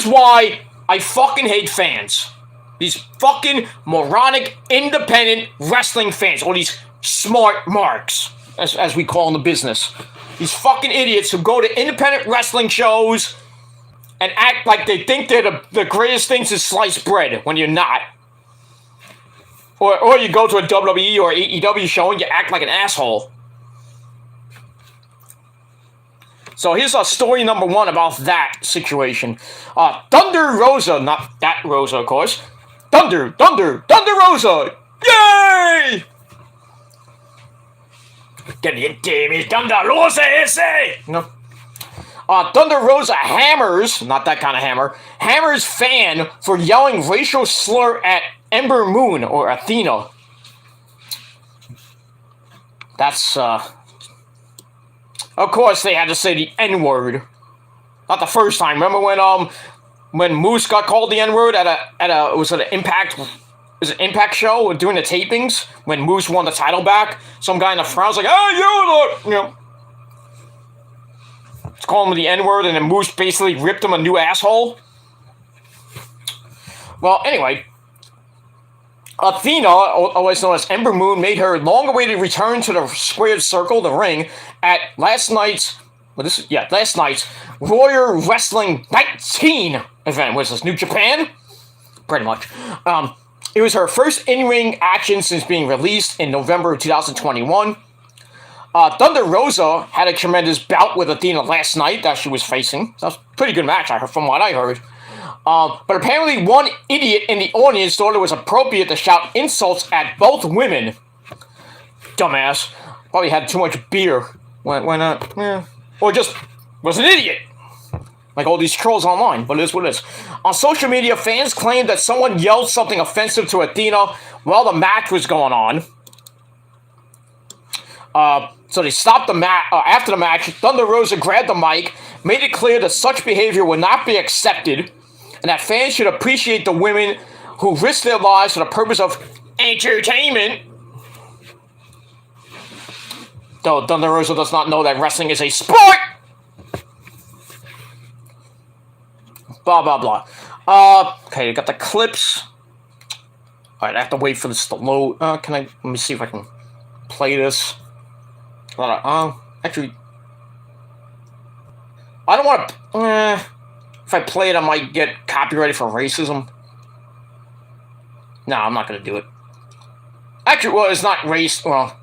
why I fucking hate fans. These fucking moronic, independent wrestling fans, or these smart marks, as we call in the business. These fucking idiots who go to independent wrestling shows and act like they think they're the greatest thing since sliced bread when you're not. Or you go to a WWE or AEW show and you act like an asshole. So here's our story number 1 about that situation. Thunder Rosa, not that Rosa, of course. Thunder Rosa! Yay! Can you give me Thunder Rosa, ese? No. Thunder Rosa hammers, not that kind of hammer, hammers fan for yelling racial slur at Ember Moon, or Athena. That's, of course they had to say the N-word. Not the first time. Remember when Moose got called the N-word at an Impact show during the tapings when Moose won the title back? Some guy in the front was like, "Hey, you know." It's calling him the N-word, and then Moose basically ripped him a new asshole. Well, anyway, Athena, always known as Ember Moon, made her long-awaited return to the squared circle, the ring, at last night's Royal Wrestling 19 event. Was this New Japan? Pretty much. It was her first in-ring action since being released in November 2021. Thunder Rosa had a tremendous bout with Athena last night that she was facing. That was a pretty good match, from what I heard. But apparently one idiot in the audience thought it was appropriate to shout insults at both women. Dumbass. Probably had too much beer. Or just was an idiot. Like all these trolls online, but it is what it is. On social media, fans claimed that someone yelled something offensive to Athena while the match was going on. So they stopped the match. After the match, Thunder Rosa grabbed the mic, made it clear that such behavior would not be accepted, and that fans should appreciate the women who risk their lives for the purpose of entertainment. Though Thunder Rosa does not know that wrestling is a sport. Blah, blah, blah. Okay, you got the clips. Alright, I have to wait for this to load. Let me see if I can play this. Actually, I don't want to, if I play it, I might get copyrighted for racism. No, I'm not going to do it. Actually, well, it's not race, well,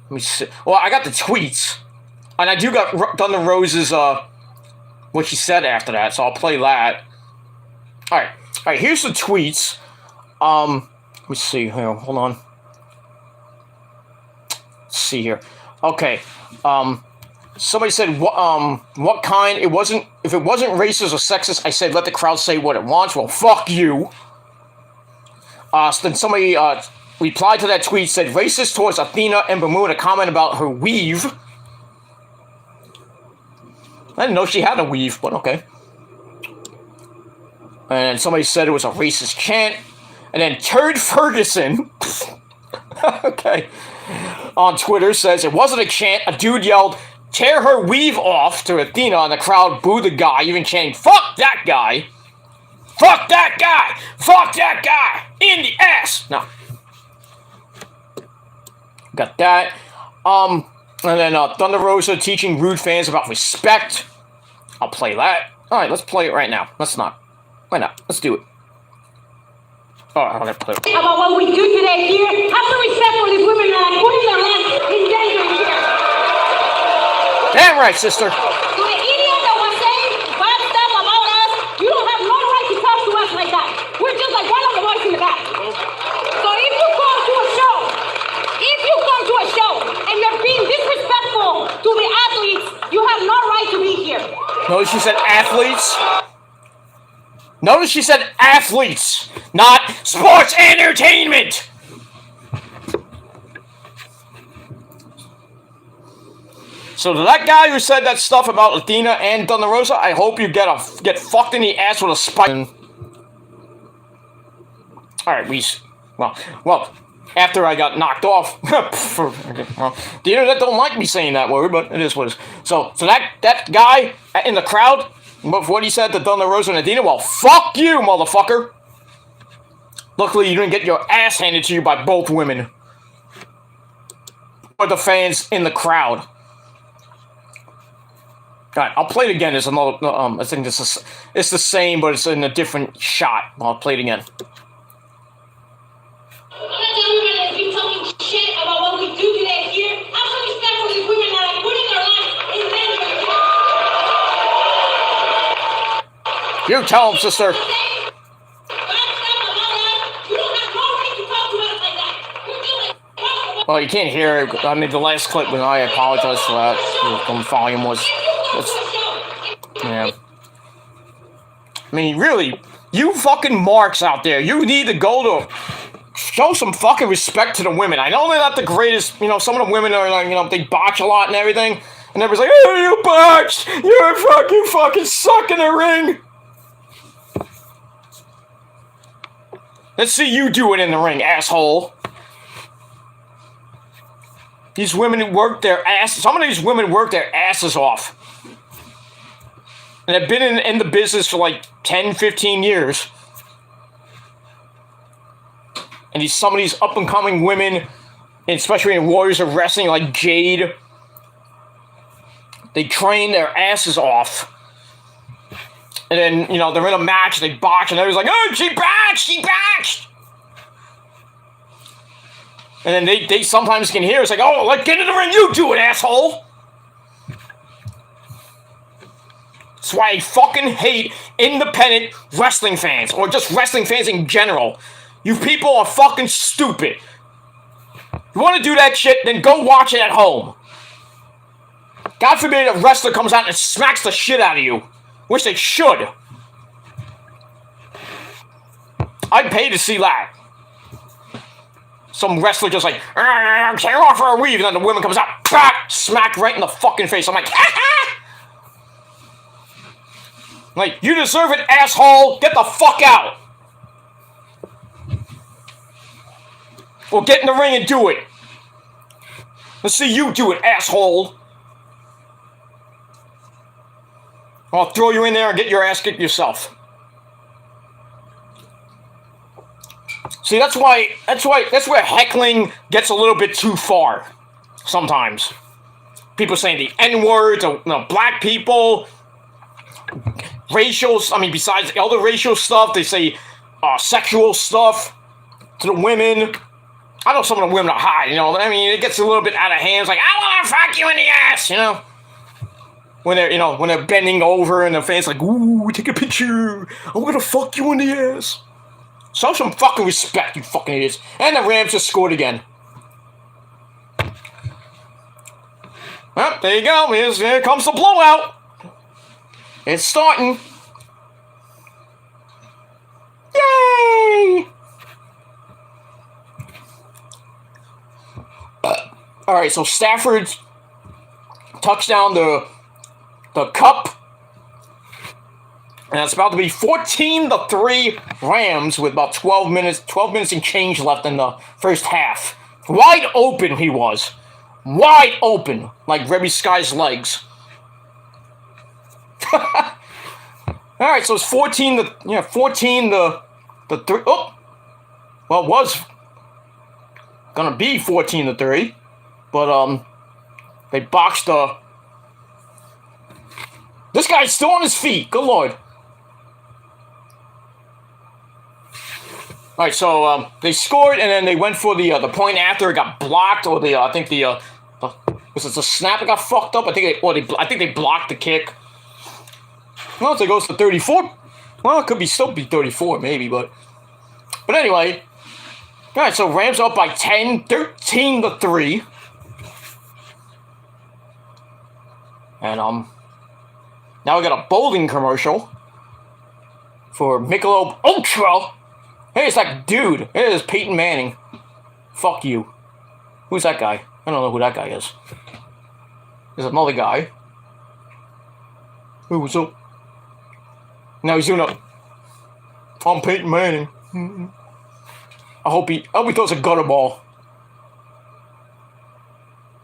let me see. Well, I got the tweets, and I do got Thunder Rose's, what she said after that, so I'll play that. Alright, here's the tweets. Let me see here, hold on. Let's see here. Okay, somebody said, what kind, if it wasn't racist or sexist, I said, let the crowd say what it wants. Well, fuck you. So then somebody, replied to that tweet, said, racist towards Athena Ember Moon, a comment about her weave. I didn't know she had a weave, but okay. And somebody said it was a racist chant. And then Turd Ferguson, okay, on Twitter says, it wasn't a chant. A dude yelled, tear her weave off to Athena, and the crowd booed the guy, even chanting, fuck that guy. Fuck that guy. Fuck that guy. In the ass. No. Got that. And then Thunder Rosa teaching rude fans about respect. I'll play that. Alright, let's play it right now. Let's not. Why not? Let's do it. Oh, I'm gonna play it. About what we do today here. Have some respect for these women that are putting their lives in danger here. Damn right, sister. To the idiot that was saying bad stuff about us, you don't have no right to talk to us like that. We're just like one of the boys in the back. So if you come to a show and you're being disrespectful to the athletes, you have no right to be here. Notice she said athletes. Notice she said athletes, not sports entertainment. So to that guy who said that stuff about Athena and Thunder Rosa, I hope you get fucked in the ass with a spike. Alright, well, after I got knocked off, the internet don't like me saying that word, but it is what it is. So that guy in the crowd, what he said to Thunder Rosa and Athena, well, fuck you, motherfucker. Luckily, you didn't get your ass handed to you by both women. Or the fans in the crowd. Alright, I'll play it again. There's another, I think this is, it's the same, but it's in a different shot. I'll play it again. I'm not telling everybody that keep talking shit about what we do today here. How can we stand for these women that are putting their lives in danger? You tell them, sister. Well, you can't hear it. I mean, the last clip, when I apologize for that. The volume was... yeah. I mean, really, you fucking marks out there, you need to go to... show some fucking respect to the women. I know they're not the greatest, you know, some of the women are like, you know, they botch a lot and everything. And everybody's like, oh, you botched! You fucking suck in the ring! Let's see you do it in the ring, asshole. These women work their asses. Some of these women work their asses off. And they've been in the business for like 10, 15 years. And some of these up-and-coming women, especially in Warriors of Wrestling like Jade, they train their asses off. And then, you know, they're in a match, they botch, and everyone's like, oh, she botched! And then they sometimes can hear, it's like, oh, let's get in the ring, you do it, asshole! That's why I fucking hate independent wrestling fans, or just wrestling fans in general. You people are fucking stupid. You want to do that shit, then go watch it at home. God forbid a wrestler comes out and smacks the shit out of you. Which they should. I'd pay to see that. Some wrestler just like, tear off her weave, and then the woman comes out, smack right in the fucking face. I'm like, like, you deserve it, asshole. Get the fuck out. Or get in the ring and do it. Let's see you do it, asshole. I'll throw you in there and get your ass kicked yourself. See, that's where heckling gets a little bit too far. Sometimes. People saying the N-word to, you know, black people. Racial, I mean, besides all the racial stuff, they say sexual stuff to the women. I know some of the women are hot, you know. I mean, it gets a little bit out of hand. It's like, I want to fuck you in the ass, you know. When they're, you know, when they're bending over and the fans like, ooh, take a picture. I'm gonna fuck you in the ass. Show some fucking respect, you fucking idiots. And the Rams just scored again. Well, there you go. Here comes the blowout. It's starting. Yay! Alright, so Stafford touchdown the cup. And it's about to be 14-3 Rams with about 12 minutes and change left in the first half. Wide open he was. Wide open. Like Rebby Sky's legs. Alright, so it's 14 to 3. Oh! Well, it was gonna be 14-3. But, they boxed the... This guy's still on his feet. Good lord. Alright, so, they scored, and then they went for the point after. It got blocked, or I think was it the snap that got fucked up? I think they blocked the kick. Well, if it goes to 34, well, it could still be 34, maybe, but anyway. Alright, so Rams up by 10, 13-3. And, now we got a bowling commercial for Michelob Ultra. Hey, it's that dude. Hey, it's Peyton Manning. Fuck you. Who's that guy? I don't know who that guy is. There's another guy. Hey, what's up? Now he's doing a... I'm Peyton Manning. I hope he throws a gutter ball.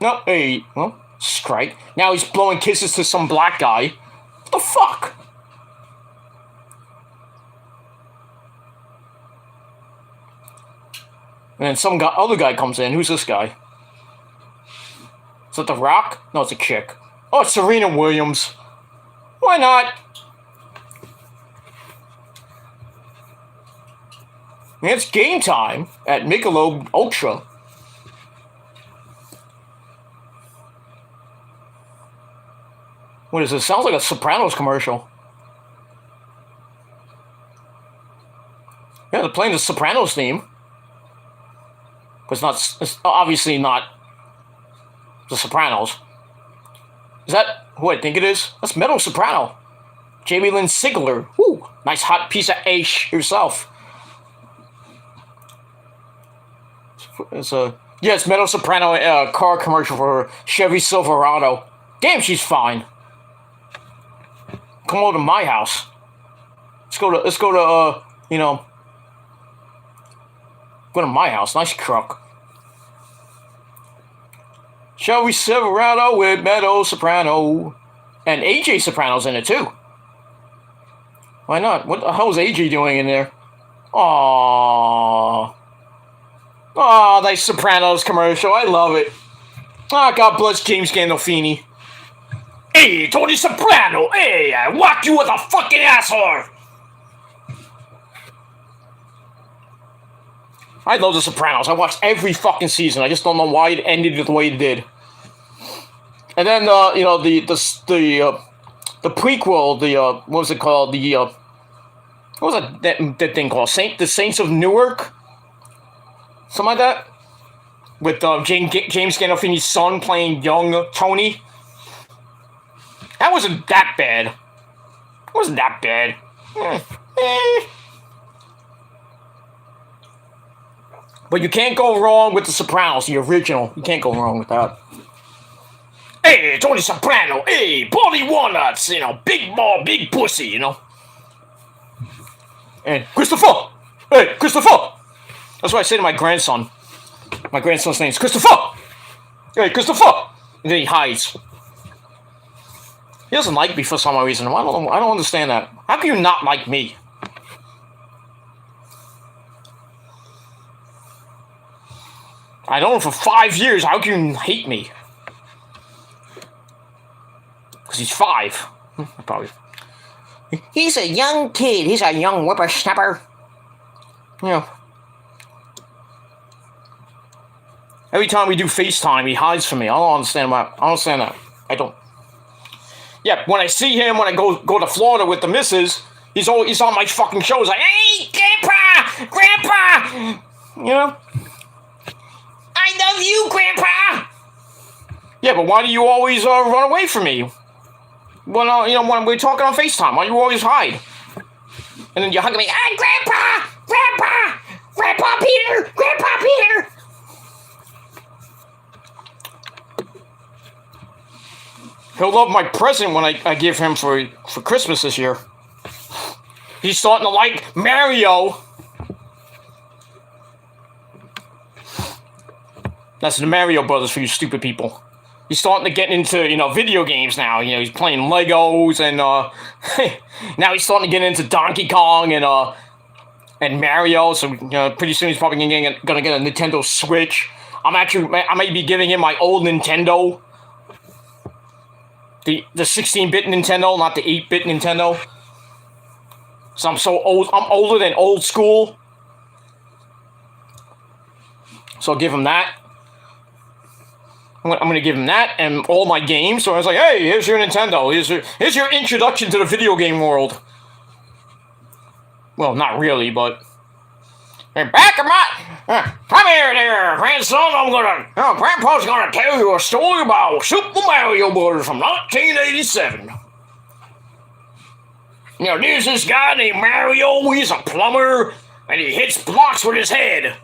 No, hey, well, strike. Now he's blowing kisses to some black guy. What the fuck? And then some other guy comes in. Who's this guy? Is that The Rock? No, it's a chick. Oh, it's Serena Williams. Why not? And it's game time at Michelob Ultra. What is this? Sounds like a Sopranos commercial. Yeah, they're playing the Sopranos theme. But it's obviously not the Sopranos. Is that who I think it is? That's Meadow Soprano. Jamie Lynn Sigler. Woo! Nice hot piece of ash yourself. It's Meadow Soprano car commercial for Chevy Silverado. Damn, she's fine. Come over to my house. Let's go to go to my house. Nice truck. Chevy Silverado with Meadow Soprano. And AJ Soprano's in it too. Why not? What the hell is AJ doing in there? Aww. Oh, nice Sopranos commercial. I love it. Ah, God bless James Gandolfini. Hey, Tony Soprano. Hey, I whacked you with a fucking asshole. I love The Sopranos. I watched every fucking season. I just don't know why it ended the way it did. And then, the prequel, what was it called? What was that thing called? The Saints of Newark? Something like that? With James Gandolfini's son playing young Tony. That wasn't that bad. It wasn't that bad. But you can't go wrong with The Sopranos, the original. You can't go wrong with that. Hey, Tony Soprano. Hey, Paulie Walnuts. Big ball, big pussy, And Christopher. Hey, Christopher. That's what I say to my grandson. My grandson's name is Christopher. Hey, Christopher. And then he hides. He doesn't like me for some reason. I don't understand that. How can you not like me? I know him for 5 years. How can you hate me? Because he's 5. Probably. He's a young kid. He's a young whippersnapper. Every time we do FaceTime, he hides from me. I don't understand that. I don't. Yeah, when I see him, when I go to Florida with the missus, he's on my fucking shows like, hey, Grandpa! I love you, Grandpa! Yeah, but why do you always run away from me? When we're talking on FaceTime, why do you always hide? And then you hug me, hey, Grandpa Peter! He'll love my present when I give him for Christmas this year. He's starting to like Mario. That's the Mario Brothers for you stupid people. He's starting to get into, video games now. He's playing Legos and, now he's starting to get into Donkey Kong and Mario. So, pretty soon he's probably gonna get a Nintendo Switch. I might be giving him my old Nintendo. The 16-bit Nintendo, not the 8-bit Nintendo. So I'm so old. I'm older than old school. So I'll give him that. I'm going to give him that and all my games. So I was like, hey, here's your Nintendo. Here's your introduction to the video game world. Well, not really, but... Hey, back of my... come here there, grandson. Grandpa's gonna tell you a story about Super Mario Brothers from 1987. There's this guy named Mario. He's a plumber, and he hits blocks with his head.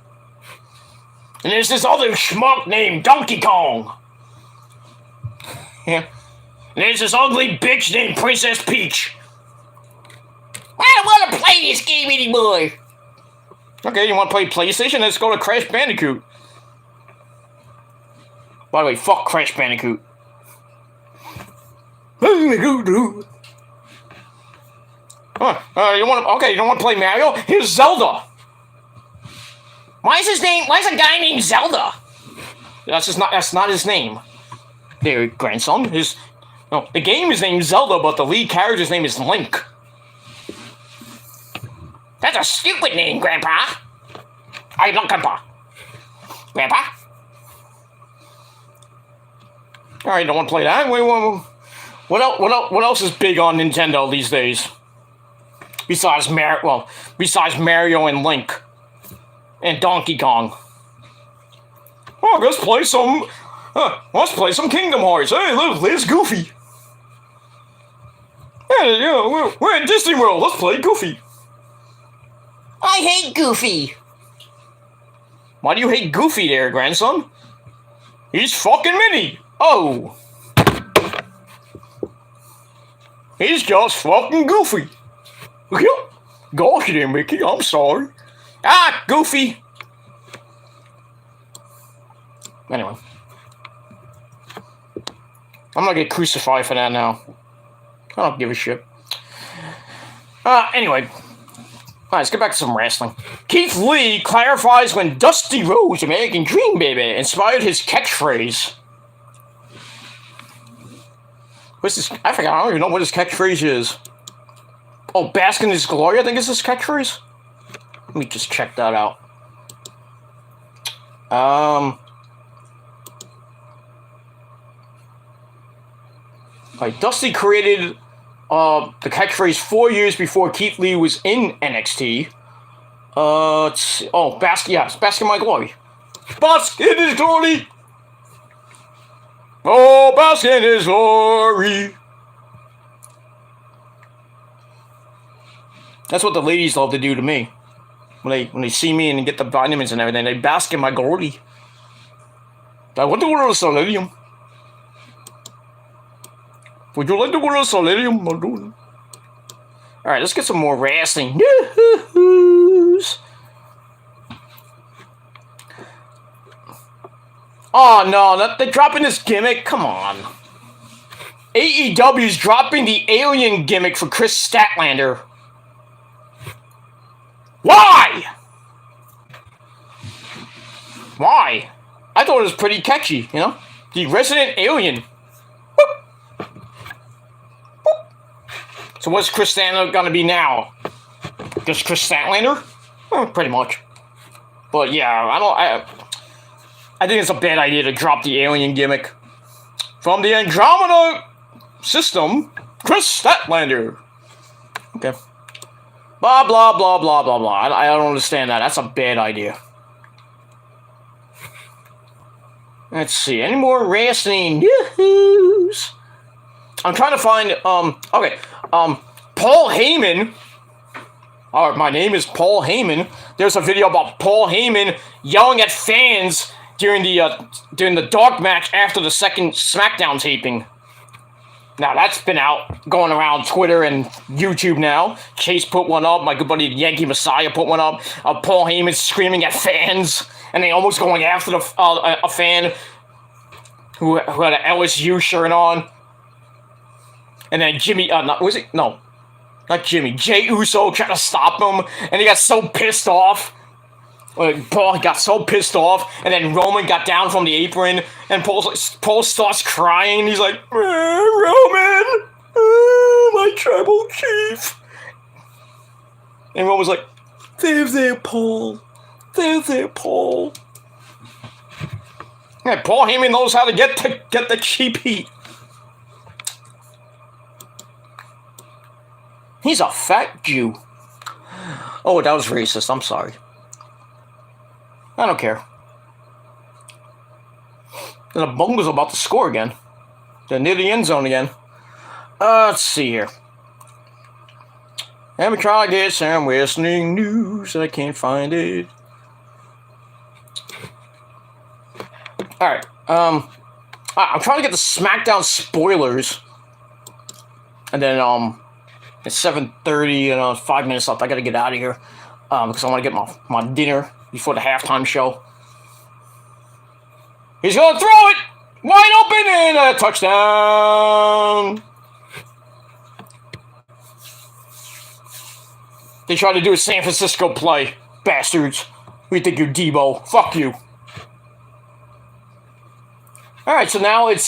And there's this other schmuck named Donkey Kong. Yeah. There's this ugly bitch named Princess Peach. I don't want to play this game anymore. Okay, you want to play PlayStation? Let's go to Crash Bandicoot. By the way, fuck Crash Bandicoot. Huh, you want to? Okay, you don't want to play Mario? Here's Zelda. Why is a guy named Zelda? That's not his name. Their grandson. The game is named Zelda, but the lead character's name is Link. That's a stupid name, Grandpa. I love Grandpa. Grandpa? Alright, don't want to play that. What else is big on Nintendo these days? Besides Mario and Link. And Donkey Kong. Oh, let's play some Kingdom Hearts. Hey, look, there's Goofy. Hey, we're in Disney World. Let's play Goofy. I hate Goofy. Why do you hate Goofy there, grandson? He's fucking Minnie. Oh. He's just fucking Goofy. Gosh there, Mickey. I'm sorry. Ah, Goofy. Anyway. I'm gonna get crucified for that now. I don't give a shit. Anyway. Alright, let's get back to some wrestling. Keith Lee clarifies when Dusty Rhodes, American Dream Baby, inspired his catchphrase. What's this? I forgot. I don't even know what his catchphrase is. Oh, bask in his glory, I think is his catchphrase? Let me just check that out. Dusty created the catchphrase 4 years before Keith Lee was in NXT. Bask in my glory. Bask in his glory! Oh, bask in his glory! That's what the ladies love to do to me. When they see me and get the vitamins and everything, they bask in my glory. I want to go to the solarium. Would you like to go to the solarium? Alright, let's get some more wrestling news. Oh no, they're dropping this gimmick? Come on. AEW's dropping the alien gimmick for Chris Statlander. Why? Why? I thought it was pretty catchy, you know? The resident alien. Boop. Boop. So what's Chris Statlander gonna be now? Just Chris Statlander? Pretty much. But yeah, I think it's a bad idea to drop the alien gimmick. From the Andromeda system, Chris Statlander. Okay. Blah, blah, blah, blah, blah, blah. I don't understand that. That's a bad idea. Let's see. Any more wrestling news? I'm trying to find, Paul Heyman. My name is Paul Heyman. There's a video about Paul Heyman yelling at fans during the dark match after the second SmackDown taping. Now, that's been going around Twitter and YouTube now. Chase put one up. My good buddy Yankee Messiah put one up. Paul Heyman screaming at fans. And they almost going after a fan who had an LSU shirt on. And then Jimmy, not Jimmy. Jay Uso tried to stop him. And he got so pissed off. Paul got so pissed off, and then Roman got down from the apron, and Paul starts crying. He's like, Roman, my tribal chief. And Roman's like, there, Paul. There, Paul. Yeah, Paul Heyman knows how to get the cheap heat. He's a fat Jew. Oh, that was racist. I'm sorry. I don't care. And the Bungles are about to score again. They're near the end zone again. Let's see here. Let me try to get some wrestling news. I can't find it. Alright. I'm trying to get the SmackDown spoilers. And then, it's 7:30 and 5 minutes left. I gotta get out of here. Because I want to get my dinner before the halftime show. He's gonna throw it! Wide open and a touchdown! They tried to do a San Francisco play. Bastards. We think you're Debo. Fuck you. Alright, so now it's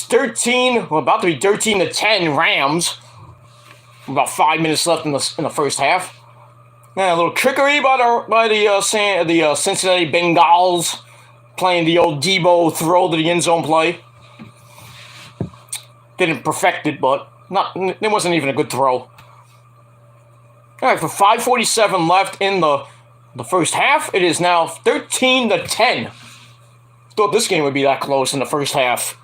13, well, about to be 13-10 Rams. About 5 minutes left in the first half. Yeah, a little trickery by the Cincinnati Bengals playing the old Debo throw to the end zone play. Didn't perfect it, but it wasn't even a good throw. All right, for 5:47 left in the first half, it is now 13-10. Thought this game would be that close in the first half,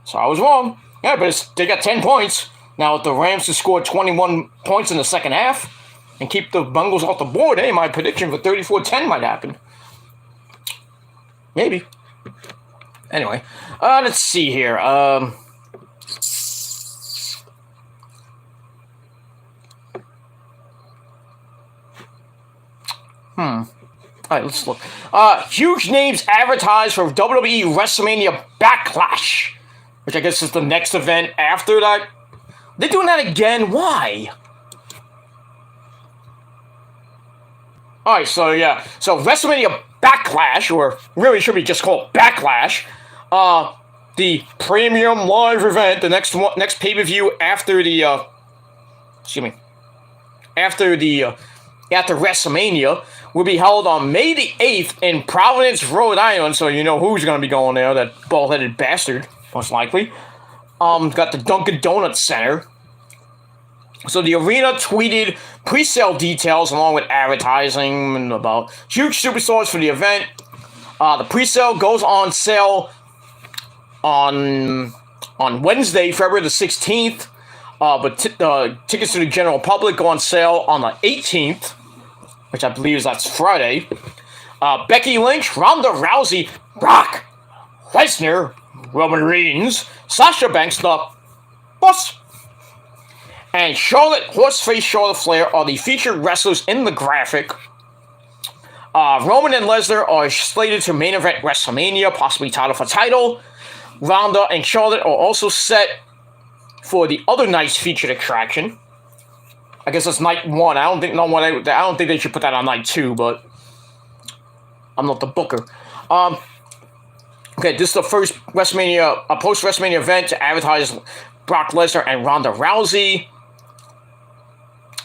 so I was wrong. Yeah, but they got 10 points. Now, if the Rams can score 21 points in the second half and keep the Bengals off the board, hey, my prediction for 34-10 might happen. Maybe. Anyway, let's see here. Alright, let's look. Huge names advertised for WWE WrestleMania Backlash, which I guess is the next event after that. They're doing that again. Why? Alright, so yeah. So WrestleMania Backlash, or really should be just called Backlash, the premium live event, the next pay-per-view after the after WrestleMania, will be held on May the 8th in Providence, Rhode Island, so you know who's going to be going there, that bald-headed bastard, most likely. Got the Dunkin' Donuts Center. So the arena tweeted pre-sale details along with advertising and about huge superstars for the event. The pre-sale goes on sale on Wednesday, February the 16th, but tickets to the general public go on sale on the 18th, which I believe that's Friday. Becky Lynch, Ronda Rousey, Brock Lesnar, Roman Reigns, Sasha Banks, the Boss, and Horseface Charlotte Flair are the featured wrestlers in the graphic. Roman and Lesnar are slated to main event WrestleMania, possibly title for title. Ronda and Charlotte are also set for the other night's featured attraction. I guess that's night 1. I don't think they should put that on night 2, but I'm not the booker. Okay, this is the first WrestleMania, a post-WrestleMania event to advertise Brock Lesnar and Ronda Rousey.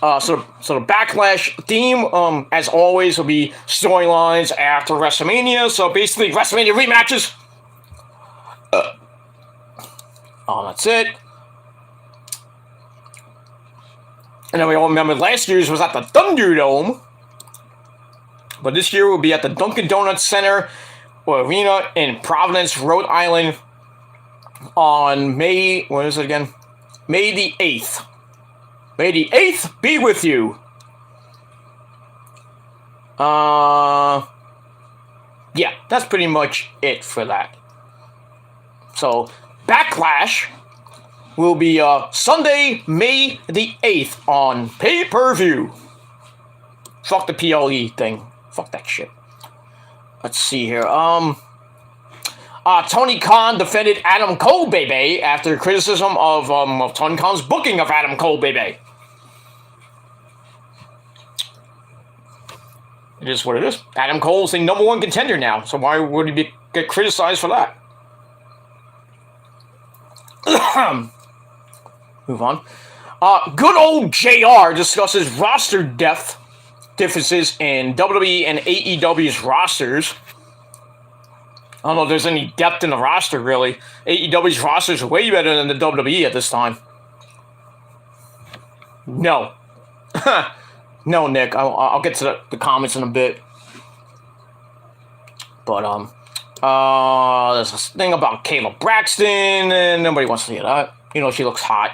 So the Backlash theme, as always, will be storylines after WrestleMania. So basically, WrestleMania rematches. That's it. And then we all remember last year's was at the Thunderdome. But this year will be at the Dunkin' Donuts Center or Arena in Providence, Rhode Island on May the 8th. May the 8th be with you. Yeah, that's pretty much it for that. So, Backlash will be Sunday, May the 8th on pay-per-view. Fuck the PLE thing. Fuck that shit. Let's see here. Tony Khan defended Adam Cole, baby, after criticism of Tony Khan's booking of Adam Cole, baby. It is what it is. Adam Cole's the number 1 contender now, so why would he get criticized for that? Move on. Good old JR discusses roster depth differences in WWE and AEW's rosters. I don't know if there's any depth in the roster, really. AEW's rosters are way better than the WWE at this time. No. No, Nick. I'll get to the comments in a bit. But, there's this thing about Kayla Braxton, and nobody wants to hear that. You know, she looks hot.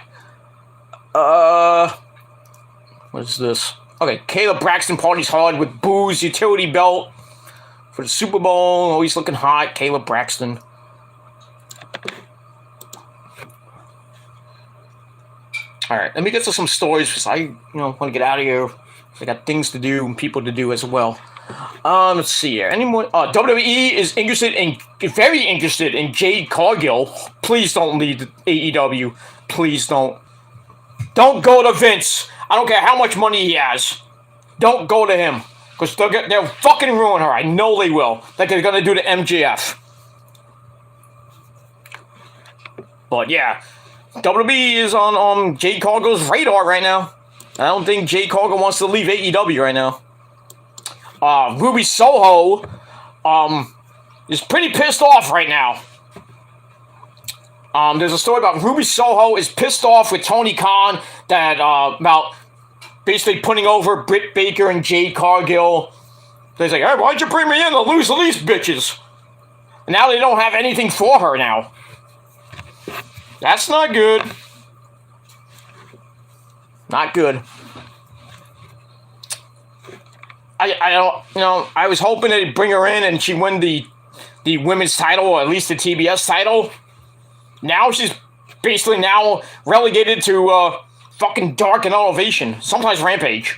What is this? Okay, Kayla Braxton parties hard with booze utility belt for the Super Bowl. Always looking hot. Caleb Braxton. All right, let me get to some stories because I, want to get out of here. I got things to do and people to do as well. Let's see here. Any more? WWE is very interested in Jade Cargill. Please don't leave AEW. Please don't. Don't go to Vince. I don't care how much money he has. Don't go to him because they'll fucking ruin her. I know they will. Like they're gonna do to MJF. But yeah. WWE is on Jade Cargill's radar right now. I don't think Jade Cargill wants to leave AEW right now. Ruby Soho is pretty pissed off right now. There's a story about Ruby Soho is pissed off with Tony Khan that about basically putting over Britt Baker and Jade Cargill. So he's like, hey, why'd you bring me in to lose to these bitches? And now they don't have anything for her now. That's not good. Not good. I don't, I was hoping they'd bring her in and she'd win the women's title, or at least the TBS title. Now she's basically now relegated to fucking Dark and Elevation. Sometimes Rampage.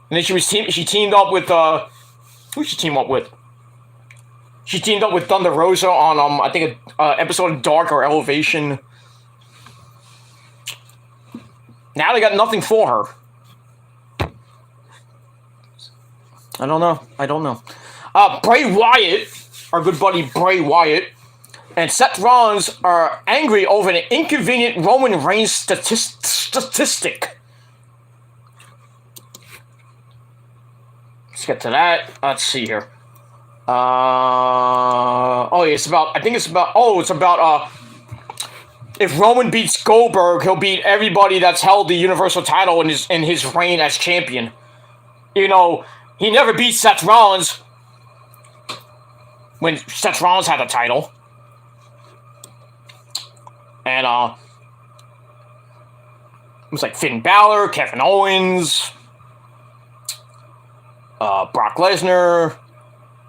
And then she teamed up with, who she team up with? She teamed up with Thunder Rosa on, I think, an episode of Dark or Elevation. Now they got nothing for her. I don't know. Bray Wyatt, our good buddy Bray Wyatt, and Seth Rollins are angry over an inconvenient Roman Reigns statistic. Let's get to that. Let's see here. It's about if Roman beats Goldberg, he'll beat everybody that's held the Universal title in his reign as champion. He never beat Seth Rollins when Seth Rollins had the title. And it was like Finn Balor, Kevin Owens, Brock Lesnar,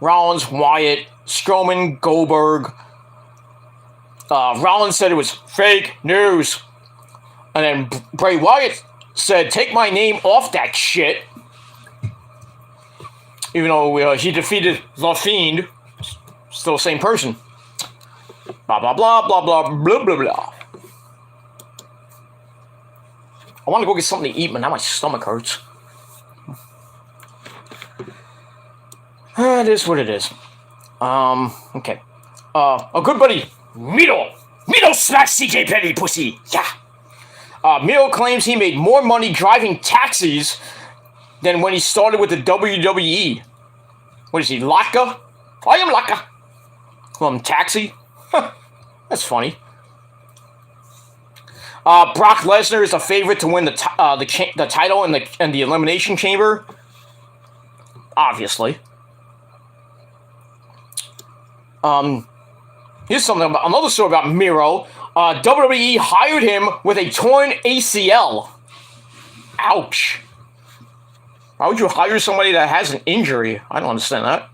Rollins, Wyatt, Strowman, Goldberg. Rollins said it was fake news. And then Bray Wyatt said, take my name off that shit. Even though he defeated The Fiend. Still the same person. Blah, blah, blah, blah, blah, blah, blah, blah. I want to go get something to eat, but now my stomach hurts. It is what it is. Okay. A good buddy, Mito smash CJ Petty, pussy. Yeah. Mito claims he made more money driving taxis than when he started with the WWE. What is he, Latka? I am Latka. Taxi? That's funny. Brock Lesnar is a favorite to win the title in the Elimination Chamber. Obviously. Here's another story about Miro. WWE hired him with a torn ACL. Ouch. Why would you hire somebody that has an injury? I don't understand that.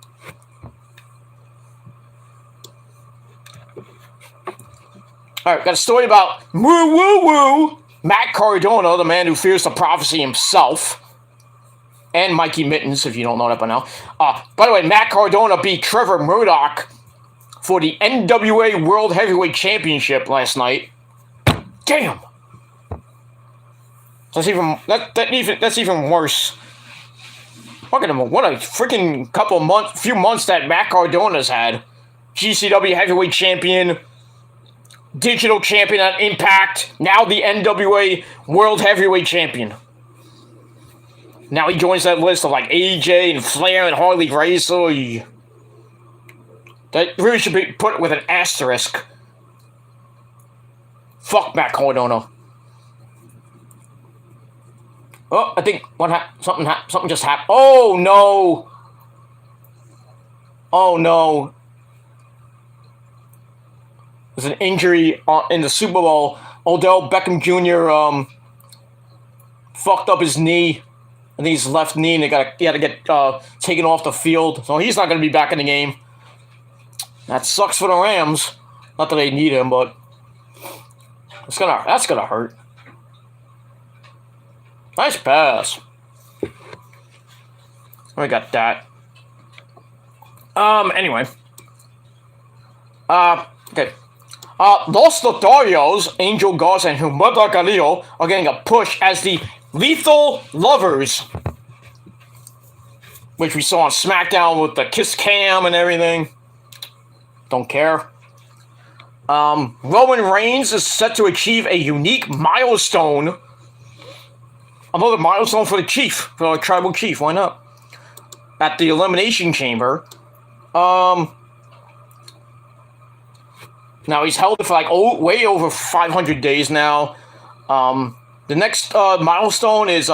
Alright, got a story about woo woo woo Matt Cardona, the man who fears the prophecy himself. And Mikey Mittens, if you don't know that by now. By the way, Matt Cardona beat Trevor Murdoch for the NWA World Heavyweight Championship last night. Damn! That's even worse. Look at him, what a freaking few months that Matt Cardona's had. GCW Heavyweight Champion, Digital Champion at Impact, now the NWA World Heavyweight Champion. Now he joins that list of like AJ and Flair and Harley Race. So that really should be put with an asterisk. Fuck Matt Cardona. Oh, I think something just happened. Oh no! Oh no! There's an injury in the Super Bowl. Odell Beckham Jr. Fucked up his knee. think his left knee, and he had to get taken off the field, so he's not going to be back in the game. That sucks for the Rams. Not that they need him, but that's gonna hurt. Nice pass. We got that. Anyway. Okay. Los Lotharios, Angel Garza, and Humberto Carrillo are getting a push as the Lethal Lovers, which we saw on SmackDown with the Kiss Cam and everything. Don't care. Roman Reigns is set to achieve a unique milestone. Another milestone for the Chief, for the Tribal Chief. Why not? At the Elimination Chamber. Now he's held it for like way over 500 days now. The next milestone is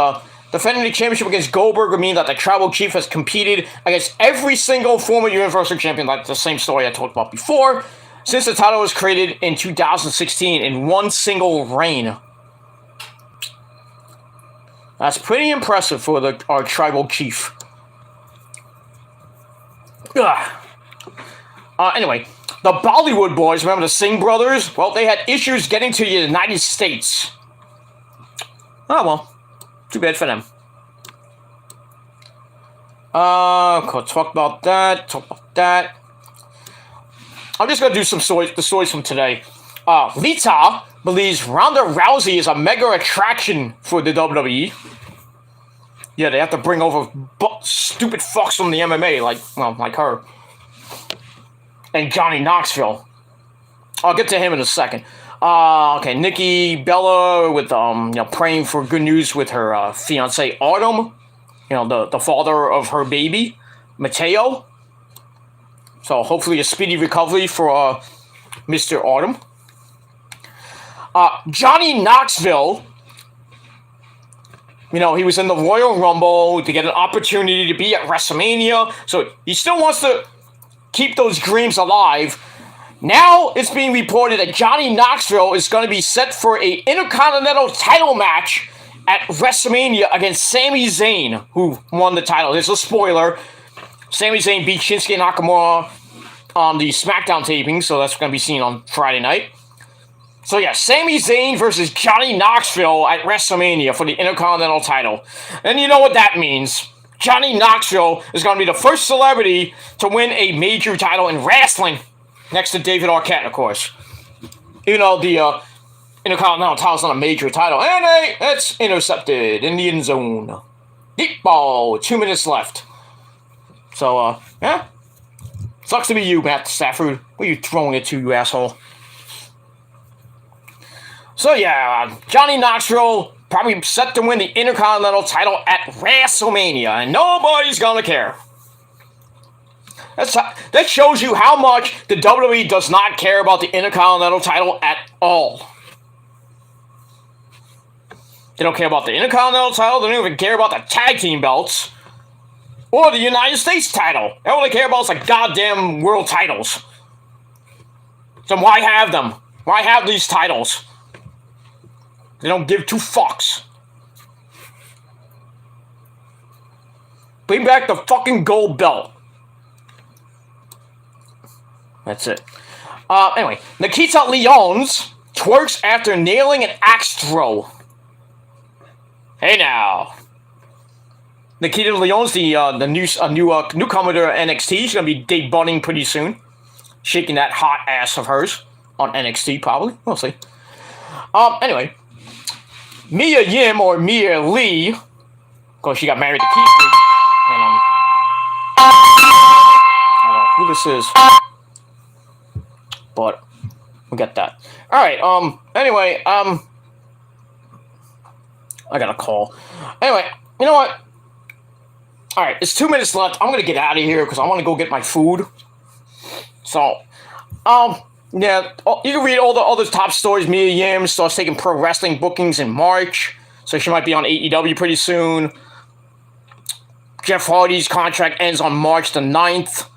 defending the championship against Goldberg would mean that the Tribal Chief has competed against every single former Universal Champion, like the same story I talked about before, since the title was created in 2016 in one single reign. That's pretty impressive for our Tribal Chief. Anyway, the Bollywood boys, remember the Singh brothers? Well, they had issues getting to the United States. Oh, well. Too bad for them. Talk about that. I'm just going to do the stories from today. Lita believes Ronda Rousey is a mega attraction for the WWE. Yeah, they have to bring over stupid fucks from the MMA, like her. And Johnny Knoxville. I'll get to him in a second. Okay, Nikki Bella with praying for good news with her fiance Autumn. The father of her baby, Mateo. So hopefully a speedy recovery for Mr. Autumn. Johnny Knoxville. He was in the Royal Rumble to get an opportunity to be at WrestleMania. So he still wants to keep those dreams alive. Now it's being reported that Johnny Knoxville is going to be set for a Intercontinental title match at WrestleMania against Sami Zayn, who won the title. There's a spoiler. Sami Zayn beat Shinsuke Nakamura on the SmackDown taping, so that's going to be seen on Friday night. So yeah, Sami Zayn versus Johnny Knoxville at WrestleMania for the Intercontinental title. And you know what that means. Johnny Knoxville is going to be the first celebrity to win a major title in wrestling. Next to David Arquette, of course. Even though the Intercontinental title's not a major title. And hey, it's intercepted in the end zone. Deep ball, 2 minutes left. So, yeah. Sucks to be you, Matt Stafford. What are you throwing it to, you asshole? So, yeah, Johnny Knoxville probably set to win the Intercontinental title at WrestleMania. And nobody's gonna care. That shows you how much the WWE does not care about the Intercontinental title at all. They don't care about the Intercontinental title. They don't even care about the tag team belts. Or the United States title. All they care about is the goddamn world titles. So why have them? Why have these titles? They don't give two fucks. Bring back the fucking gold belt. That's it. Anyway, Nikita Lyons twerks after nailing an axe throw. Hey now. Nikita Lyons, the newcomer to NXT, she's gonna be debuting pretty soon, shaking that hot ass of hers on NXT probably. We'll see. Anyway, Mia Yim or Mia Lee, of course she got married to Keith Lee, and I don't know who this is. But we'll get that. Alright, anyway, I got a call. Anyway, you know what? Alright, it's 2 minutes left. I'm gonna get out of here because I want to go get my food. So, yeah, you can read all the other top stories. Mia Yim starts taking pro wrestling bookings in March, so she might be on AEW pretty soon. Jeff Hardy's contract ends on March the 9th.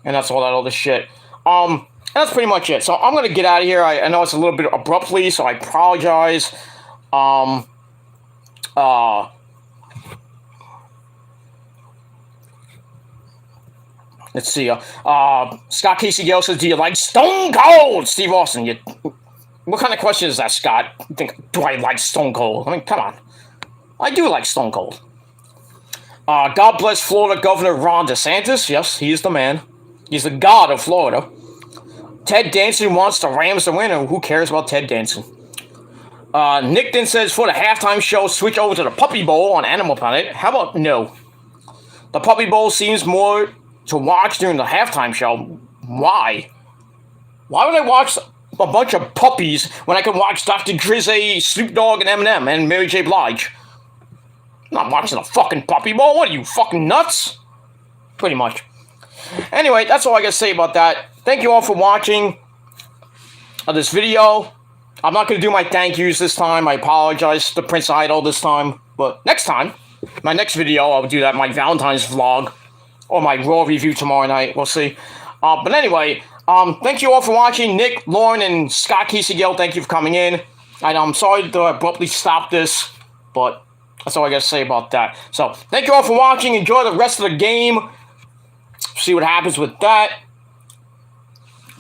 And that's all that other shit. That's pretty much it. So I'm going to get out of here. I know it's a little bit abruptly, so I apologize. Let's see. Scott Casey Gale says, "Do you like Stone Cold?" Steve Austin, what kind of question is that, Scott? You think, do I like Stone Cold? I mean, come on. I do like Stone Cold. God bless Florida Governor Ron DeSantis. Yes, he is the man. He's the god of Florida. Ted Danson wants the Rams to win, and who cares about Ted Danson? Nick then says, for the halftime show, switch over to the Puppy Bowl on Animal Planet. How about no? The Puppy Bowl seems more to watch during the halftime show. Why? Why would I watch a bunch of puppies when I can watch Dr. Drizzy, Snoop Dogg, and Eminem, and Mary J. Blige? I'm not watching the fucking Puppy Bowl. What are you, fucking nuts? Pretty much. Anyway, that's all I gotta say about that. Thank you all for watching this video. I'm not going to do my thank yous this time. I apologize to Prince Idol this time. But next time, my next video, I'll do that, my Valentine's vlog. Or my Raw review tomorrow night. We'll see. But anyway, thank you all for watching. Nick, Lauren, and Scott Casey Gale, thank you for coming in. And I'm sorry to abruptly stop this. But that's all I got to say about that. So, thank you all for watching. Enjoy the rest of the game. See what happens with that.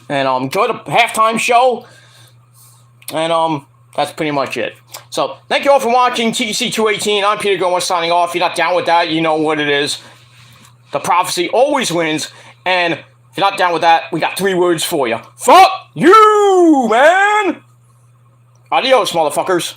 And enjoy the halftime show. And that's pretty much it. So, thank you all for watching TC 218. I'm Peter Gomez signing off. If you're not down with that, you know what it is. The prophecy always wins. And if you're not down with that, we got 3 words for you. Fuck you, man! Adios, motherfuckers.